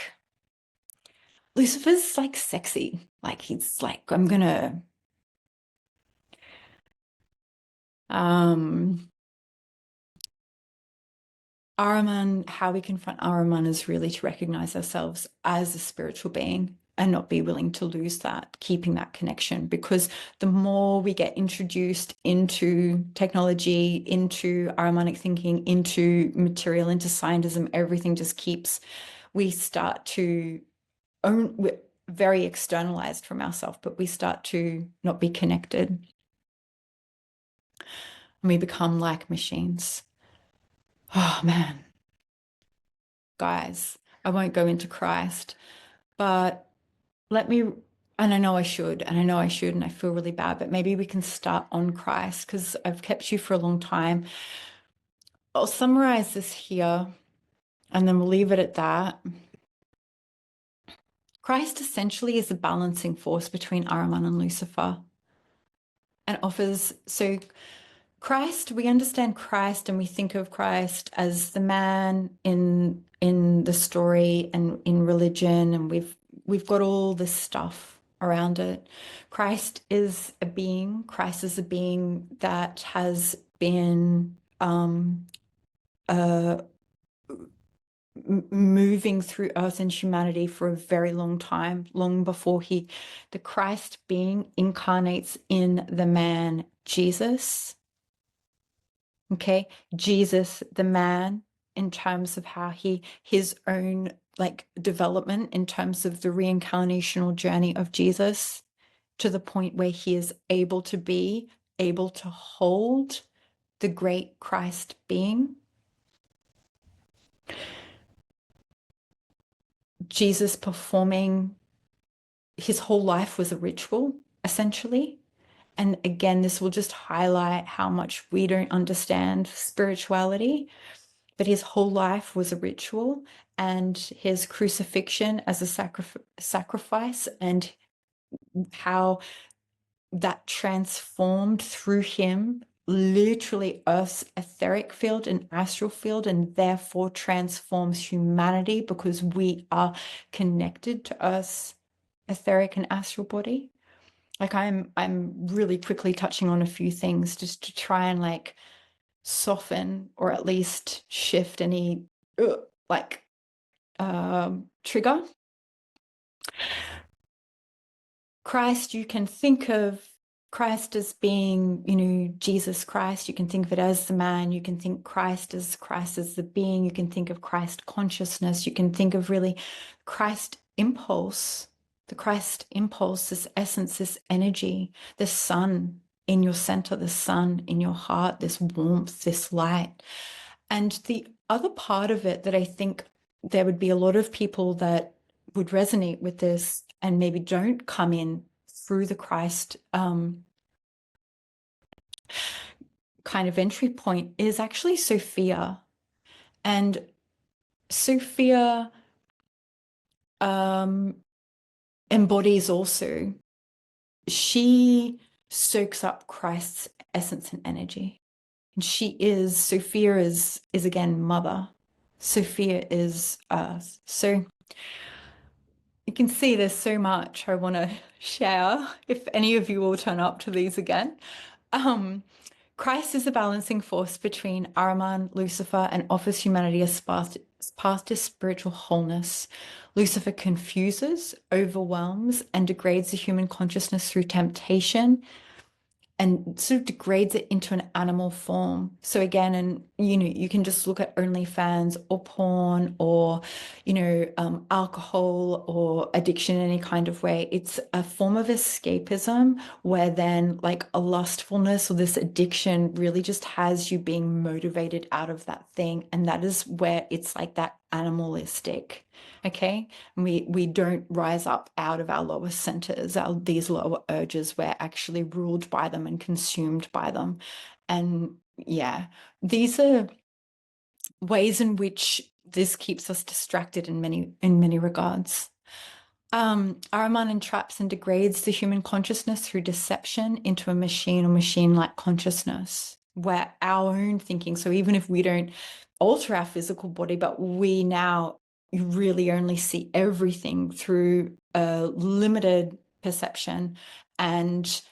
Lucifer's like sexy. Like he's like, I'm gonna Ahriman, how we confront Ahriman is really to recognize ourselves as a spiritual being and not be willing to lose that, keeping that connection. Because the more we get introduced into technology, into Ahrimanic thinking, into material, into scientism, everything just keeps, we start to own, we're very externalized from ourselves, but we start to not be connected. And we become like machines. Oh man, guys, I won't go into Christ, but let me, and I know I should, and I know I should, and I feel really bad, but maybe we can start on Christ because I've kept you for a long time. I'll summarize this here and then we'll leave it at that. Christ essentially is a balancing force between Ahriman and Lucifer and offers, so Christ, we understand Christ and we think of Christ as the man in the story and in religion, and we've got all this stuff around it. Christ is a being. Christ is a being that has been moving through earth and humanity for a very long time, long before the Christ being incarnates in the man Jesus. Okay, Jesus, the man, in terms of how his own like development in terms of the reincarnational journey of Jesus, to the point where he is able to hold the great Christ being. Jesus performing, his whole life was a ritual, essentially. And again, this will just highlight how much we don't understand spirituality. But his whole life was a ritual, and his crucifixion as a sacrifice, and how that transformed through him literally Earth's etheric field and astral field, and therefore transforms humanity because we are connected to Earth's etheric and astral body. Like I'm really quickly touching on a few things just to try and like soften or at least shift any like trigger. Christ, you can think of Christ as being, Jesus Christ. You can think of it as the man. You can think Christ as the being. You can think of Christ consciousness. You can think of really Christ impulse, the Christ impulse, this essence, this energy, the sun in your center, the sun in your heart, this warmth, this light. And the other part of it that I think there would be a lot of people that would resonate with this and maybe don't come in through the Christ kind of entry point is actually Sophia. And Sophia embodies also, she soaks up Christ's essence and energy. And Sophia is again mother. Sophia is earth. So you can see there's so much I want to share if any of you will turn up to these again. Christ is a balancing force between Ahriman, Lucifer, and offers humanity a path to spiritual wholeness. Lucifer confuses, overwhelms, and degrades the human consciousness through temptation, and sort of degrades it into an animal form. So again, and you can just look at OnlyFans or porn or alcohol or addiction in any kind of way. It's a form of escapism where then like a lustfulness or this addiction really just has you being motivated out of that thing, and that is where it's like that animalistic. Okay, and we don't rise up out of our lower centers, these lower urges. We're actually ruled by them and consumed by them. And yeah, these are ways in which this keeps us distracted in many regards. Ahriman entraps and degrades the human consciousness through deception into a machine or machine-like consciousness, where our own thinking, so even if we don't alter our physical body, but we now really only see everything through a limited perception, and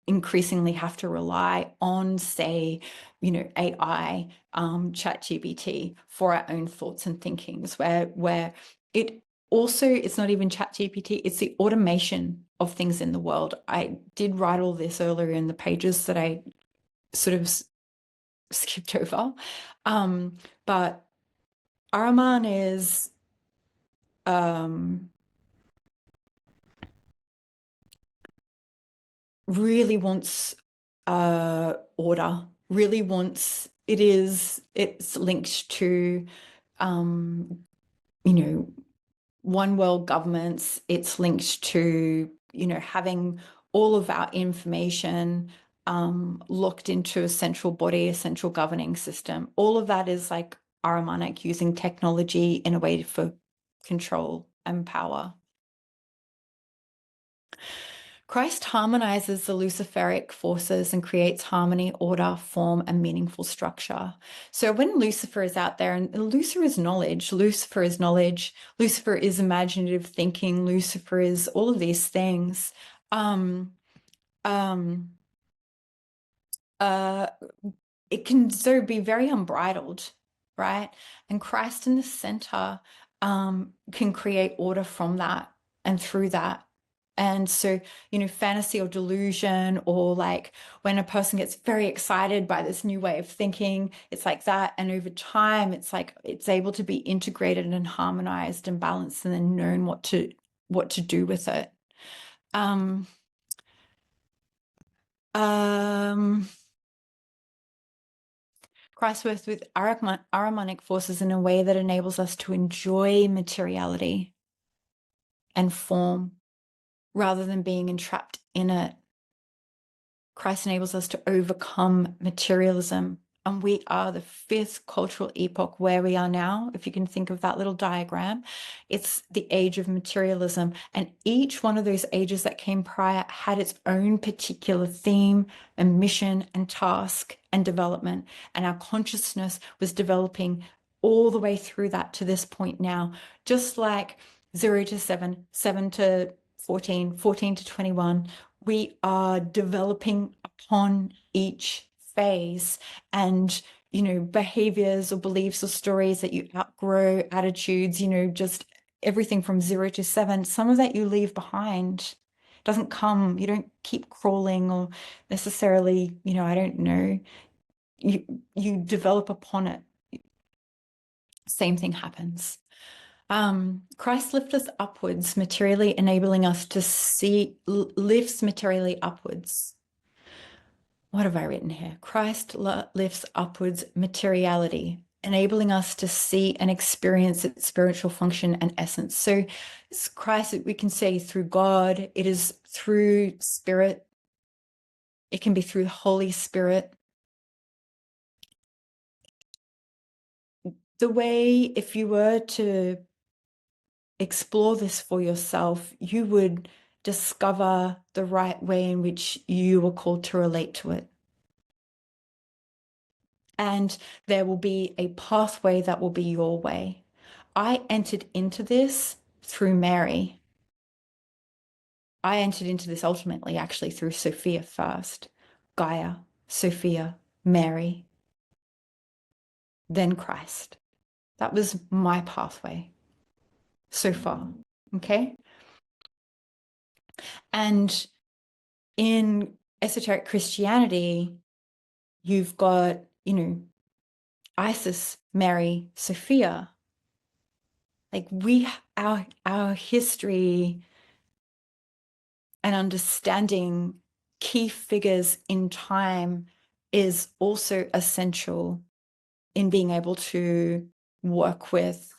increasingly have to rely on, say, AI, ChatGPT for our own thoughts and thinkings, where it also, it's not even ChatGPT, it's the automation of things in the world. I did write all this earlier in the pages that I sort of skipped over. But Ahriman is really wants order, really wants, it's linked to one world governments. It's linked to having all of our information locked into a central body, a central governing system. All of that is like Ahrimanic, using technology in a way for control and power. Christ harmonizes the Luciferic forces and creates harmony, order, form, and meaningful structure. So when Lucifer is out there, and Lucifer is knowledge, Lucifer is imaginative thinking, Lucifer is all of these things. It can so be very unbridled, right? And Christ in the center can create order from that and through that. And so, fantasy or delusion, or like when a person gets very excited by this new way of thinking, it's like that. And over time, it's like it's able to be integrated and harmonized and balanced, and then known what to do with it. Christ works with Ahrimanic forces in a way that enables us to enjoy materiality and form rather than being entrapped in it. Christ enables us to overcome materialism. And we are the fifth cultural epoch where we are now. If you can think of that little diagram, it's the age of materialism. And each one of those ages that came prior had its own particular theme and mission and task and development. And our consciousness was developing all the way through that to this point now, just like 0 to 7, 7 to 14, 14 to 21. We are developing upon each phase, and behaviors or beliefs or stories that you outgrow, attitudes, just everything from 0 to 7. Some of that you leave behind doesn't come, you don't keep crawling or necessarily, I don't know, you develop upon it. Same thing happens. Christ lifts us upwards, materially enabling us to see, lifts materially upwards. What have I written here? Christ lifts upwards materiality, enabling us to see and experience its spiritual function and essence. So it's Christ, we can say through God, it is through Spirit, it can be through the Holy Spirit. The way, if you were to explore this for yourself, you would discover the right way in which you were called to relate to it. And there will be a pathway that will be your way. I entered into this through Mary. I entered into this ultimately actually through Sophia first. Gaia, Sophia, Mary, then Christ. That was my pathway so far. Okay. And in esoteric Christianity, you've got, Isis, Mary, Sophia. Like our history and understanding key figures in time is also essential in being able to work with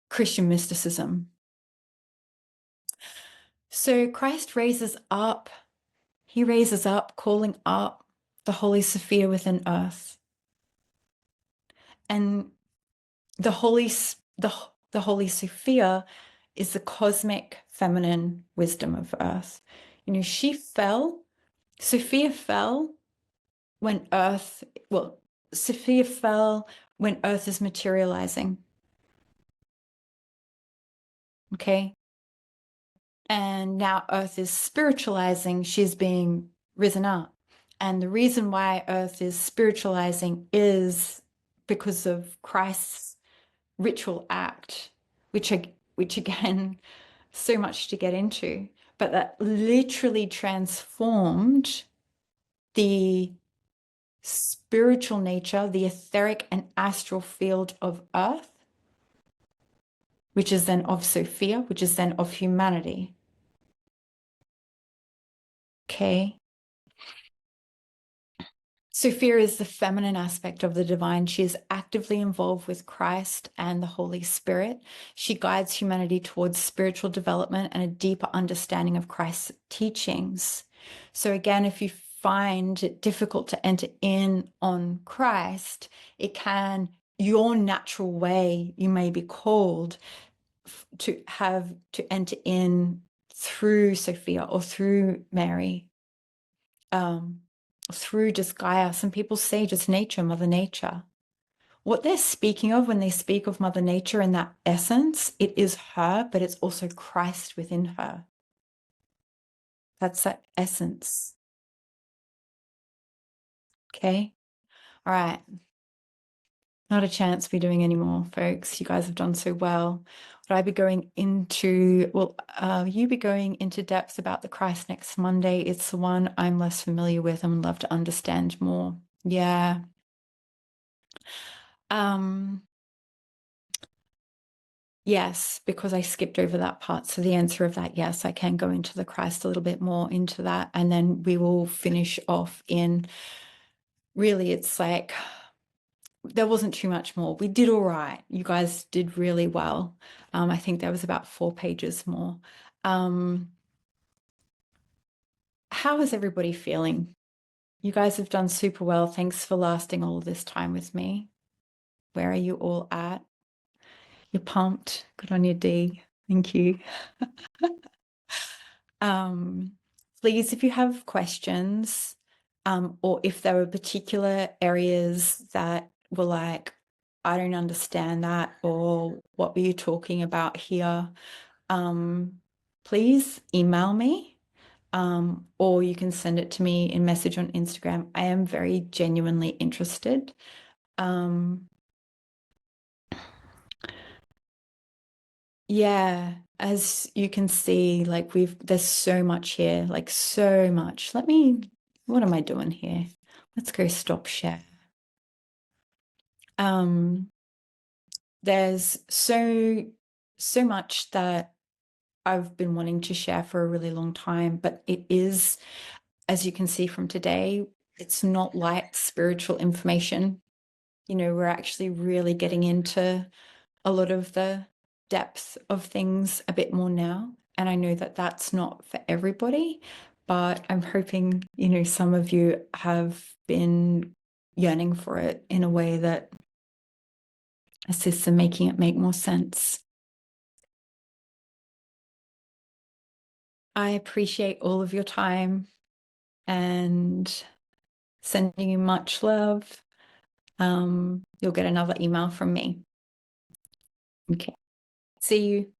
Christian mysticism. So Christ raises up, he raises up, calling up the Holy Sophia within earth. And the Holy Sophia is the cosmic feminine wisdom of earth. Sophia fell when Sophia fell when earth is materializing. Okay. And now earth is spiritualizing, she's being risen up. And the reason why earth is spiritualizing is because of Christ's ritual act, which again, so much to get into, but that literally transformed the spiritual nature, the etheric and astral field of earth, which is then of Sophia, which is then of humanity. Okay. Sophia is the feminine aspect of the divine. She is actively involved with Christ and the Holy Spirit. She guides humanity towards spiritual development and a deeper understanding of Christ's teachings. So again, if you find it difficult to enter in on Christ, your natural way, you may be called to enter in through Sophia or through Mary. Through just Gaia. Some people say just nature, Mother Nature. What they're speaking of when they speak of Mother Nature in that essence, it is her, but it's also Christ within her. That's that essence. Okay. All right. Not a chance we're doing any more, folks. You guys have done so well. Would I be going into, you be going into depth about the Christ next Monday? It's the one I'm less familiar with and would love to understand more. Yeah. Yes, because I skipped over that part. So the answer of that, yes, I can go into the Christ a little bit more into that. And then we will finish off in, really, it's like, there wasn't too much more. We did all right. You guys did really well. I think there was about 4 pages more. How is everybody feeling? You guys have done super well. Thanks for lasting all this time with me. Where are you all at? You're pumped. Good on you, D. Thank you. Please, if you have questions, or if there were particular areas that were like, I don't understand that, or what were you talking about here, please email me, or you can send it to me in message on Instagram. I am very genuinely interested. Yeah, as you can see, like there's so much here, like so much. What am I doing here? Let's go stop share. Um, there's so much that I've been wanting to share for a really long time, but it is, as you can see from today, it's not light spiritual information. You know, we're actually really getting into a lot of the depth of things a bit more now. And I know that that's not for everybody, but I'm hoping, you know, some of you have been yearning for it in a way that assists in making it make more sense. I appreciate all of your time and sending you much love. You'll get another email from me. Okay. See you.